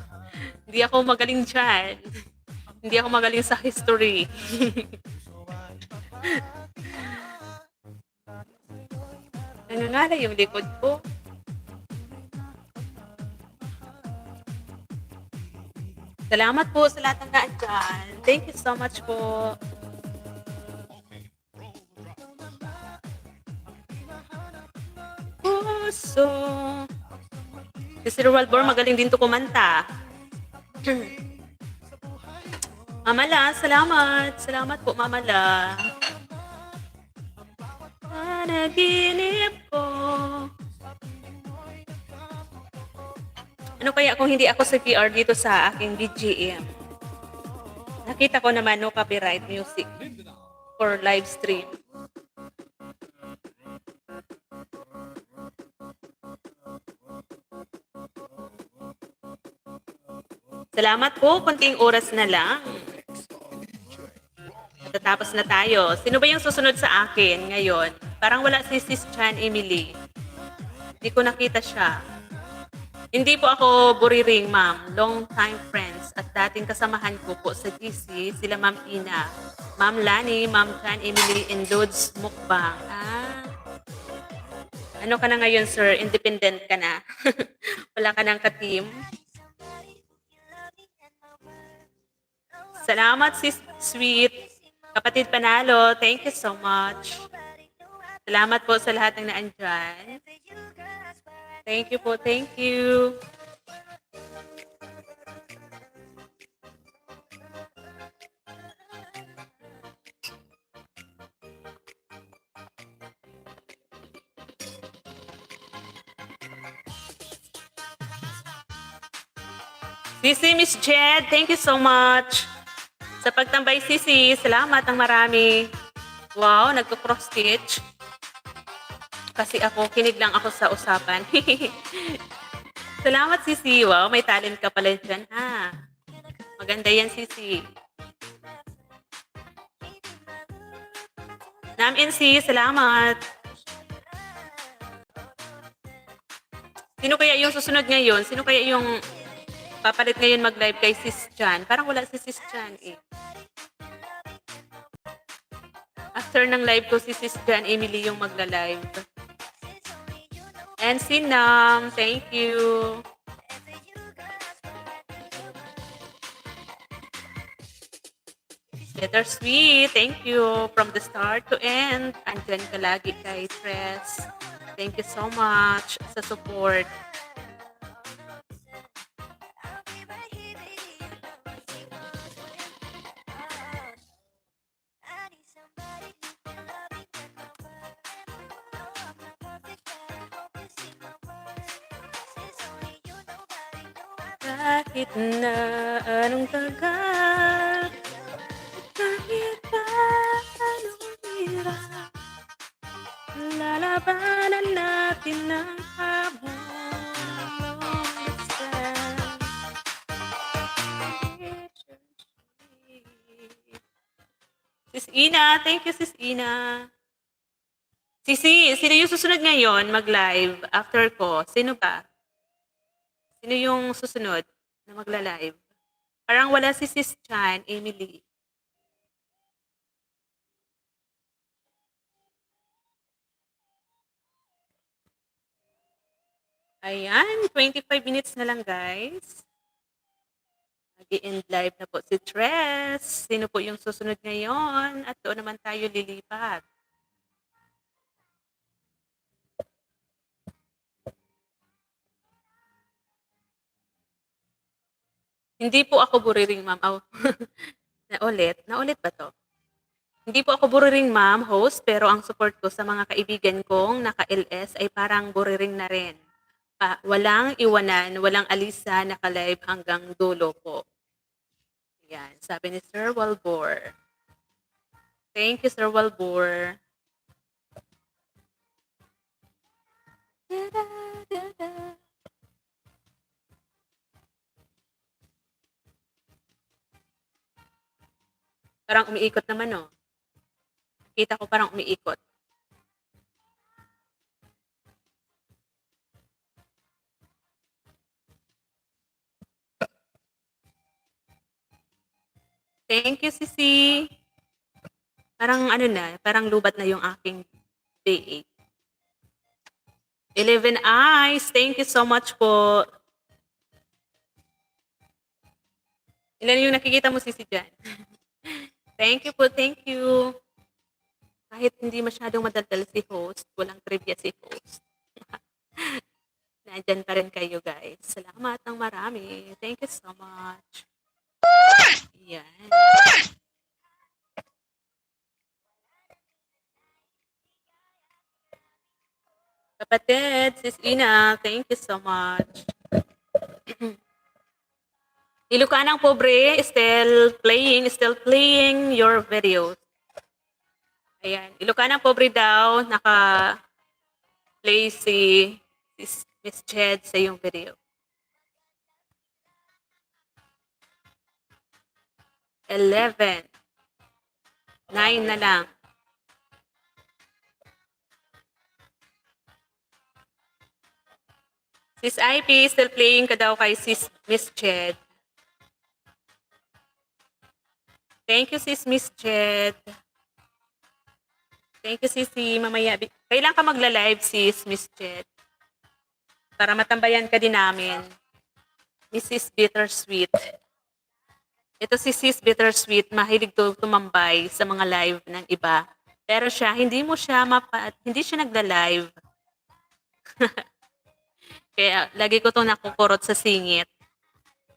Hindi ako magaling dyan. Hindi ako magaling sa history. Nangangala yung likod ko. Salamat po sa lahat ng naandyan. Thank you so much po. Puso. Si Sir Walbor magaling din to kumanta. Mamala, salamat. Salamat po, Mamala. Panaginip ko. Ano kaya kung hindi ako sa PR dito sa aking BGM? Nakita ko naman no copyright music for live stream. Salamat po, konting oras na lang. Tatapos na tayo. Sino ba yung susunod sa akin ngayon? Parang wala si Sis Chan Emily. Hindi ko nakita siya. Hindi po ako buriring, ma'am. Long time friends at dating kasamahan ko po sa GC, sila Ma'am Ina, Ma'am Lani, Ma'am Chan Emily, and Lods Mukbang. Ano ka na ngayon, sir? Independent ka na? Wala ka nang ka-team? Salamat, Sis Sweet. Kapatid Panalo, thank you so much. Salamat po sa lahat ng naandyan. Thank you po, thank you. Sisi, Miss Jed, thank you so much. Sa pagtambay, Sisi, salamat ng marami. Wow, nagko-cross stitch. Kasi ako, kinig lang ako sa usapan. Salamat, Sisi. Wow, may talent ka pala dyan, ha? Maganda yan, Sisi. NC, salamat. Sino kaya yung susunod ngayon? Sino kaya yung papalit ngayon mag-live kay Sis Chan? Parang wala si Sis Chan, eh. After ng live ko, si Sis Chan Emily yung magla-live. And Sinam, thank you. Bittersweet, thank you. From the start to end, andyan ka lagi kay Tres. Thank you so much sa support. Kahit na anong tagal, kahit pa anong hirap, lalabanan natin ng hamon. Sis Ina, thank you, Sis Ina. Sisi, sino yung susunod ngayon mag-live after ko? Sino ba? Sino yung susunod na magla-live? Parang wala si Sis Chan, Emily. Ayan, 25 minutes na lang, guys. Mag-i-end live na po si Tres. Sino po yung susunod ngayon? At doon naman tayo lilipat. Hindi po ako buriring, ma'am. Oh. Naulit? Naulit ba to? Hindi po ako buriring, ma'am, host, pero ang support ko sa mga kaibigan kong naka-LS ay parang buriring na rin. Walang iwanan, walang alisa, naka-live hanggang dulo po. Yan, sabi ni Sir Walbor. Thank you, Sir Walbor. Parang umiikot naman, no? Kita ko parang umiikot. Thank you, Sisi. Parang ano na, parang lubat na yung aking day 8. 11 eyes. Thank you so much po. Ilan yung nakikita mo, Sisi, dyan? Thank you po, thank you. Kahit hindi masyadong madaldal si host, walang trivia si host. Nandyan pa rin kayo, guys. Salamat ng marami. Thank you so much. Yan. Kapatid, Sis Ina, thank you so much. Ilukanang pobre, still playing your videos. Ayan, Ilukanang pobre daw, naka-play si Miss Jed sa yung video. 11. 9 na lang. Sis IP, still playing ka daw kay Sis Miss Jed. Thank you, Sis Miss Jed. Thank you, Sisi. Mamaya, kailan ka magla-live, Sis Miss Jed? Para matambayan ka din namin. Mrs. Bittersweet. Ito si Sis Bittersweet, mahilig tumambay sa mga live ng iba. Pero siya, hindi siya nagla-live. Kaya lagi ko itong nakukurot sa singit.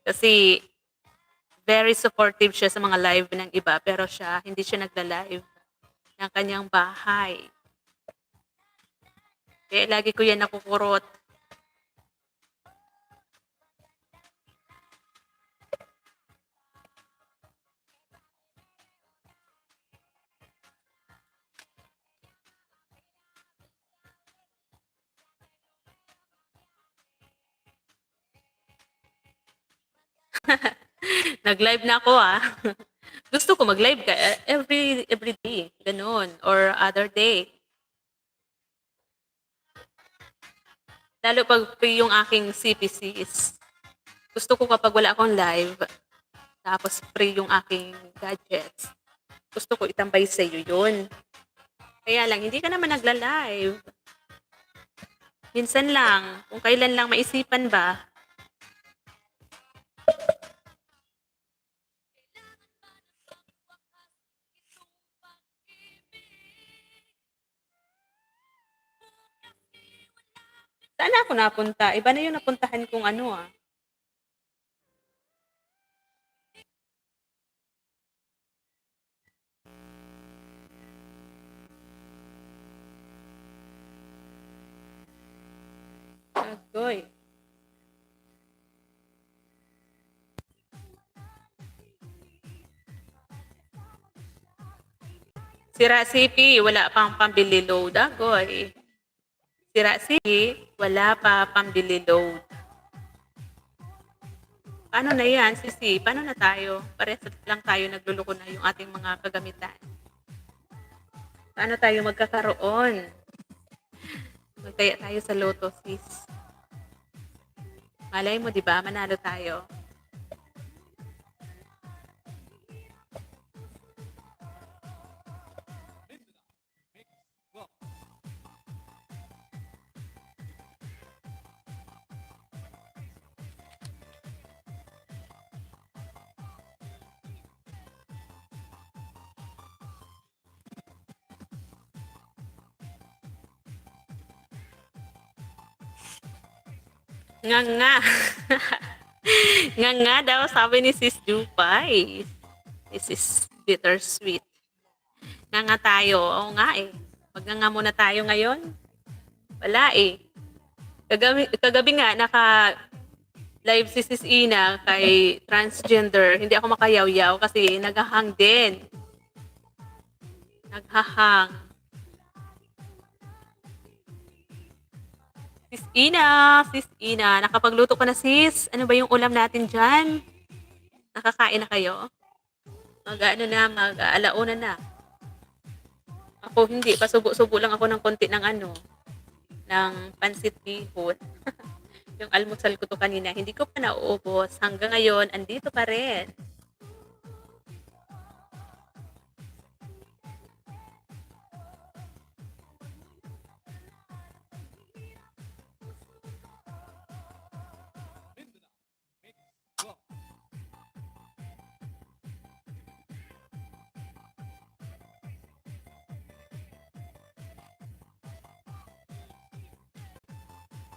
Kasi very supportive siya sa mga live ng iba. Pero siya, hindi siya nagla-live ng kanyang bahay. Kaya lagi ko yan nakukurot. Nag-live na ako Gusto ko mag-live ka every day, ganun, or other day. Lalo pag free yung aking CPCs. Gusto ko kapag wala akong live, tapos free yung aking gadgets. Gusto ko itambay sa iyo yun. Kaya lang, hindi ka naman nagla-live. Minsan lang, kung kailan lang maisipan ba. Saan ako napunta? Iba na yung napuntahan kong Agoy. Sira CP, wala pang pambili load. Agoy. Sira CP, wala pa pambili load. Paano na yan, Sisi? Paano na tayo? Parehas lang tayo nagluluko na yung ating mga kagamitan. Paano tayo magkakaroon? Magtaya tayo sa Lotto, sis. Malay mo, di ba? Manalo tayo. Nga nga. Nga daw, sabi ni Sis Jupay. This is bittersweet. Nga tayo. Oo nga eh. Nga muna tayo ngayon. Wala eh. Kagabi nga, live si Sis Ina kay transgender. Hindi ako makayaw-yaw kasi naghahang din. Naghahang. Sis Ina, nakapagluto ka na sis? Ano ba yung ulam natin dyan? Nakakain na kayo? Mag-alauna na. Ako hindi, pasubo-subo lang ako ng konti ng pansit bihon. Yung almusal ko to kanina, hindi ko pa nauubos. Hanggang ngayon, andito pa rin.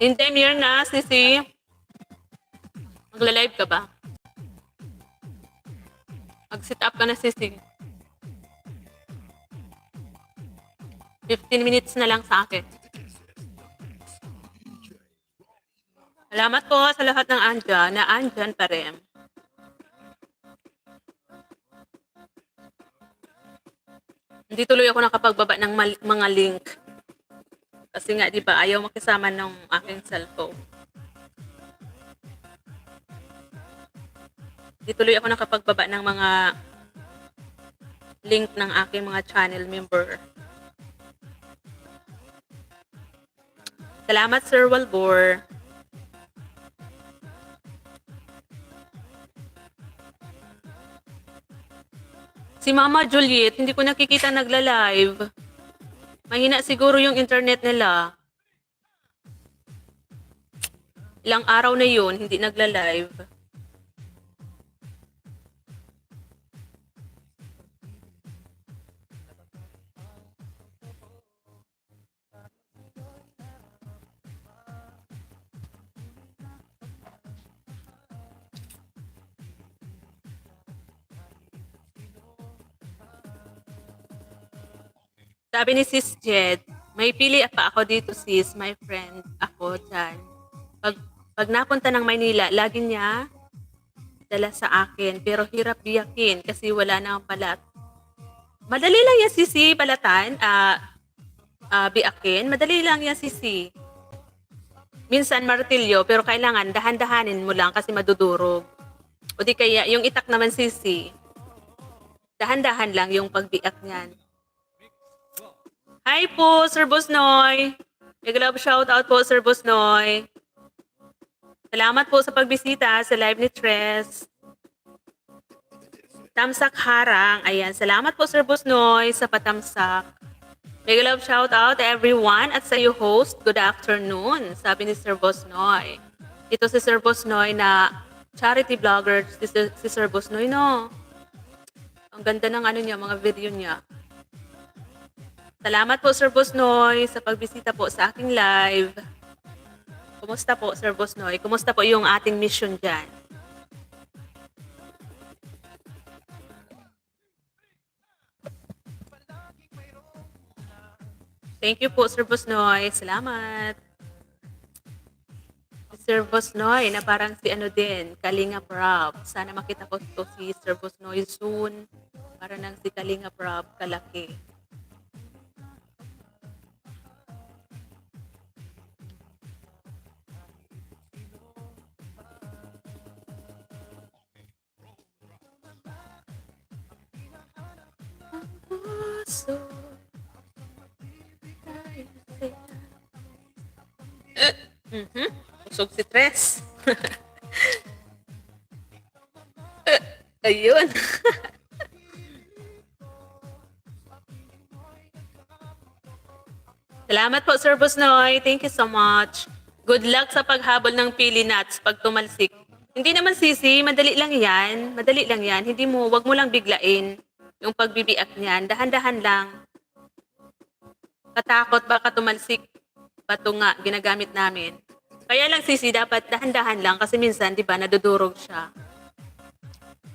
Hindi, Mir na, Sisi. Magla-live ka ba? Mag-sit up ka na, Sisi. 15 minutes na lang sa akin. Salamat po sa lahat ng andyan pa rin. Hindi tuloy ako nakapagbaba ng mga link. Kasi nga, di ba, ayaw makisama ng aking cellphone. Hindi tuloy ako nakapagbaba ng mga link ng aking mga channel member. Salamat, Sir Walbor. Si Mama Juliet, hindi ko nakikita nagla-live. Mahina siguro yung internet nila. Ilang araw na yun, hindi nagla-live. Sabi ni Sis Jed, may pili pa ako dito sis, my friend, ako dyan. Pag napunta ng Maynila, lagi niya dala sa akin, pero hirap biyakin kasi wala na ang balat. Madali lang yan sisi, balatan, biyakin, madali lang yan sisi. Minsan martilyo, pero kailangan dahan-dahanin mo lang kasi madudurog. O di kaya, yung itak naman sisi, dahan-dahan lang yung pagbiyak niyan. Hi po, Sir Busnoy. Nag-love shoutout po, Sir Busnoy. Salamat po sa pagbisita sa live ni Tres. Tamsak Harang. Ayan, salamat po, Sir Busnoy, sa patamsak. Nag-love shoutout to everyone at sa iyo host. Good afternoon, sabi ni Sir Busnoy. Ito si Sir Busnoy na charity vlogger. Si Sir Busnoy, no? Ang ganda ng niya, mga video niya. Salamat po, Sir Busnoy, sa pagbisita po sa aking live. Kumusta po, Sir Busnoy? Kumusta po yung ating mission dyan? Thank you po, Sir Busnoy. Salamat. Sir Busnoy, na parang si din, Kalinga Prab. Sana makita ko to si Sir Busnoy soon. Para nang si Kalinga Prab kalaki. Usog si Tres. Ayun. Salamat po, Sir Busnoy. Thank you so much. Good luck sa paghabol ng pili nuts pag tumalsik. Hindi naman sisi, madali lang yan. Madali lang yan. Wag mo lang biglain yung pagbibiak niyan. Dahan-dahan lang. Katakot baka tumalsik. Bato nga, ginagamit namin. Kaya lang sisi, dapat dahan-dahan lang kasi minsan, di ba, nadudurog siya.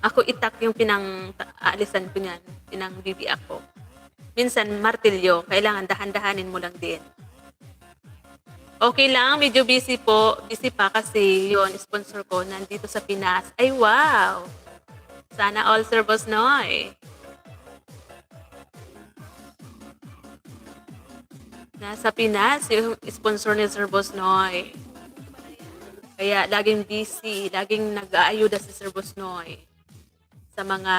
Ako itak yung aalisan ko niyan, pinang bibi ako. Minsan, martilyo, kailangan dahan-dahanin mo lang din. Okay lang, medyo busy po. Busy pa kasi yon sponsor ko nandito sa Pinas. Ay, wow! Sana all Sir Boss Noy. Nasa Pinas, yung sponsor ni Sir Boss Noy. Kaya laging busy, laging nag-aayuda si Sir Boss Noy sa mga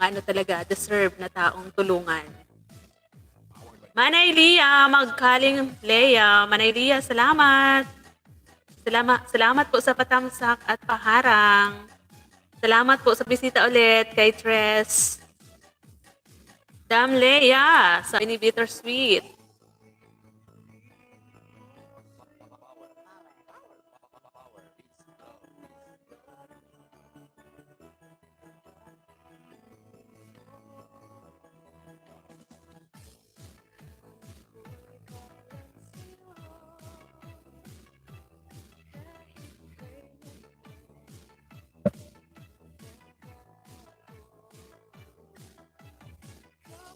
ano talaga, deserve na taong tulungan. Manay Lia, magkaling Leia. Manay Lia, salamat. Salamat po sa patamsak at paharang. Salamat po sa bisita ulit kay Tres. Dam Leia, sa ni Bittersweet.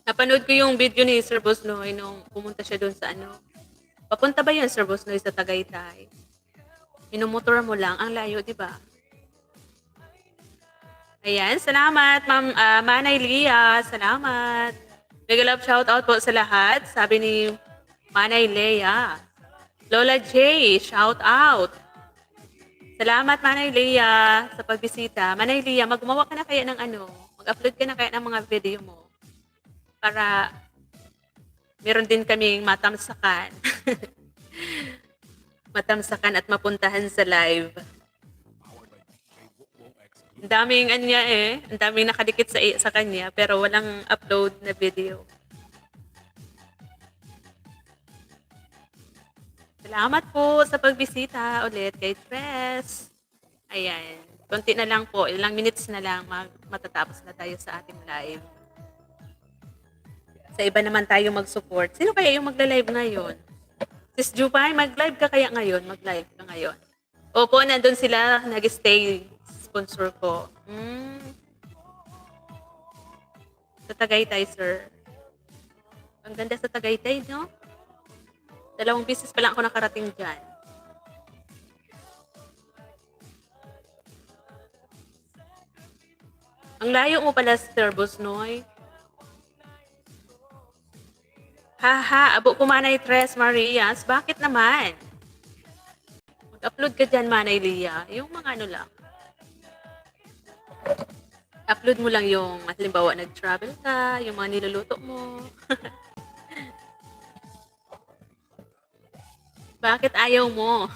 Napanood ko yung video ni Sir Boss Noy nung pumunta siya doon sa ano. Papunta ba yun, Sir Boss Noy, sa Tagaytay? Minumotor mo lang. Ang layo, di ba? Ayan, salamat, Ma'am Manay Lia. Salamat. Mega love shout out po sa lahat. Sabi ni Manay Leia. Lola J, shout out. Salamat, Manay Leia, sa pagbisita. Manay Leia, maggumawa ka na kaya ng ano? Mag-upload ka na kaya ng mga video mo? Para meron din kaming matamsakan. Matamsakan at mapuntahan sa live. Ang daming anya ang daming nakadikit sa kanya pero walang upload na video. Salamat po sa pagbisita ulit kay Tres. Ayan, konti na lang po, ilang minutes na lang matatapos na tayo sa ating live. Sa iba naman tayo mag-support. Sino kaya yung magla-live ngayon? Sis Jupay, mag-live ka kaya ngayon? Mag-live ka ngayon. Opo, nandun sila, nag-stay. Sponsor ko. Sa Tagaytay, sir. Ang ganda sa Tagaytay, no? 2 beses pa lang ako nakarating dyan. Ang layo mo pala, Sir Boss Noy. Haha, abo ko Manay Tres Marias. Bakit naman? Mag-upload ka dyan, Manay Lia. Yung mga ano lang. Upload mo lang yung, halimbawa, nag-travel ka, yung mga niluluto mo. Bakit ayaw mo?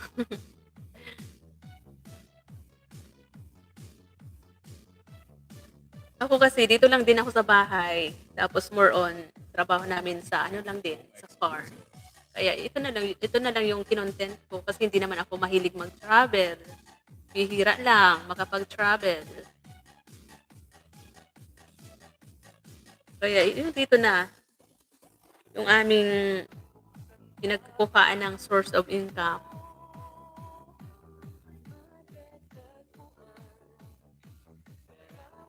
Ako kasi, dito lang din ako sa bahay. Tapos more on, trabaho namin sa ano lang din, sa car. Kaya ito na lang yung kinontent ko kasi hindi naman ako mahilig mag-travel. Bihira lang makapag-travel. Kaya yung dito na yung aming pinagkukuhaan ng source of income.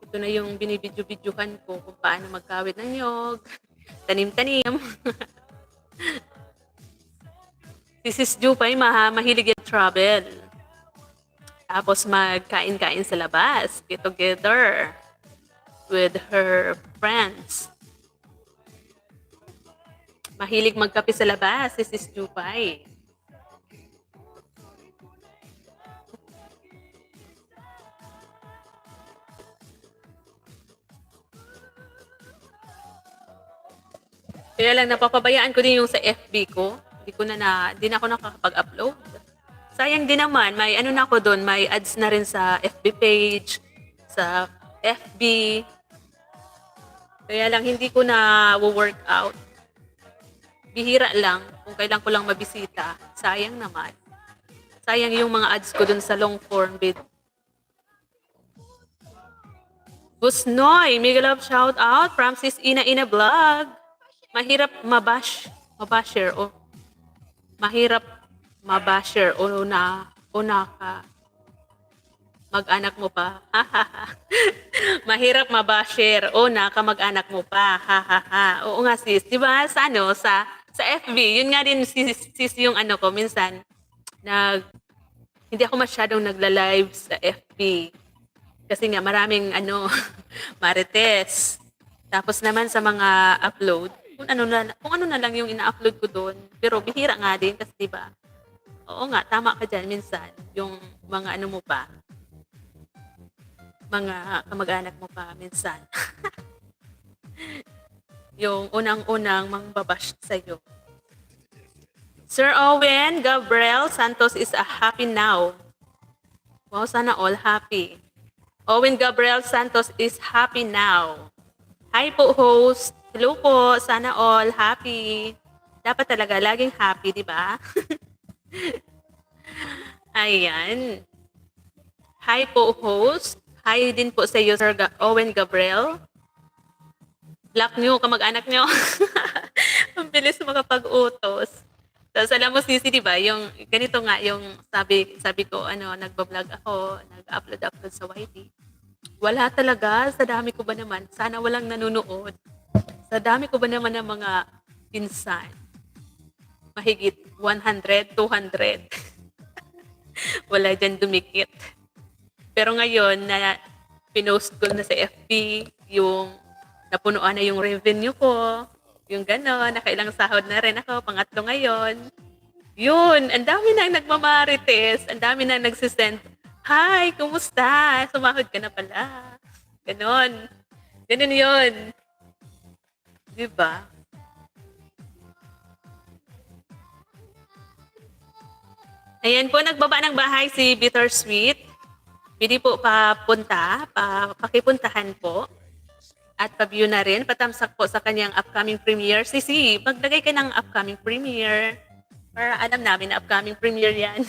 Ito na yung binibidyo-bidyuhan ko kung paano magkawit ng nyog, tanim-tanim. Si Sis Jupay, mahilig yung travel. Tapos magkain-kain sa labas, get together with her friends. Mahilig magkape sa labas, si Sis Jupay. Kaya lang napapabayaan ko din yung sa FB ko. Hindi na ako nakakapag-upload. Sayang din naman, may ano na ako doon, may ads na rin sa FB page, sa FB. Kaya lang hindi ko na work out. Bihira lang, kung kailan ko lang mabisita. Sayang naman. Sayang yung mga ads ko doon sa long form vid. Busnoy, mega love shout out from Sis Ina Ina Vlog. Mahirap mabash mabasher o mahirap mabasher o naka mag-anak mo pa. Mahirap mabasher o naka-mag-anak mo pa. Ha, ha, ha. Oo nga sis, 'di ba? Sa ano, sa FB, yun nga din sis yung ano ko minsan nag hindi ako masyadong nagla-live sa FB. Kasi nga maraming ano, marites. Tapos naman sa mga upload, kung ano na lang yung ina-upload ko doon. Pero bihira nga din kasi 'di ba? Oo nga, tama ka diyan minsan. Yung mga ano mo pa, mga kamag-anak mo pa minsan. Yung unang-unang mangbabash sa'yo. Sir Owen Gabriel Santos is a happy now. Wow, sana all happy. Owen Gabriel Santos is happy now. Hi po, host. Hello po. Sana all happy. Dapat talaga laging happy, di ba? Ayan. Hi po, host. Hi din po sa iyo, Sir Owen Gabriel. Black nyo, kamag-anak nyo. Ang bilis makapag-utos. Tapos alam mo, Sisi, di ba? Yung, ganito nga, yung sabi ko, ano, nagbablog ako, nag-upload sa YT. Wala talaga. Sa dami ko ba naman? Sana walang nanonood. Sa dami ko ba naman ng mga pinsan? Mahigit 100, 200. Wala dyan dumikit. Pero ngayon, na pinost ko na sa FB, yung napunuan na yung revenue ko, yung gano'n, nakailang sahod na rin ako, pangatlo ngayon. Yun, ang dami na nagmamarites, ang dami na nagsisend, hi, kumusta? Sumahod ka na pala. Ganon. Ganon yun. Diba? Ayan po, nagbaba ng bahay si Bittersweet. Pwede po pakipuntahan po. At pa-view na rin, patamsak po sa kanyang upcoming premiere. Sisi, maglagay ka ng upcoming premiere. Para alam namin na upcoming premiere yan.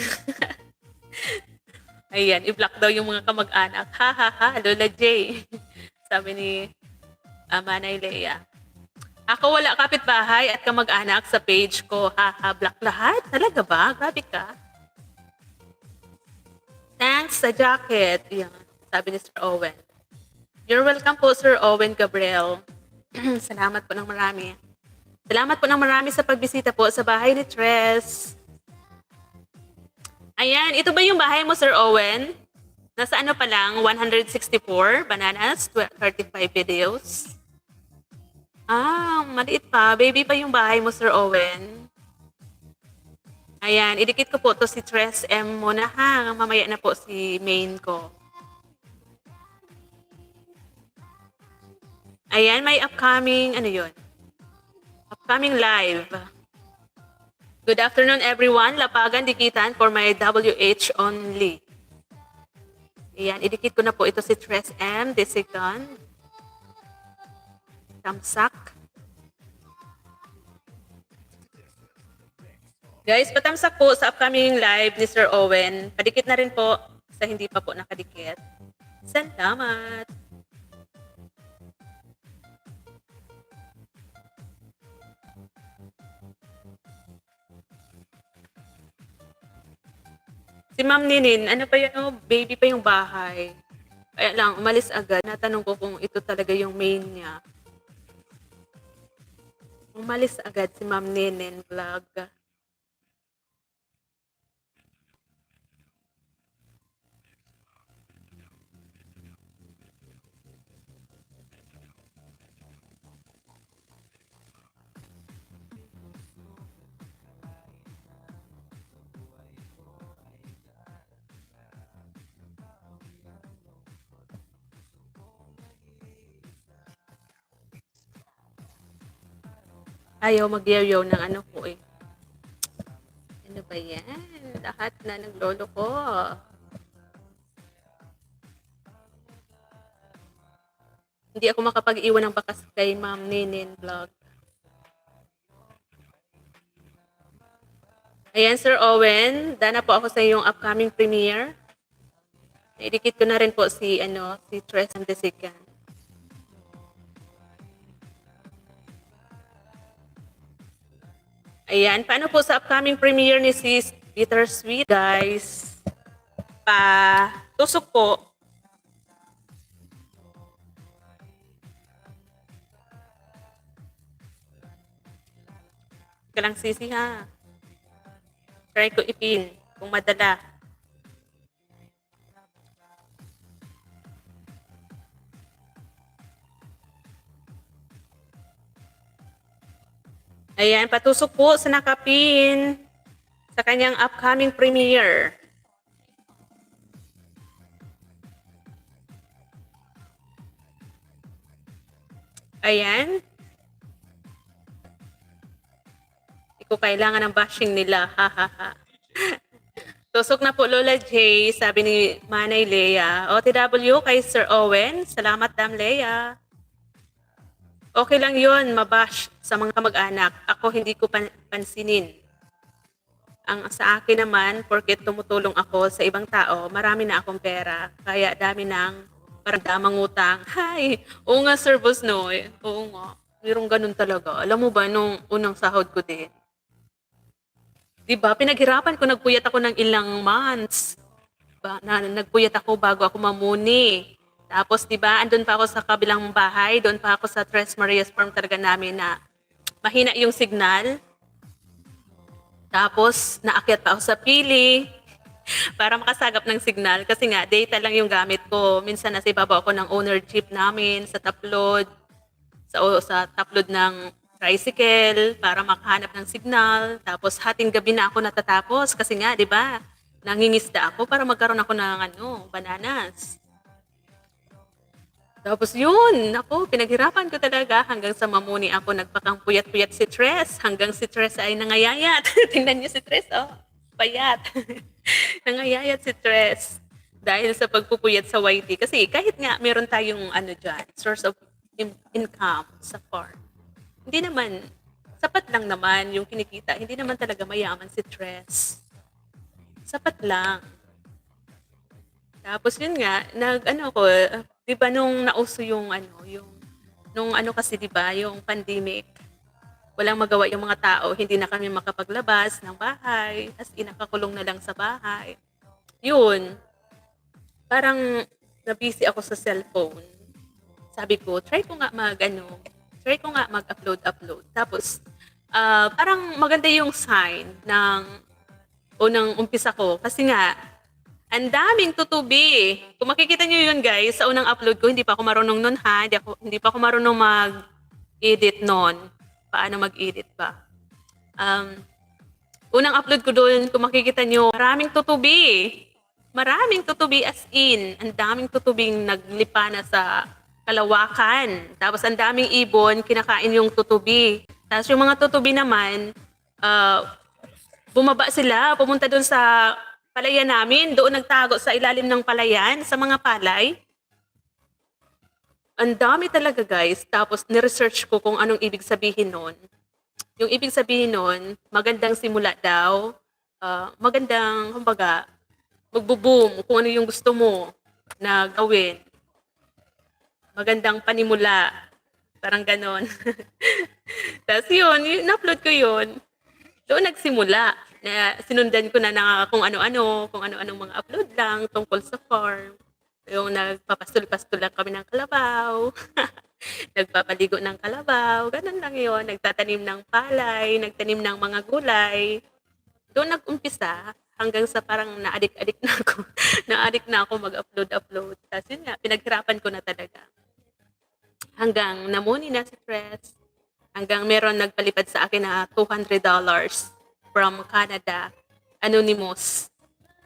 Ayan, i-block daw yung mga kamag-anak. Ha ha ha, Lola J. Sabi ni Manay Leia. Ako wala kapitbahay at kamag-anak sa page ko. Ha ha, block lahat? Talaga ba? Grabe ka. Thanks sa jacket. Yan, sabi ni Sir Owen. You're welcome po, Sir Owen Gabriel. Salamat po ng marami. Salamat po ng marami sa pagbisita po sa bahay ni Tres. Ayan, ito ba yung bahay mo, Sir Owen? Nasa ano pa lang, 164 bananas, 35 videos. Ah, maliit pa. Baby pa yung bahay mo, Sir Owen. Ayan, idikit ko po to si Tres M muna ha. Mamaya na po si main ko. Ayan, may upcoming, ano yun? Upcoming live. Good afternoon, everyone. Lapagan, dikitan for my WH only. Ayan, idikit ko na po ito si Tres M. Desigan. Tamsak. Guys, patamsak po sa upcoming live ni Sir Owen. Padikit na rin po sa hindi pa po nakadikit. Salamat. Si Ma'am Ninin, ano pa yun? Oh, baby pa yung bahay. Kaya lang, umalis agad. Natanong ko kung ito talaga yung main niya. Umalis agad si Ma'am Ninin vlog. Ayaw magyayaw ng ano ko eh. Ano ba yan? Lahat na ng lolo ko. Hindi ako makapag-iwan ng bakas kay Ma'am Ninin vlog. Ayan, Sir Owen. Dana po ako sa iyong upcoming premiere. Idikit ko na rin po si Tres and Desigan. Ayan, paano po sa upcoming premiere ni Sis Bittersweet, guys? Tusok po. Ka lang sisi ha. Try ko ipin kung madala. Ayan, patusok po sa nakapin sa kanyang upcoming premiere. Ayan. Hindi ko kailangan ng bashing nila. Ha ha ha. Tusok na po Lola J, sabi ni Manay Lea. OTW kay Sir Owen. Salamat Dam Lea. Okay lang yun, mabash sa mga kamag-anak. Ako hindi ko pansinin. Ang sa akin naman, porket tumutulong ako sa ibang tao, marami na akong pera. Kaya dami ng paramdamang utang. Hay! Oo nga, Sir Boss Noy. Oo nga. Mayroong ganun talaga. Alam mo ba, nung unang sahod ko din, diba, pinaghirapan ko, nagpuyat ako ng ilang months. Nagpuyat ako bago ako mamuni. Tapos, diba, andun pa ako sa kabilang bahay, doon pa ako sa Tres Marias Farm talaga namin na mahina yung signal. Tapos, naakyat pa ako sa pili para makasagap ng signal. Kasi nga, data lang yung gamit ko. Minsan, nasa ibabaw ako ng owner jeep namin sa taplod. Sa taplod ng tricycle para makahanap ng signal. Tapos, hating gabi na ako natatapos. Kasi nga, di ba, nangingisda ako para magkaroon ako ng bananas. Tapos yun, ako, pinaghirapan ko talaga hanggang sa mamuni ako, nagpakang puyat-puyat si Tres, hanggang si Tres ay nangayayat. Tingnan niyo si Tres, oh, payat. Nangayayat si Tres dahil sa pagpupuyat sa YT. Kasi kahit nga meron tayong dyan, source of income sa farm, hindi naman, sapat lang naman yung kinikita. Hindi naman talaga mayaman si Tres. Sapat lang. Tapos yun nga, ko, di ba nung nauso yung kasi di ba, yung pandemic, walang magawa yung mga tao, hindi na kami makapaglabas ng bahay, as in nakakulong na lang sa bahay. Yun, parang na-busy ako sa cellphone. Sabi ko, try ko nga mag-upload. Tapos, parang maganda yung sign ng unang umpisa ko. Kasi nga, ang daming tutubi. Kung makikita nyo yun guys, sa unang upload ko, hindi pa ako marunong nun ha. Hindi pa ako marunong mag-edit nun. Paano mag-edit ba? Unang upload ko doon, kung makikita nyo, maraming tutubi. Maraming tutubi as in. Ang daming tutubing naglipa na sa kalawakan. Tapos ang daming ibon, kinakain yung tutubi. Tapos yung mga tutubi naman, bumaba sila, pumunta doon sa palayan namin, doon nagtago sa ilalim ng palayan, sa mga palay. Ang dami talaga guys. Tapos niresearch ko kung anong ibig sabihin nun. Yung ibig sabihin nun, magandang simula daw. Magandang, kumbaga, magbo-boom kung ano yung gusto mo na gawin. Magandang panimula. Parang ganon. Tapos yun, na-upload ko yun. Doon nagsimula. Na sinundan ko na kung ano-anong mga upload lang tungkol sa farm. Yung nagpapastul-pastul lang kami ng kalabaw. Nagpapaligo ng kalabaw. Ganun lang yun. Nagtatanim ng palay, nagtanim ng mga gulay. Doon nag-umpisa hanggang sa parang na-addict na ako. Na-addict na ako mag-upload. Kasi yun nga, pinaghirapan ko na talaga. Hanggang namuni na si Tres. Hanggang meron nagpalipad sa akin na $200 from Canada, anonymous.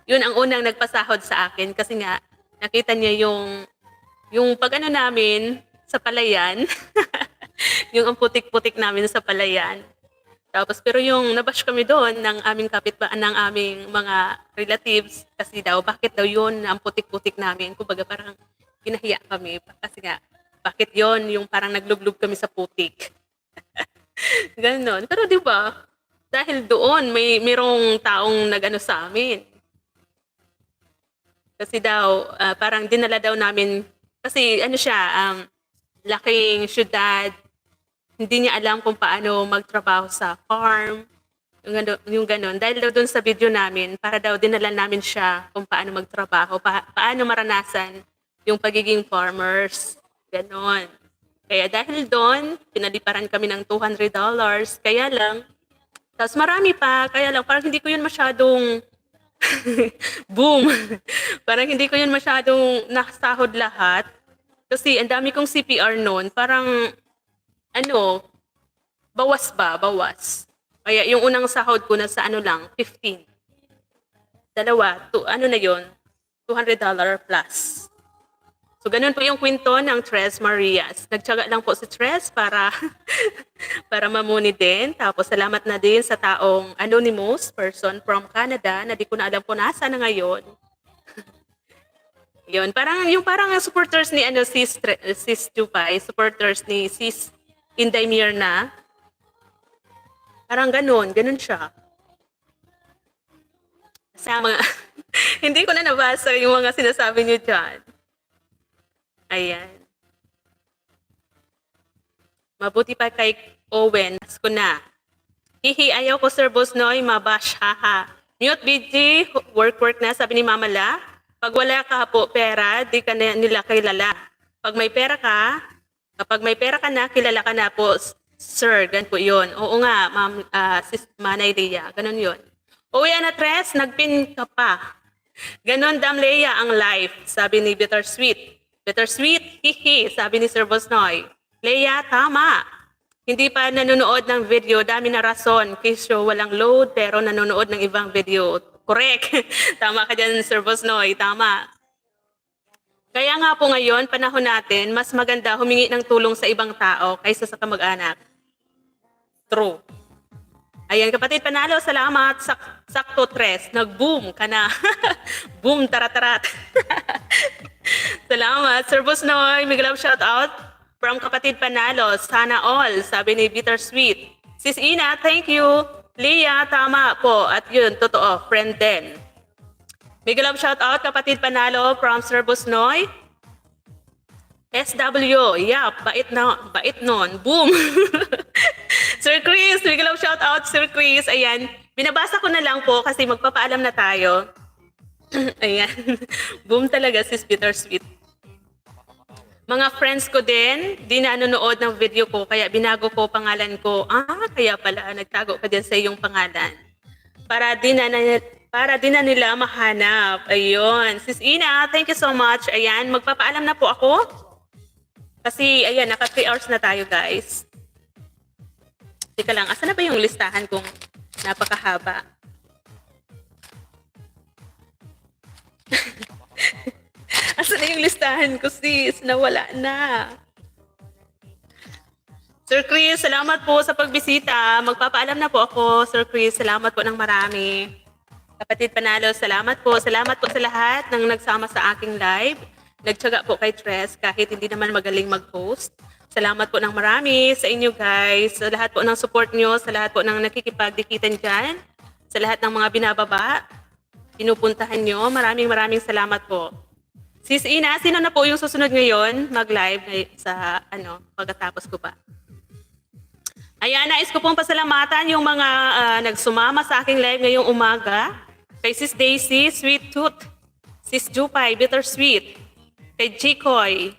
Yun ang unang nagpasahod sa akin kasi nga nakita niya yung pag-ano namin sa palayan. Yung ang putik-putik namin sa palayan. Tapos pero yung nabash kami doon ng aming ng aming mga relatives kasi daw bakit daw yun ang putik-putik namin. Kumbaga parang kinahiya kami kasi nga bakit yon yung parang naglublob kami sa putik. Ganon. Pero di ba? Dahil doon, mayroong taong nag-ano sa amin. Kasi daw, parang dinala daw namin, kasi laking syudad, hindi niya alam kung paano magtrabaho sa farm. Yung ganun. Dahil daw dun sa video namin, para daw dinala namin siya kung paano magtrabaho, paano maranasan yung pagiging farmers. Ganon. Kaya dahil doon, pinaliparan kami ng $200. Kaya lang, tapos marami pa, kaya lang parang hindi ko yun masyadong boom. Parang hindi ko yun masyadong nakasahod lahat. Kasi ang dami kong CPR noon, parang ano, bawas. Kaya yung unang sahod ko na sa ano lang, 15. Dalawa, ano na yun, $200 plus. So, ganun po yung kwento ng Tres Marias. Nagtyaga lang po si Tres para para mamuni din. Tapos, salamat na din sa taong anonymous person from Canada na di ko na alam kung nasa na ngayon. Yun, parang supporters ni Sis Jupay, supporters ni Sis Inday Mirna. Parang ganun siya. Sa mga, hindi ko na nabasa yung mga sinasabi niyo dyan. Ayan. Mabuti pa kay Owen. Mas ko na. Hihi, ayaw ko Sir Bosnoy, mabash, haha. Mute BG, work na, sabi ni Mama La. Pag wala ka po pera, di ka na nila kilala. Kapag may pera ka na, kilala ka na po, Sir. Gan po yun. Oo nga, Ma'am, Sis Manay Leia. Ganon yun. Uwi na Tres, nagpin ka pa. Ganon Dam Leia ang life, sabi ni Bittersweet. Bittersweet, hihi, sabi ni Sir Bosnoy. Leia, tama. Hindi pa nanonood ng video, dami na rason. Kisyo walang load, pero nanonood ng ibang video. Correct. Tama ka dyan, Sir Bosnoy. Tama. Kaya nga po ngayon, panahon natin, mas maganda humingi ng tulong sa ibang tao kaysa sa kamag-anak. True. Ayan, kapatid Panalo, salamat. Sakto Tres, nag-boom ka na. Boom, taratarat. Salamat. Sir Bosnoy, big love shout out from kapatid Panalo. Sana all, sabi ni Bittersweet. Sis Ina, thank you. Leah, tama po. At yun, totoo, friend din. Big love shout out kapatid Panalo from Sir Bosnoy. SW, yeah, bait nun. Boom. Sir Chris, big love shout out Sir Chris. Ayan, binabasa ko na lang po kasi magpapaalam na tayo. Ayan. Boom talaga, Sis Bittersweet. Mga friends ko din, di na nanonood ng video ko, kaya binago ko pangalan ko. Kaya pala, nagtago ka din sa iyong pangalan. Para di na nila mahanap. Ayun. Sis Ina, thank you so much. Ayan, magpapaalam na po ako. Kasi, ayan, naka 3 hours na tayo, guys. Teka lang, asa na ba yung listahan kong napakahaba? Asa na yung listahan ko, sis? Nawala na. Sir Chris, salamat po sa pagbisita. Magpapaalam na po ako, Sir Chris. Salamat po ng marami. Kapatid Panalo, salamat po. Salamat po sa lahat ng nagsama sa aking live. Nagtyaga po kay Tres kahit hindi naman magaling mag-post. Salamat po ng marami sa inyo guys. Sa lahat po ng support nyo, sa lahat po ng nakikipagdikitan dyan, sa lahat ng mga binababa, pinupuntahan nyo. Maraming salamat po. Sis Ina, sino na po yung susunod ngayon mag-live sa pagkatapos ko pa? Ayan, nais ko pong pasalamatan yung mga nagsumama sa aking live ngayong umaga. Kay Sis Daisy, Sweet Tooth. Sis Jupay, Bittersweet. Kay Chikoy.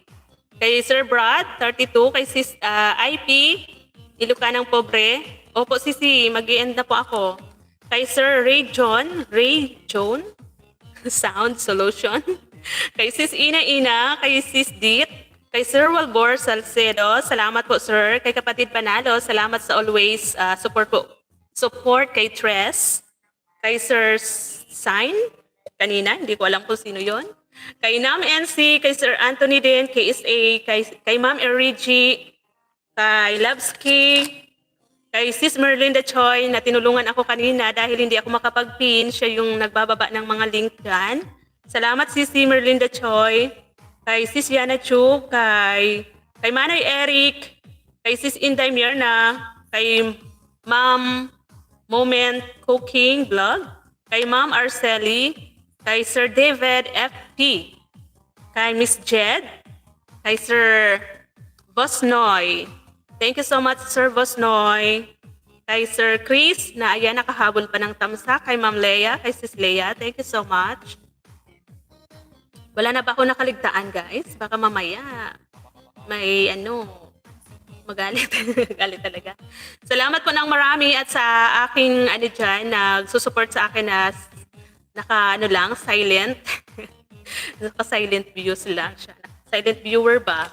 Kay Sir Brad, 32. Kay Sis IP, Ilocanang Pobre. Opo, Sisi, mag-i-end na po ako. Kay Sir Ray John, Sound Solution. Kay Sis Ina, kay Sis Dit, kay Sir Walbor Salcedo, salamat po sir. Kay kapatid Panalo, salamat sa always support po. Support kay Tres, kay Sir Sign, kanina, hindi ko alam kung sino yon. Kay Nam NC, kay Sir Anthony din, kay SA, kay Ma'am Erigi, kay Labsky, kay Sis Merlinda Choi na tinulungan ako kanina dahil hindi ako makapag-pin, siya yung nagbababa ng mga link dyan. Salamat Sis Merlinda Choi, kay Sis Yana Chu, kay Manoy Eric, kay Sis Inday Mirna, kay Ma'am Moment Cooking Vlog, kay Ma'am Arceli, kay Sir David FP, kay Miss Jed, kay Sir Bosnoy. Thank you so much, Sir Bosnoy. Kay Sir Chris, na ayan, nakahabol pa ng tamsa. Kay Ma'am Leia, kay Sis Leia, thank you so much. Wala na ba ako nakaligtaan, guys? Baka mamaya may magalit. Galit talaga. Salamat po ng marami at sa aking dyan, nagsusupport sa akin na silent. Naka-silent views lang siya. Silent viewer ba?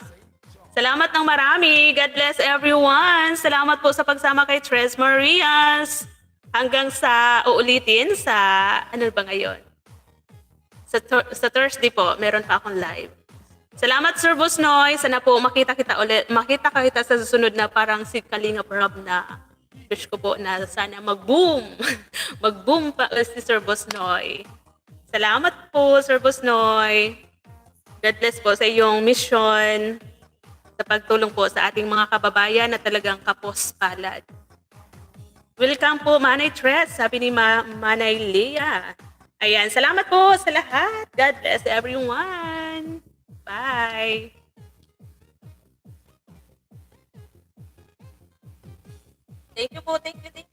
Salamat ng marami. God bless everyone. Salamat po sa pagsama kay Tres Marias. Hanggang sa uulitin sa, ba ngayon? Sa Thursday po, meron pa akong live. Salamat, Sir Busnoy. Sana po makita kita sa susunod na parang si Kalinga Prab na wish ko po na sana mag-boom. Mag-boom pa si Sir Busnoy. Salamat po, Sir Busnoy. God bless po sa iyong mission sa pagtulong po sa ating mga kababayan na talagang kapos palad. Welcome po, Manay Tres, sabi ni Manay Leah. Ayan, salamat po sa lahat. God bless everyone. Bye. Thank you po, thank you.